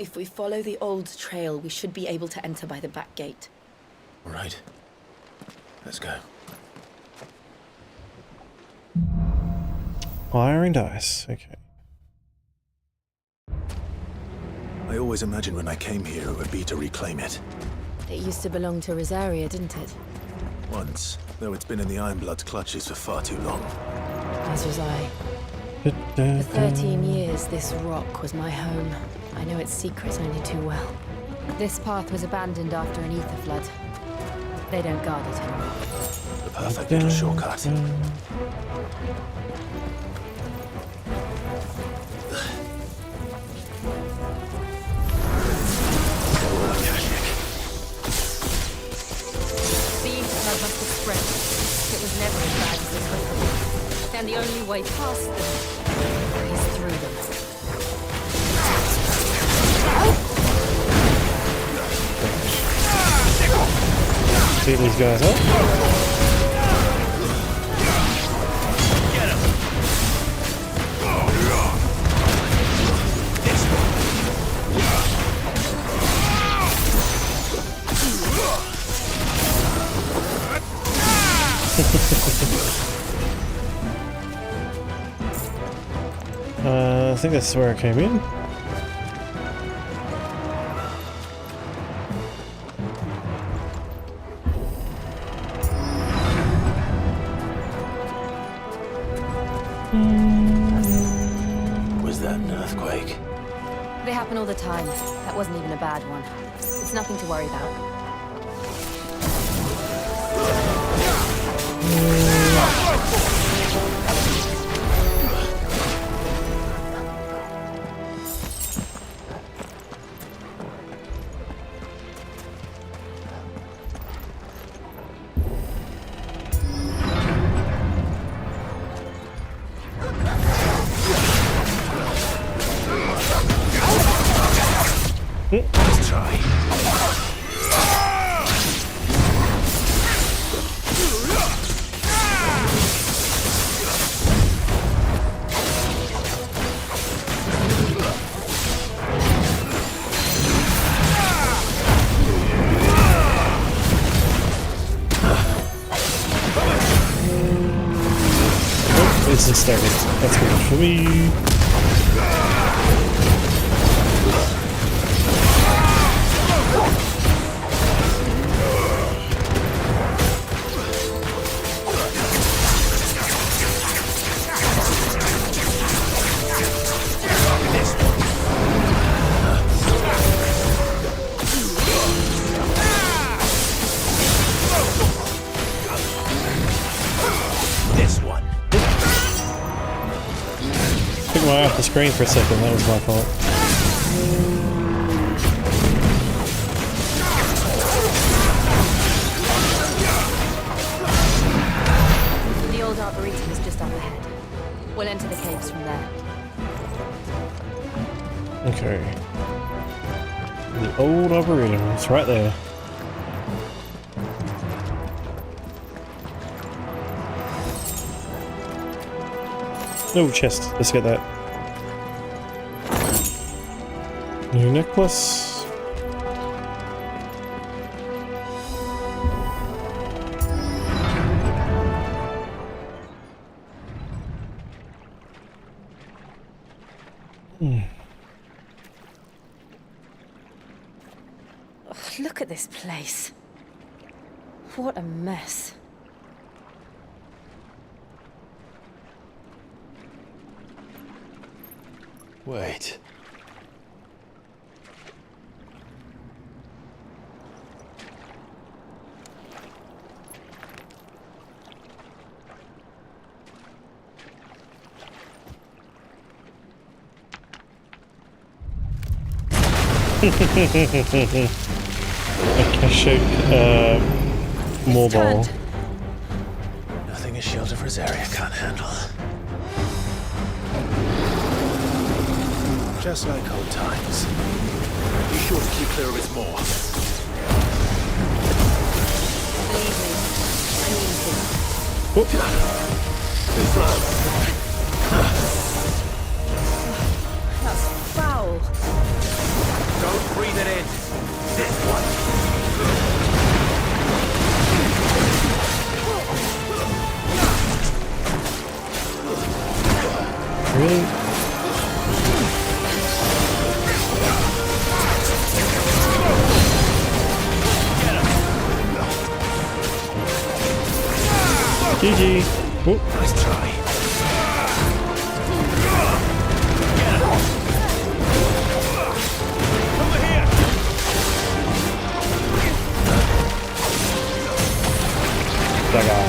Speaker 19: If we follow the old trail, we should be able to enter by the back gate.
Speaker 10: All right. Let's go.
Speaker 1: Fire and ice, okay.
Speaker 3: I always imagined when I came here it would be to reclaim it.
Speaker 19: It used to belong to Rosaria, didn't it?
Speaker 3: Once, though it's been in the Ironblood's clutches for far too long.
Speaker 19: As was I. For 13 years, this rock was my home. I know its secrets only too well. This path was abandoned after an ether flood. They don't guard it anymore.
Speaker 3: The perfect little shortcut.
Speaker 19: It was never as bad as this was. And the only way past them is through them.
Speaker 1: Beat these guys up.
Speaker 6: Get him!
Speaker 1: I think that's where I came in.
Speaker 3: Was that an earthquake?
Speaker 19: They happen all the time. That wasn't even a bad one. It's nothing to worry about.
Speaker 3: Let's try.
Speaker 1: It's just started. That's good for me. Took my eye off the screen for a second, that was my fault.
Speaker 19: The old arboretum is just up ahead. We'll enter the caves from there.
Speaker 1: Okay. The old arboretum, it's right there. No chest, let's get that. New necklace.
Speaker 19: Ugh, look at this place. What a mess.
Speaker 10: Wait.
Speaker 1: Akashic mobile.
Speaker 10: Nothing a shield of Rosaria can't handle. Just like old times. Be sure to keep clear of his maw.
Speaker 9: That's foul.
Speaker 20: Don't breathe it in. This one.
Speaker 1: Really? GG. Oh.
Speaker 10: Nice try.
Speaker 1: That guy.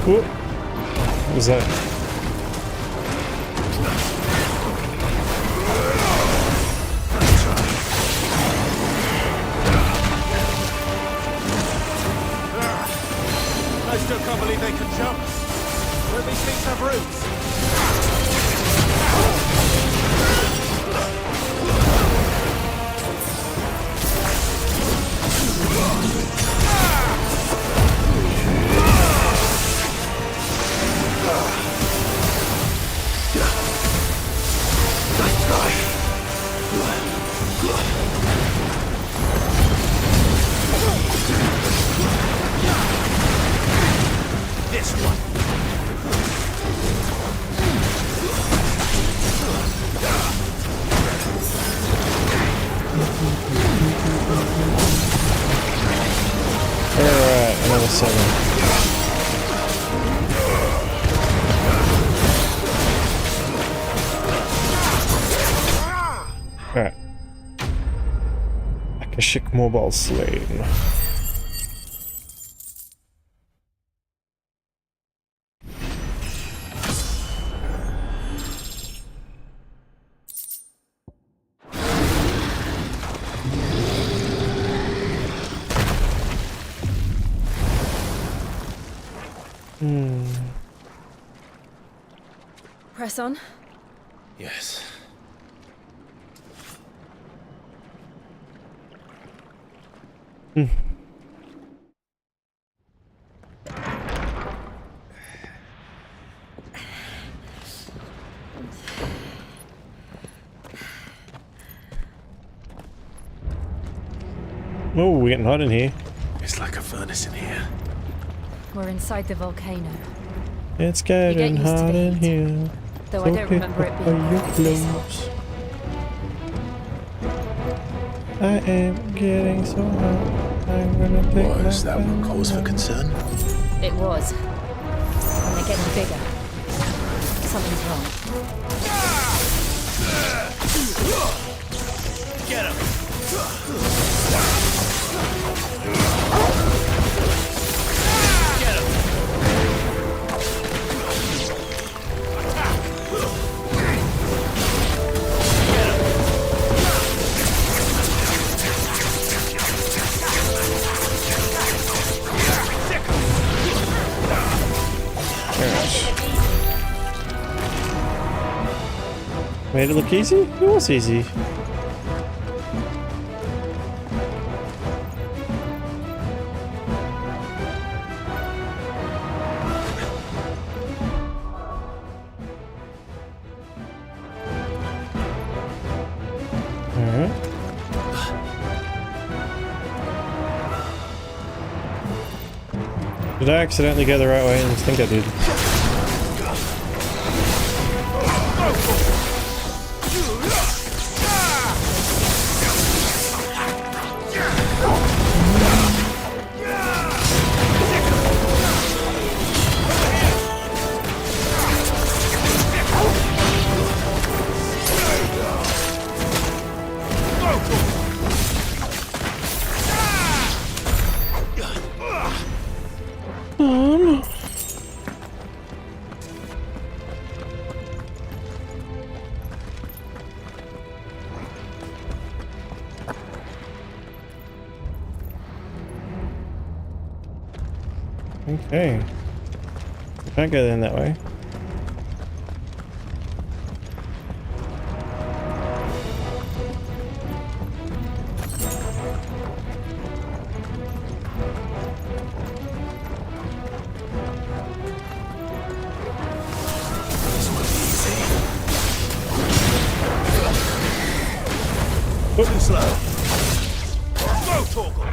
Speaker 1: What was that?
Speaker 20: I still can't believe they can jump. Don't these things have roots? This one.
Speaker 1: Alright, another 7. Alright. Akashic mobile slain.
Speaker 19: Press on.
Speaker 10: Yes.
Speaker 1: Oh, we're getting hot in here.
Speaker 10: It's like a furnace in here.
Speaker 2: We're inside the volcano.
Speaker 1: It's getting
Speaker 2: used to
Speaker 1: hot
Speaker 2: the
Speaker 1: in
Speaker 2: heat.
Speaker 1: here.
Speaker 2: Though I don't remember it being
Speaker 1: Are you
Speaker 2: quite this
Speaker 1: close? I am getting so hot. I'm gonna take my
Speaker 10: Was that one cause for concern?
Speaker 2: It was. And they're getting bigger. Something's wrong.
Speaker 20: Get him! Get him!
Speaker 1: Made it look easy? It was easy. Did I accidentally go the right way? I think I did. Okay. Can't go in that way.
Speaker 14: Too slow. Go, Torgal.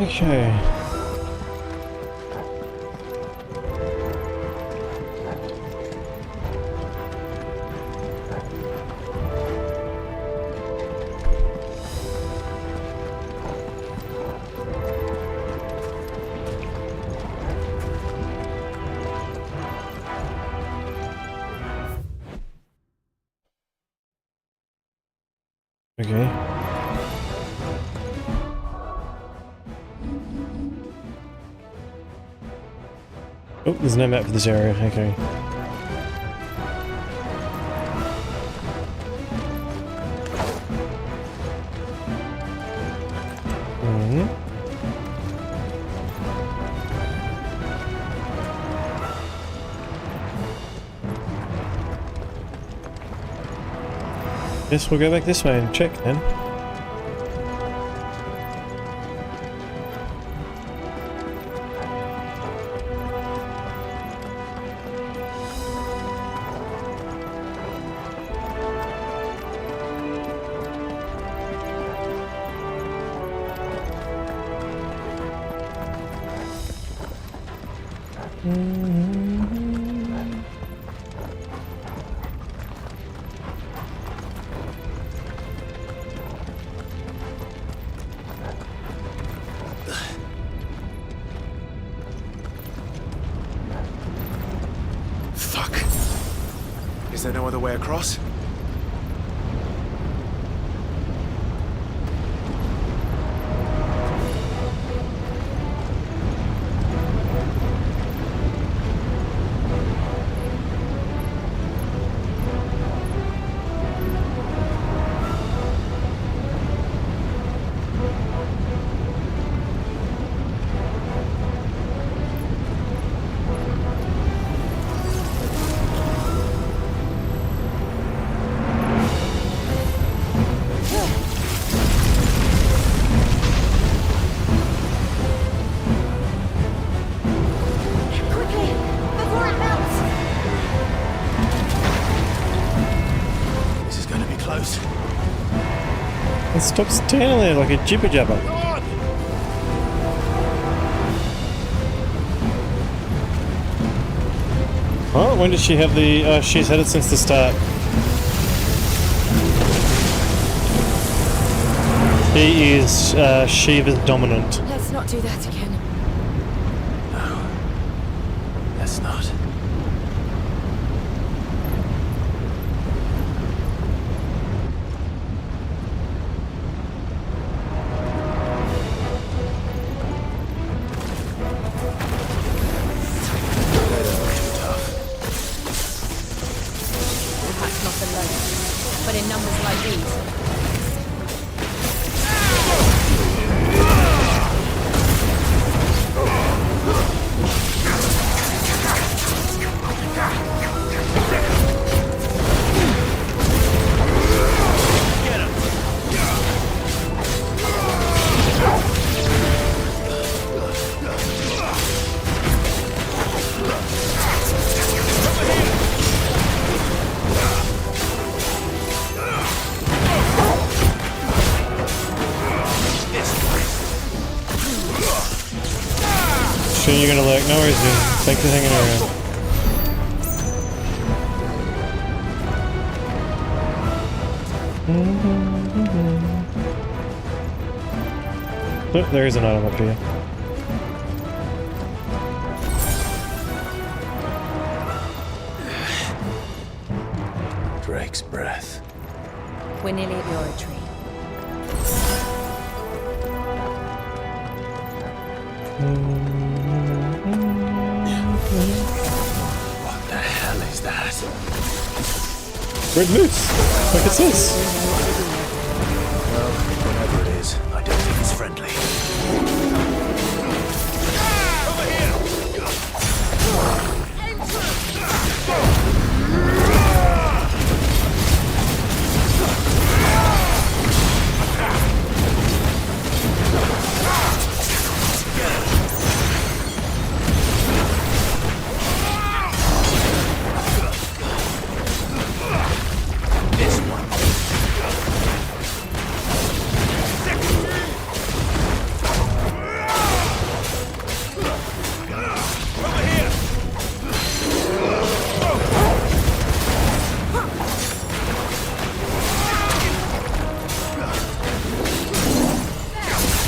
Speaker 1: Okay. Okay. Oh, there's no map for this area. Okay. Guess we'll go back this way and check then.
Speaker 10: Fuck. Is there no other way across?
Speaker 1: Stop standing there like a jibber jabber. Oh, when did she have the... she's had it since the start. He is Shiva's dominant.
Speaker 2: Let's not do that again.
Speaker 10: No. Let's not.
Speaker 2: Perhaps not alone, but in numbers like these.
Speaker 1: Sure you're gonna like, no worries, dude. Thanks for hanging around. Oh, there is an item up here.
Speaker 10: Drake's breath.
Speaker 2: We're nearly at the oratory.
Speaker 10: What the hell is that?
Speaker 1: Red moose! Like it says.
Speaker 10: Well, whatever it is, I don't think it's friendly.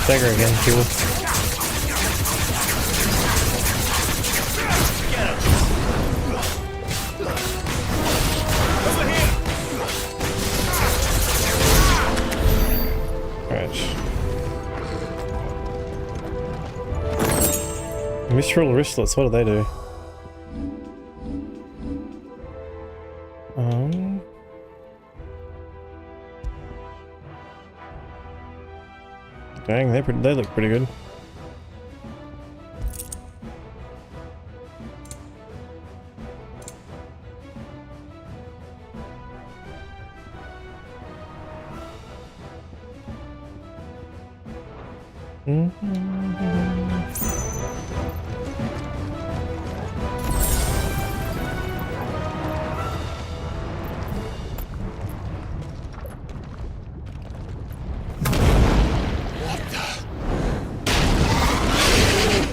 Speaker 1: Dagger again, cool. Mistral wristlets, what do they do? Dang, they look pretty good.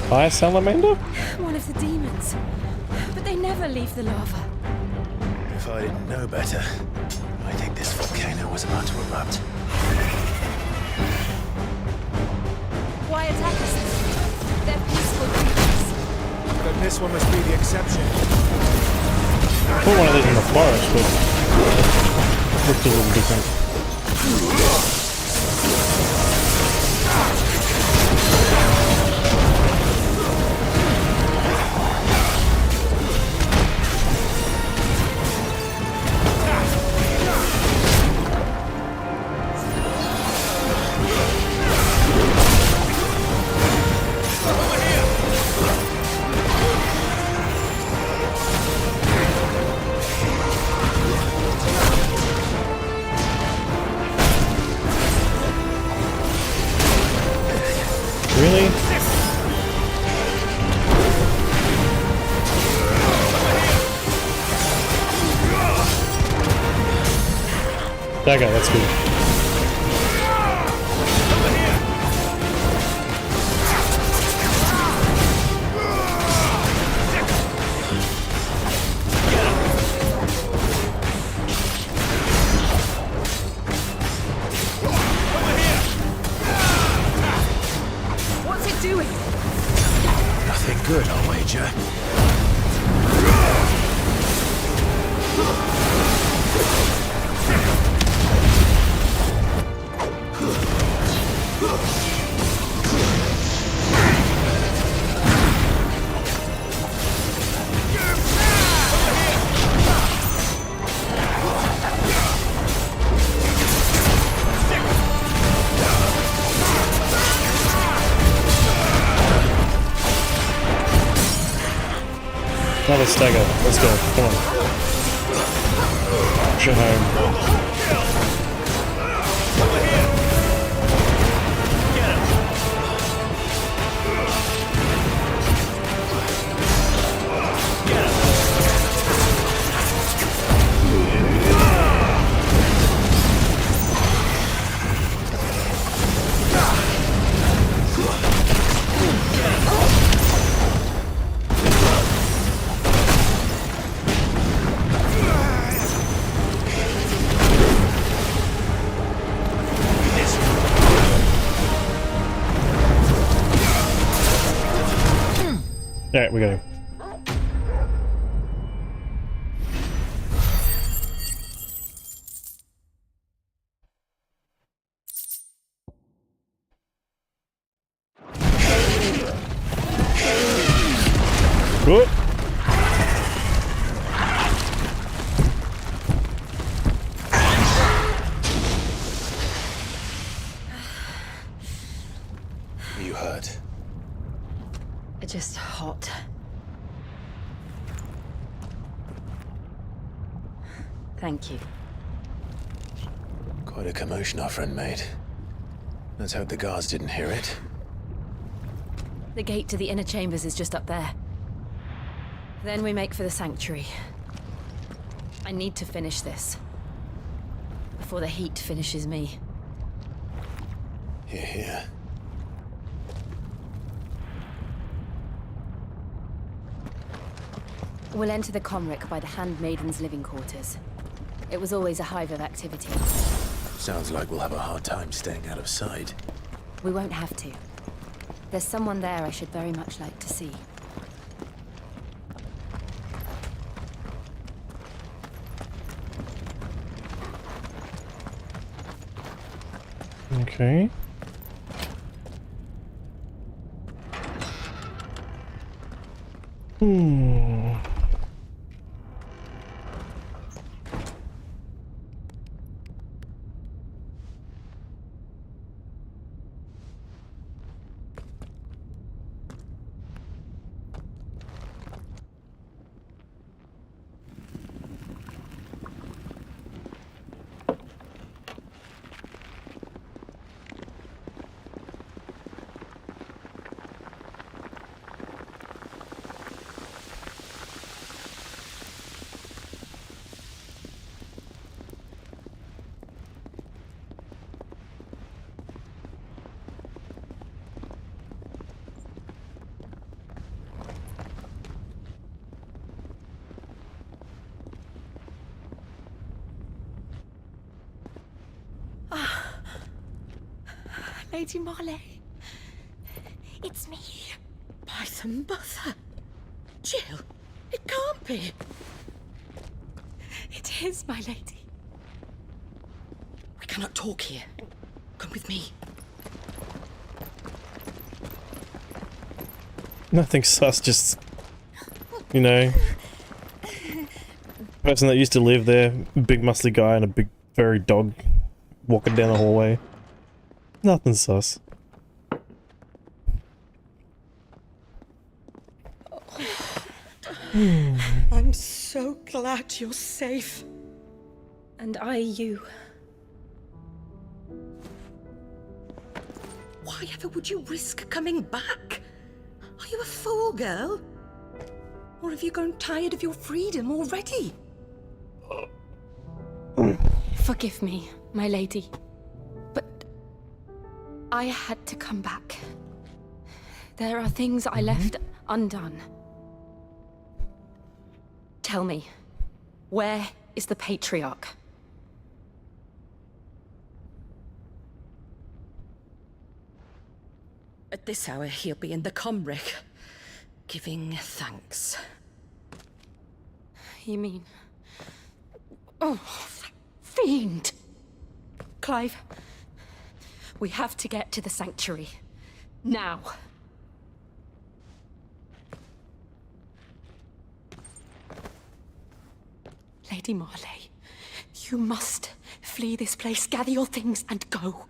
Speaker 1: Fire salamander?
Speaker 2: One of the demons. But they never leave the lava.
Speaker 10: If I didn't know better, I think this volcano was about to erupt.
Speaker 2: Why attack us? They're peaceful creatures.
Speaker 10: Then this one must be the exception.
Speaker 1: I put one of these in the forest, but it looked a little different. Really? That guy, that's good. Another stagger. Let's go. Come on. Push it home. Alright, we got him. Whoop.
Speaker 10: You hurt?
Speaker 19: Just hot. Thank you.
Speaker 10: Quite a commotion our friend made. Let's hope the guards didn't hear it.
Speaker 2: The gate to the inner chambers is just up there. Then we make for the sanctuary. I need to finish this. Before the heat finishes me.
Speaker 10: Here, here.
Speaker 2: We'll enter the Comric by the Handmaiden's living quarters. It was always a hive of activity.
Speaker 10: Sounds like we'll have a hard time staying out of sight.
Speaker 2: We won't have to. There's someone there I should very much like to see.
Speaker 1: Okay.
Speaker 21: Lady Marley. It's me. By the mother. Jill, it can't be. It is, my lady. We cannot talk here. Come with me.
Speaker 1: Nothing sus, just, you know, person that used to live there, big muscly guy and a big furry dog walking down the hallway. Nothing sus.
Speaker 21: I'm so glad you're safe.
Speaker 19: And I you.
Speaker 21: Why ever would you risk coming back? Are you a fool, girl? Or have you grown tired of your freedom already?
Speaker 19: Forgive me, my lady. But I had to come back. There are things I left undone. Tell me, where is the Patriarch?
Speaker 21: At this hour, he'll be in the Comric, giving thanks.
Speaker 19: You mean... Oh, fiend!
Speaker 21: Clive, we have to get to the sanctuary. Now. Lady Marley, you must flee this place, gather your things, and go.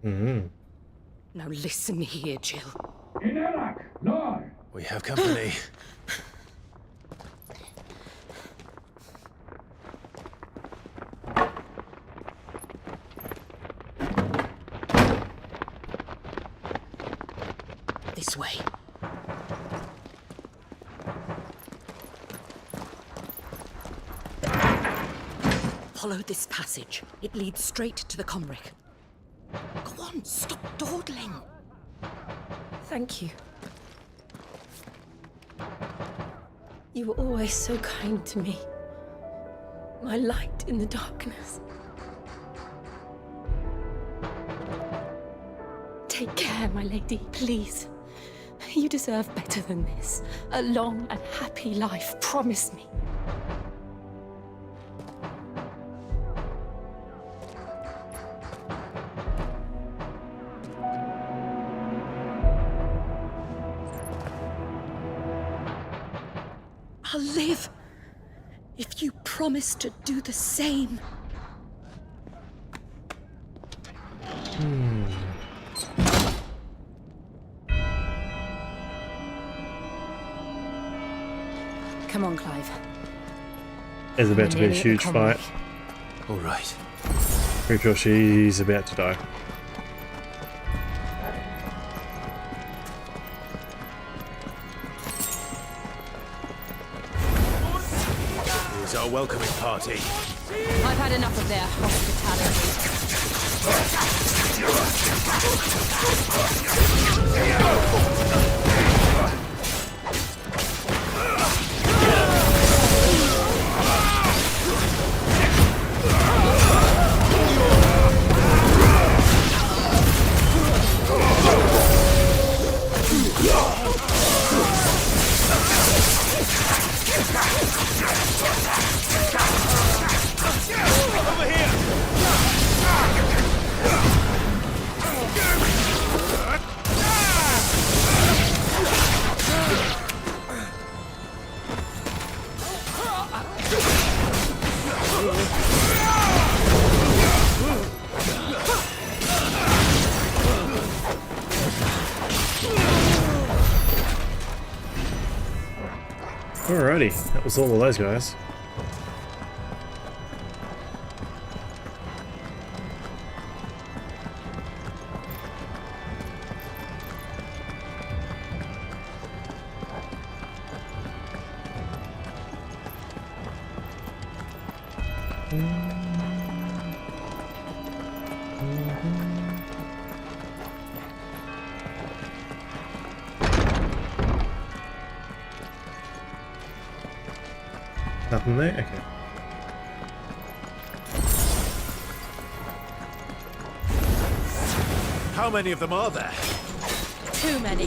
Speaker 21: Now listen here, Jill.
Speaker 10: We have company.
Speaker 21: Follow this passage. It leads straight to the comrick. Go on, stop dawdling.
Speaker 19: Thank you. You were always so kind to me. My light in the darkness. Take care, my lady, please. You deserve better than this. A long and happy life, promise me.
Speaker 21: I'll live if you promise to do the same.
Speaker 19: Come on, Clive.
Speaker 1: There's about to be a huge fight.
Speaker 3: All right.
Speaker 1: Pretty sure she's about to die.
Speaker 3: Here's our welcoming party.
Speaker 19: I've had enough of their
Speaker 6: Over here!
Speaker 1: Alrighty, that was all of those guys. Nothing there? Okay.
Speaker 14: How many of them are there?
Speaker 21: Too many.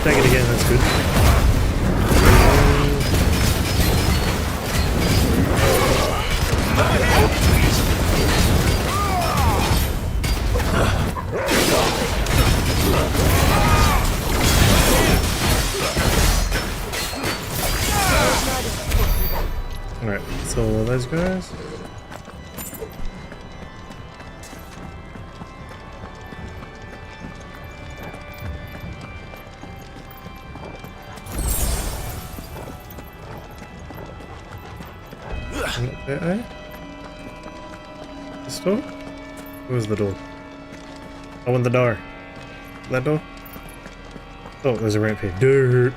Speaker 1: Take it again, that's good. Alright, so all of those guys. This door? Where's the door? I want the door. That door? Oh, there's a ramp here. Dirt.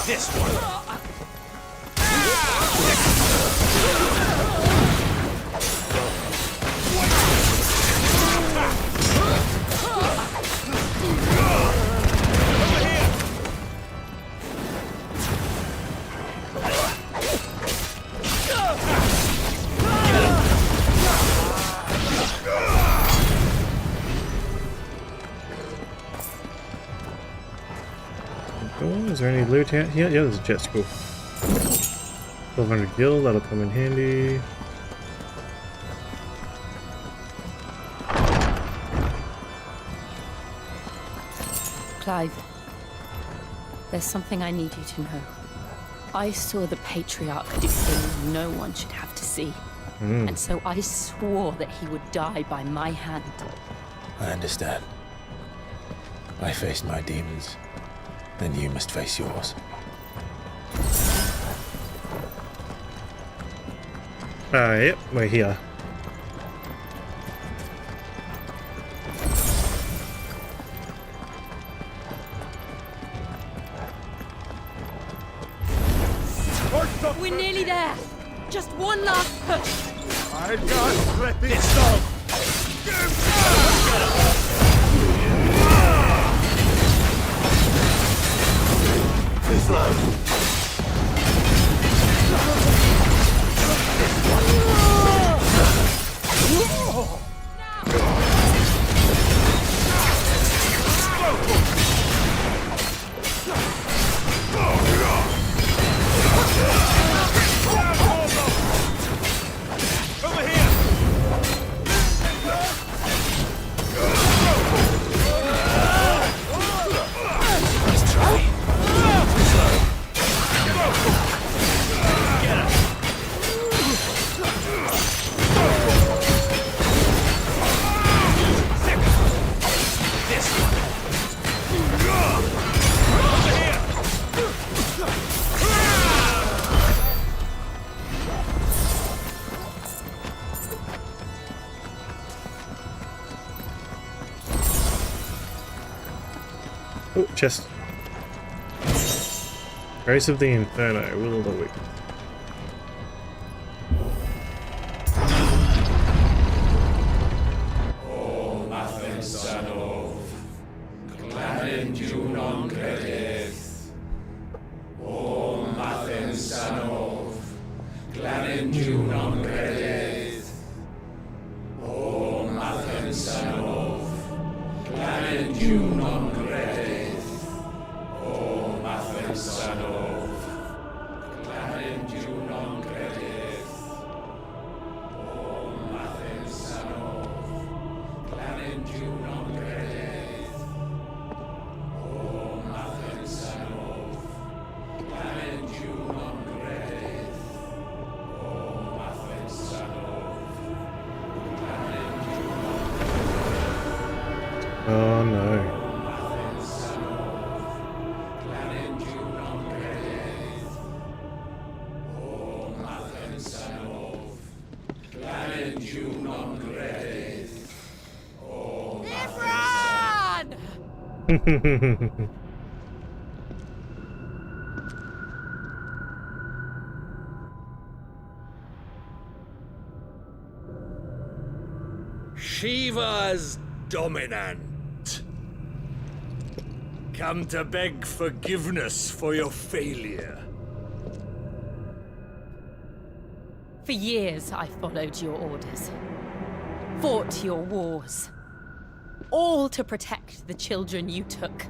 Speaker 6: This one.
Speaker 1: Is there any loot out here? Yeah, there's a jet school. 1200 gil, that'll come in handy.
Speaker 19: Clive, there's something I need you to know. I saw the Patriarch do things no one should have to see. And so I swore that he would die by my hand.
Speaker 10: I understand. I faced my demons. Then you must face yours.
Speaker 1: Yep, we're here.
Speaker 21: We're nearly there. Just one last push.
Speaker 14: I can't let this dog. This love.
Speaker 1: Oh, chest. Grace of the Inferno, Will of the Weak. Oh no.
Speaker 8: Shiva's dominant. Come to beg forgiveness for your failure.
Speaker 19: For years, I followed your orders, fought your wars, all to protect the children you took,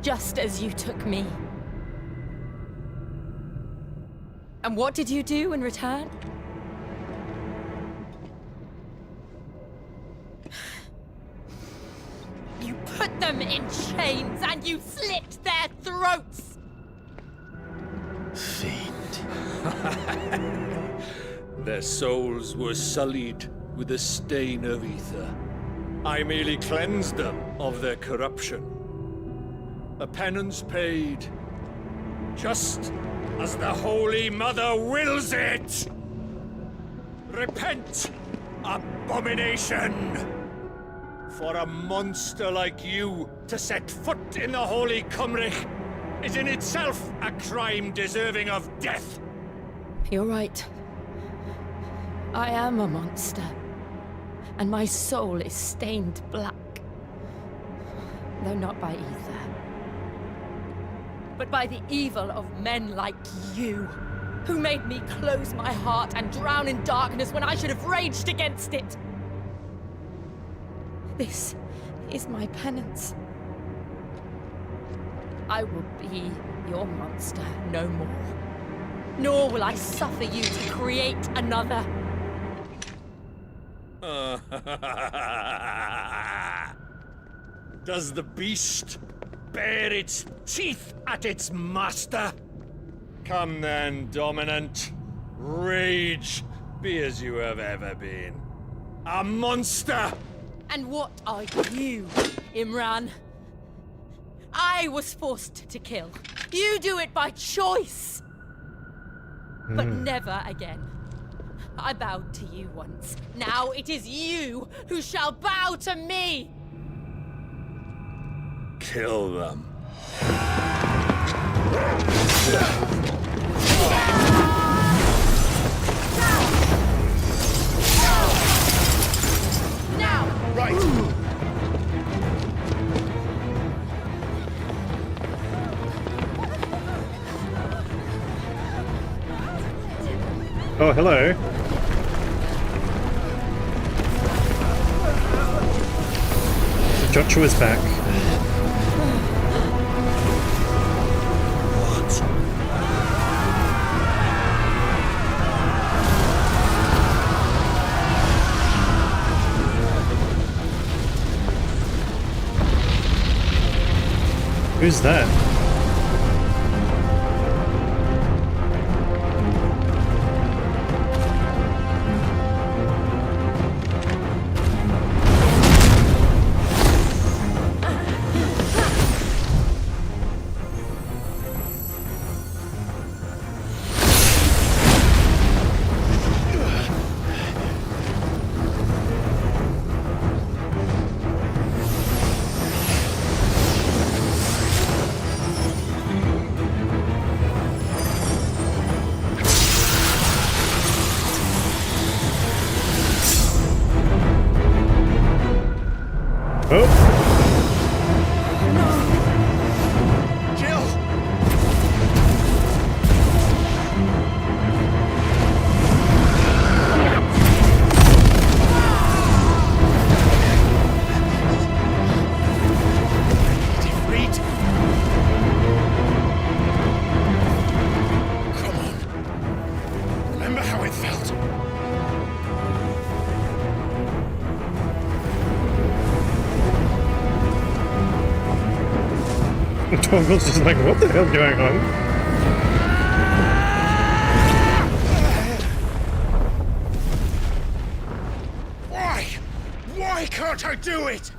Speaker 19: just as you took me. And what did you do in return? You put them in chains and you slit their throats!
Speaker 8: Their souls were sullied with the stain of ether. I merely cleansed them of their corruption. A penance paid, just as the Holy Mother wills it! Repent, abomination! For a monster like you to set foot in the Holy Cymric is in itself a crime deserving of death.
Speaker 19: You're right. I am a monster, and my soul is stained black. Though not by ether, but by the evil of men like you, who made me close my heart and drown in darkness when I should have raged against it. This is my penance. I will be your monster no more.
Speaker 4: nor will I suffer you to create another.
Speaker 8: Does the beast bare its teeth at its master? Come then, Dominant. Rage, be as you have ever been. A monster!
Speaker 4: And what are you, Imran? I was forced to kill. You do it by choice. But never again. I bowed to you once. Now it is you who shall bow to me!
Speaker 8: Kill them.
Speaker 4: Now!
Speaker 8: Right!
Speaker 1: Oh, hello. Joshua's back. Who's that? Toggle's just like, what the hell's going on?
Speaker 8: Why? Why can't I do it?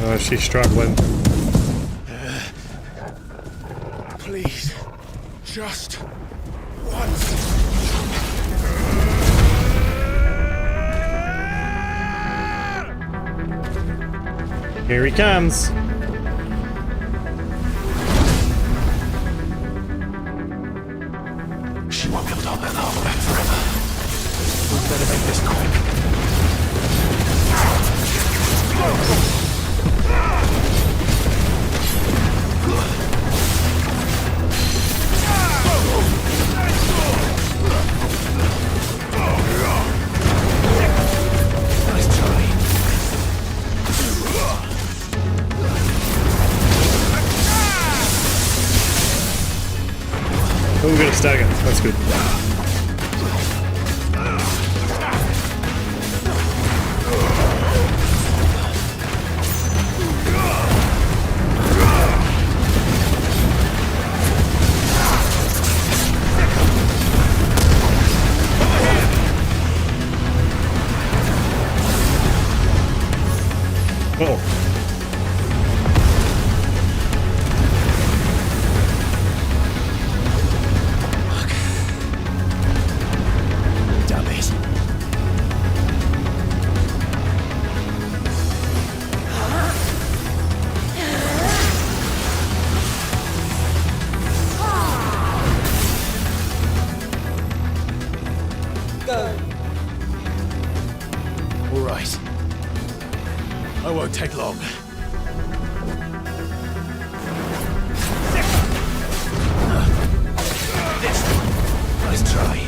Speaker 1: Oh, she's struggling.
Speaker 8: Please, just once.
Speaker 1: Here he comes.
Speaker 3: She won't be able to hold that hole back forever. We better make this quick.
Speaker 1: Oh, we got a stagger. That's good. Oh.
Speaker 10: All right. I won't take long.
Speaker 3: Nice try.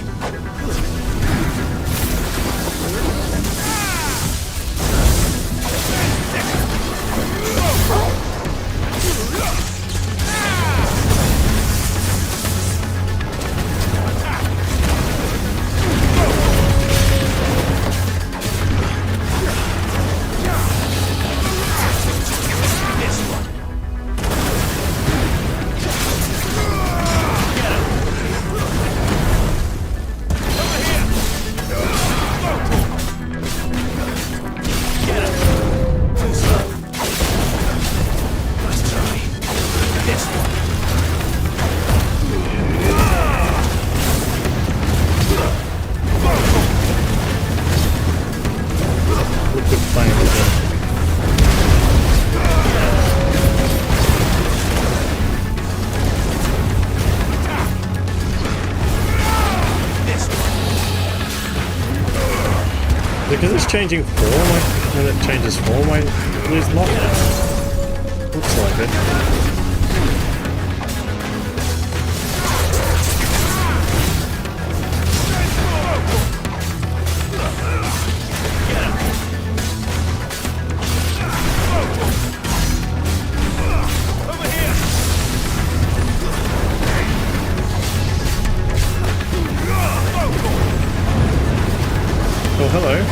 Speaker 1: Because it's changing form, when it changes form, I lose luck. Looks like it. Oh, hello.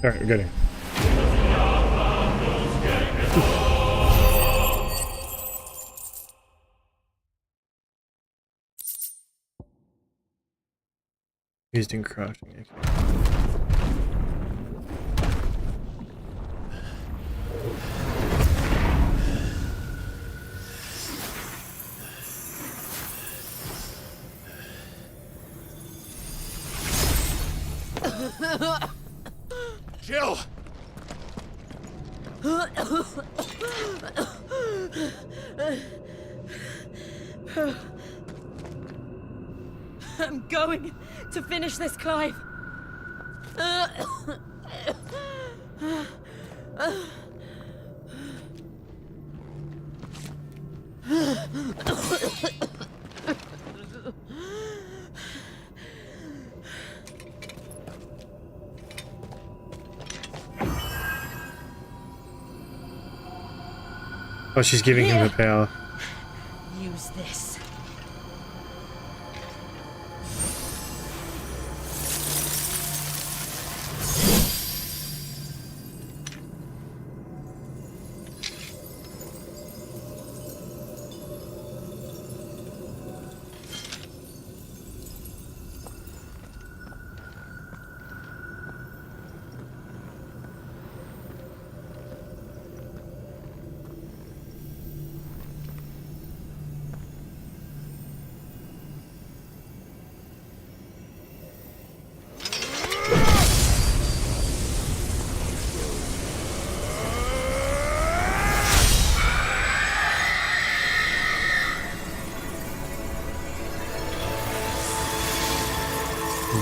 Speaker 1: Alright, we're getting. Used in crafting.
Speaker 11: Jill!
Speaker 4: I'm going to finish this, Clive.
Speaker 1: Oh, she's giving him her power.
Speaker 4: Use this.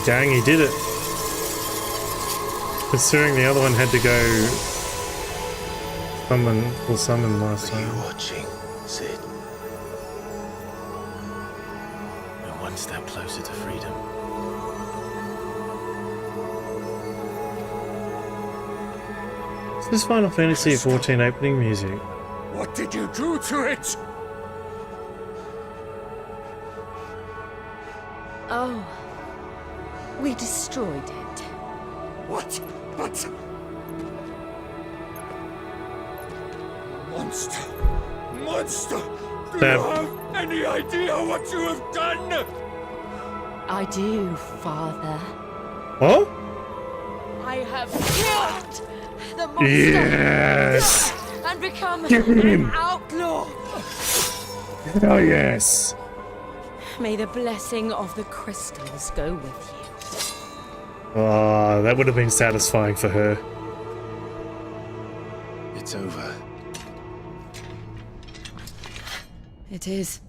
Speaker 1: Dang, he did it. Considering the other one had to go full summon last time.
Speaker 3: Are you watching, Sid? We're one step closer to freedom.
Speaker 1: This is Final Fantasy XIV opening music.
Speaker 8: What did you do to it?
Speaker 4: Oh, we destroyed it.
Speaker 8: What? But... Monster! Monster! Do you have any idea what you have done?
Speaker 4: I do, Father.
Speaker 1: What?
Speaker 4: I have killed the monster
Speaker 1: Yes!
Speaker 4: and become
Speaker 1: Kill him!
Speaker 4: an outlaw.
Speaker 1: Oh yes!
Speaker 4: May the blessing of the crystals go with you.
Speaker 1: Oh, that would have been satisfying for her.
Speaker 3: It's over.
Speaker 4: It is.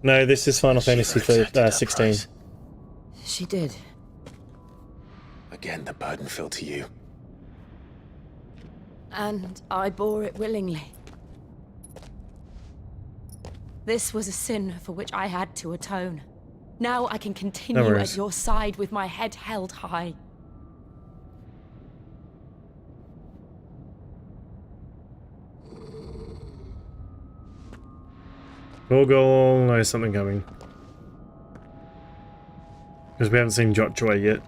Speaker 1: No, this is Final Fantasy 16.
Speaker 4: She did.
Speaker 3: Again, the burden fell to you.
Speaker 4: And I bore it willingly. This was a sin for which I had to atone. Now I can continue at your side with my head held high.
Speaker 1: Gorgol knows something coming. Because we haven't seen Jotjoy yet.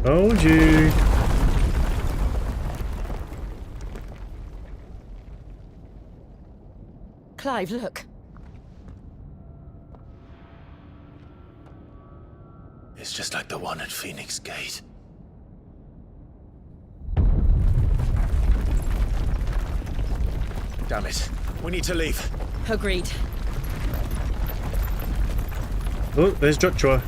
Speaker 1: Told you.
Speaker 4: Clive, look.
Speaker 3: It's just like the one at Phoenix Gate. Damn it. We need to leave.
Speaker 4: Agreed.
Speaker 1: Oh, there's Jotjoy.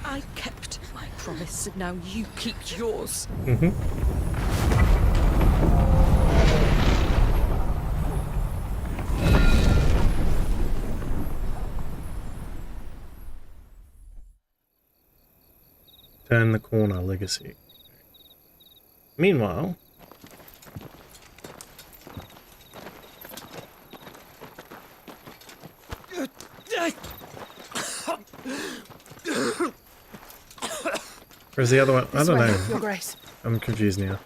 Speaker 4: I kept my promise, and now you keep yours.
Speaker 1: Turn the corner, legacy. Meanwhile... Where's the other one? I don't know.
Speaker 4: Your Grace.
Speaker 1: I'm confused now.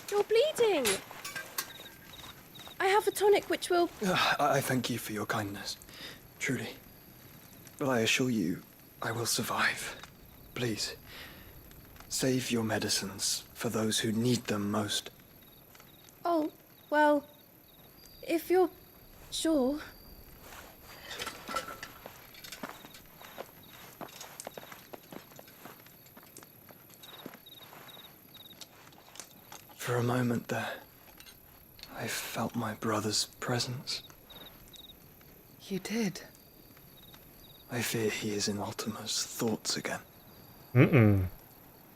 Speaker 17: You're bleeding. I have a tonic which will...
Speaker 22: I thank you for your kindness, truly. But I assure you, I will survive. Please, save your medicines for those who need them most.
Speaker 17: Oh, well, if you're sure.
Speaker 22: For a moment there, I felt my brother's presence.
Speaker 17: You did?
Speaker 22: I fear he is in Ultima's thoughts again.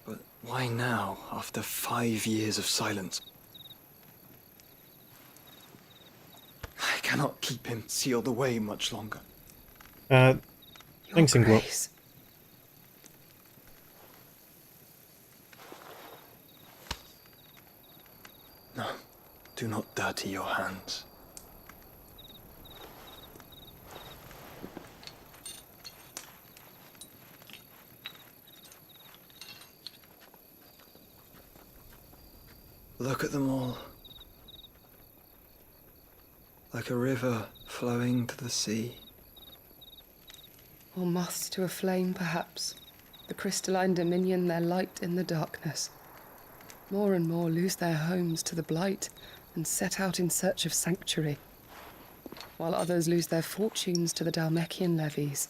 Speaker 22: But why now, after 5 years of silence? I cannot keep him sealed away much longer.
Speaker 1: Thanks, Inglot.
Speaker 22: No, do not dirty your hands. Look at them all. Like a river flowing to the sea.
Speaker 13: Or moths to a flame, perhaps. The crystalline dominion, their light in the darkness. More and more lose their homes to the blight and set out in search of sanctuary, while others lose their fortunes to the Dhalmekian levies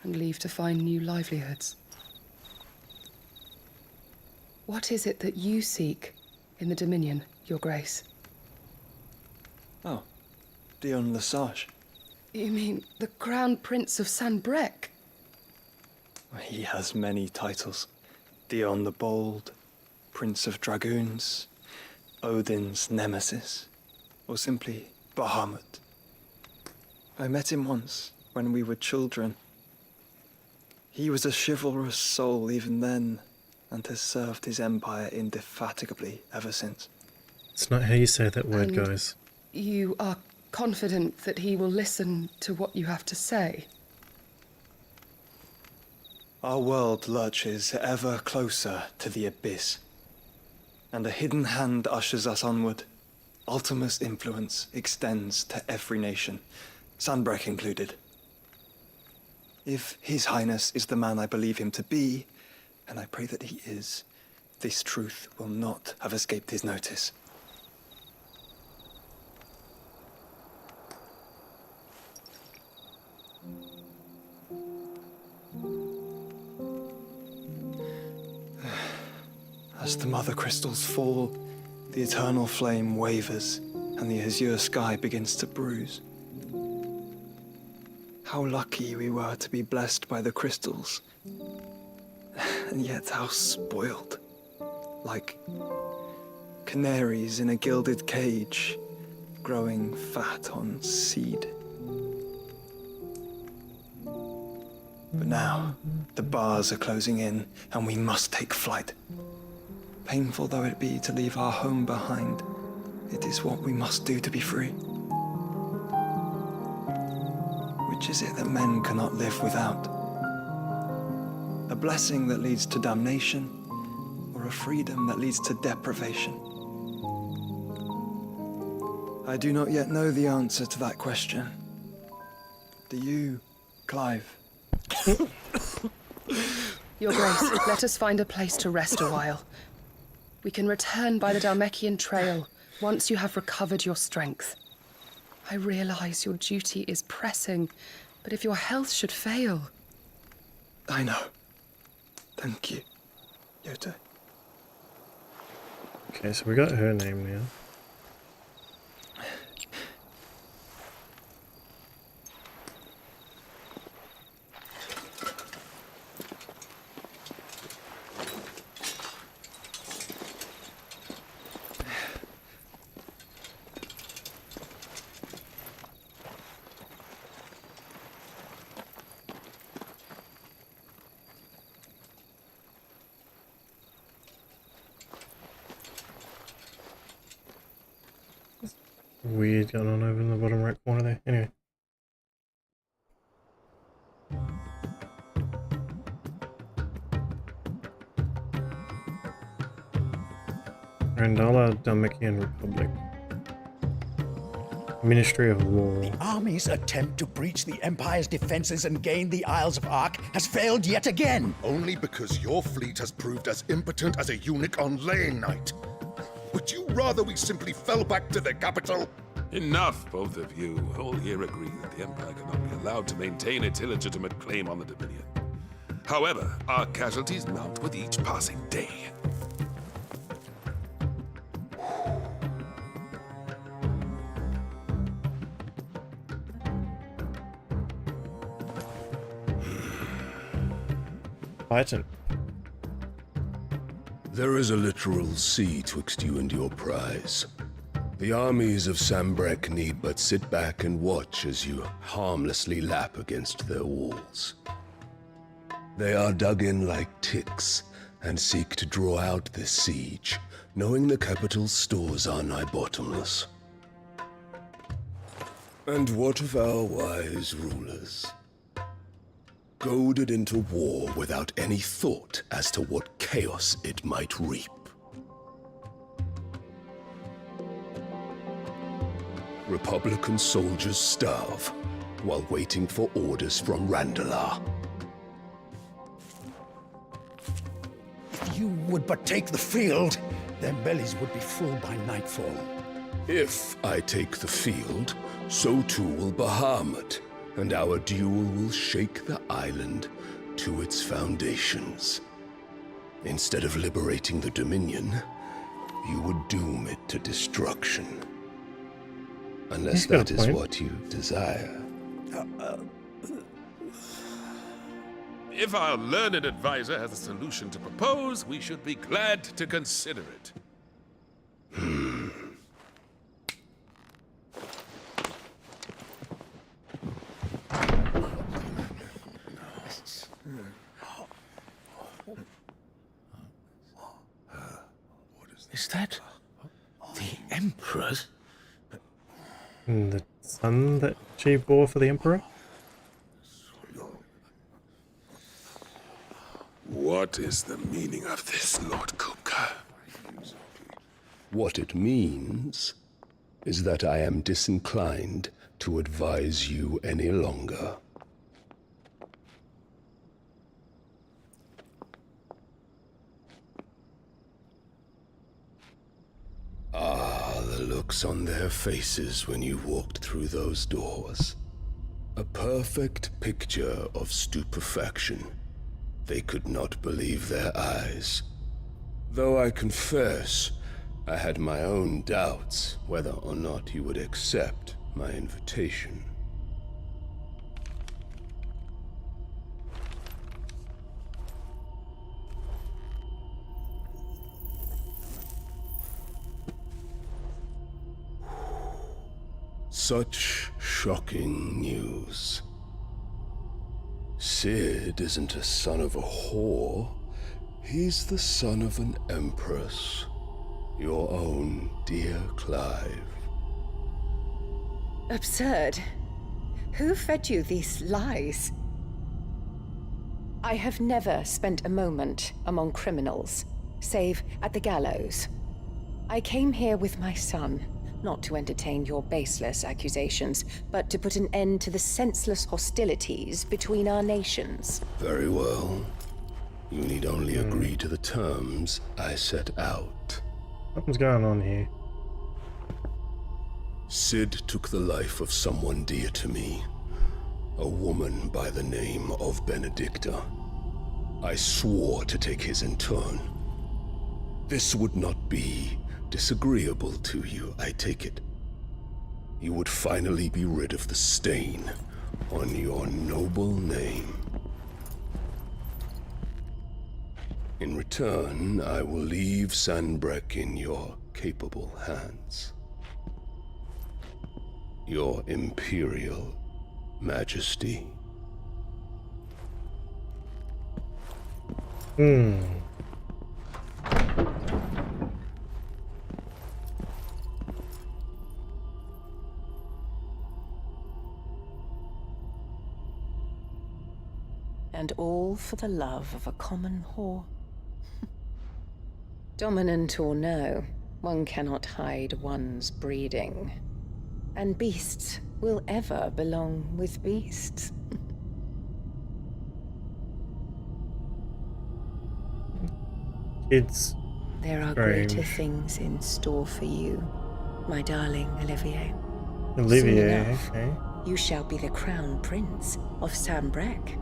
Speaker 13: and leave to find new livelihoods. What is it that you seek in the Dominion, Your Grace?
Speaker 22: Oh, Dion Lesage.
Speaker 13: You mean the Crown Prince of Sanbreque?
Speaker 22: He has many titles. Dion the Bold, Prince of Dragoons, Odin's Nemesis, or simply Bahamut. I met him once, when we were children. He was a chivalrous soul even then, and has served his empire indefatigably ever since.
Speaker 1: It's not how you say that word,
Speaker 13: And
Speaker 1: guys.
Speaker 13: You are confident that he will listen to what you have to say?
Speaker 22: Our world lurches ever closer to the abyss, and a hidden hand ushers us onward. Ultima's influence extends to every nation, Sanbreque included. If His Highness is the man I believe him to be, and I pray that he is, this truth will not have escaped his notice. As the mother crystals fall, the eternal flame wavers, and the azure sky begins to bruise. How lucky we were to be blessed by the crystals, and yet how spoiled. Like canaries in a gilded cage, growing fat on seed. But now, the bars are closing in, and we must take flight. Painful though it be to leave our home behind, it is what we must do to be free. Which is it that men cannot live without? A blessing that leads to damnation, or a freedom that leads to deprivation? I do not yet know the answer to that question. Do you, Clive?
Speaker 13: Your Grace, let us find a place to rest a while. We can return by the Dhalmekian trail once you have recovered your strength. I realize your duty is pressing, but if your health should fail...
Speaker 22: I know. Thank you, Yote.
Speaker 1: Okay, so we got her name now. Weird going on over in the bottom right corner there. Anyway. Randala, Dhalmekian Republic. Ministry of War.
Speaker 5: The army's attempt to breach the Empire's defenses and gain the Isles of Ark has failed yet again.
Speaker 15: Only because your fleet has proved as impotent as a eunuch on laying night. Would you rather we simply fell back to the capital?
Speaker 14: Enough, both of you. All here agree that the Empire cannot be allowed to maintain its illegitimate claim on the Dominion. However, our casualties mount with each passing day.
Speaker 1: Fighting.
Speaker 18: There is a literal sea twixt you and your prize. The armies of Sanbreque need but sit back and watch as you harmlessly lap against their walls. They are dug in like ticks and seek to draw out this siege, knowing the capital's stores are nigh bottomless. And what of our wise rulers? Goaded into war without any thought as to what chaos it might reap. Republican soldiers starve while waiting for orders from Randalar.
Speaker 5: If you would but take the field, their bellies would be full by nightfall.
Speaker 18: If I take the field, so too will Bahamut, and our duel will shake the island to its foundations. Instead of liberating the Dominion, you would doom it to destruction. Unless that is what you desire.
Speaker 14: If our learned advisor has a solution to propose, we should be glad to consider it.
Speaker 5: Is that the Emperor's?
Speaker 1: The son that she bore for the Emperor?
Speaker 14: What is the meaning of this, Lord Kupka?
Speaker 18: What it means is that I am disinclined to advise you any longer. Ah, the looks on their faces when you walked through those doors. A perfect picture of stupefaction. They could not believe their eyes. Though I confess, I had my own doubts whether or not you would accept my invitation. Such shocking news. Sid isn't a son of a whore. He's the son of an empress. Your own dear Clive.
Speaker 21: Absurd. Who fed you these lies? I have never spent a moment among criminals, save at the gallows. I came here with my son, not to entertain your baseless accusations, but to put an end to the senseless hostilities between our nations.
Speaker 18: Very well. You need only agree to the terms I set out.
Speaker 1: Something's going on here.
Speaker 18: Sid took the life of someone dear to me, a woman by the name of Benedicta. I swore to take his in turn. This would not be disagreeable to you, I take it. You would finally be rid of the stain on your noble name. In return, I will leave Sanbreque in your capable hands. Your Imperial Majesty.
Speaker 21: And all for the love of a common whore. Dominant or no, one cannot hide one's breeding. And beasts will ever belong with beasts.
Speaker 1: It's
Speaker 21: There are
Speaker 1: strange.
Speaker 21: greater things in store for you, my darling Olivier.
Speaker 1: Olivier,
Speaker 21: Soon enough,
Speaker 1: okay.
Speaker 21: you shall be the crown prince of Sanbreque.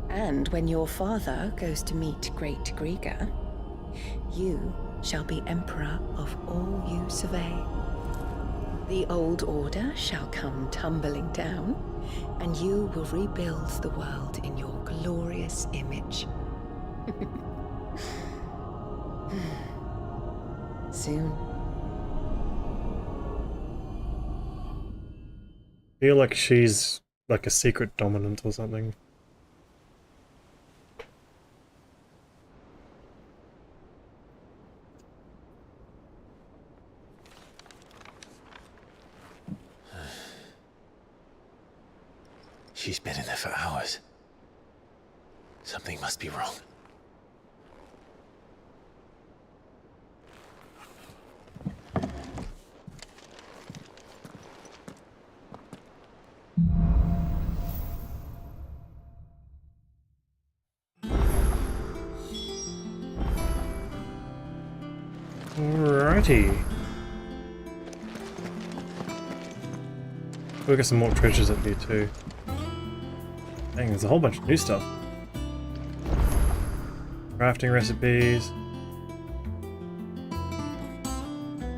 Speaker 21: And when your father goes to meet Great Griga, you shall be emperor of all you survey. The old order shall come tumbling down, and you will rebuild the world in your glorious image. Soon.
Speaker 1: I feel like she's like a secret dominant or something.
Speaker 3: She's been in there for hours. Something must be wrong.
Speaker 1: Alrighty. We'll get some more treasures up here too. Dang, there's a whole bunch of new stuff. Crafting recipes.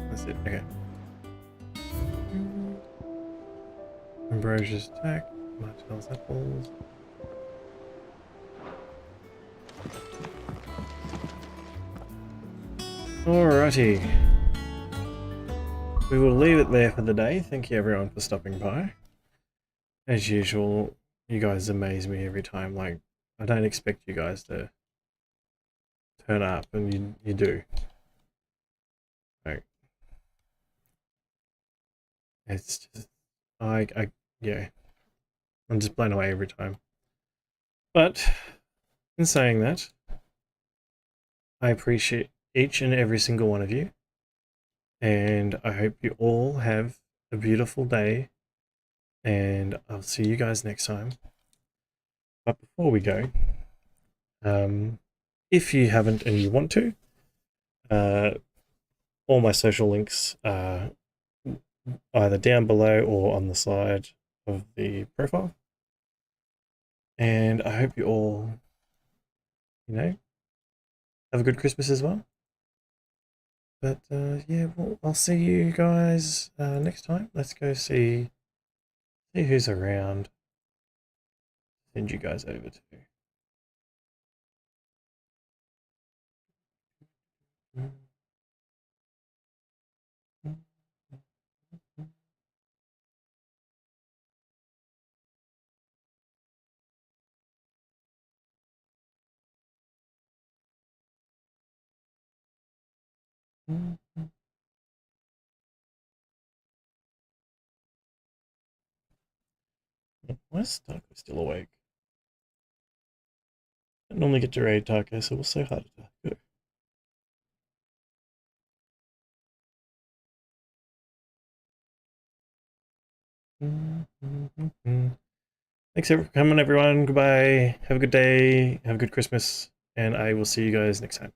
Speaker 1: That's it, okay. Ambrosia's attack. Martell's apples. Alrighty. We will leave it there for the day. Thank you everyone for stopping by. As usual, you guys amaze me every time. Like, I don't expect you guys to turn up, and you do. Like, it's just, yeah. I'm just blown away every time. But, in saying that, I appreciate each and every single one of you. And I hope you all have a beautiful day. And I'll see you guys next time. But before we go, if you haven't and you want to, all my social links are either down below or on the side of the profile. And I hope you all, have a good Christmas as well. But yeah, well, I'll see you guys next time. Let's go see who's around. Send you guys over to. Why is Taco still awake? I don't normally get to raid Taco, so we'll say hi to Taco. Thanks for coming, everyone. Goodbye. Have a good day. Have a good Christmas. And I will see you guys next time.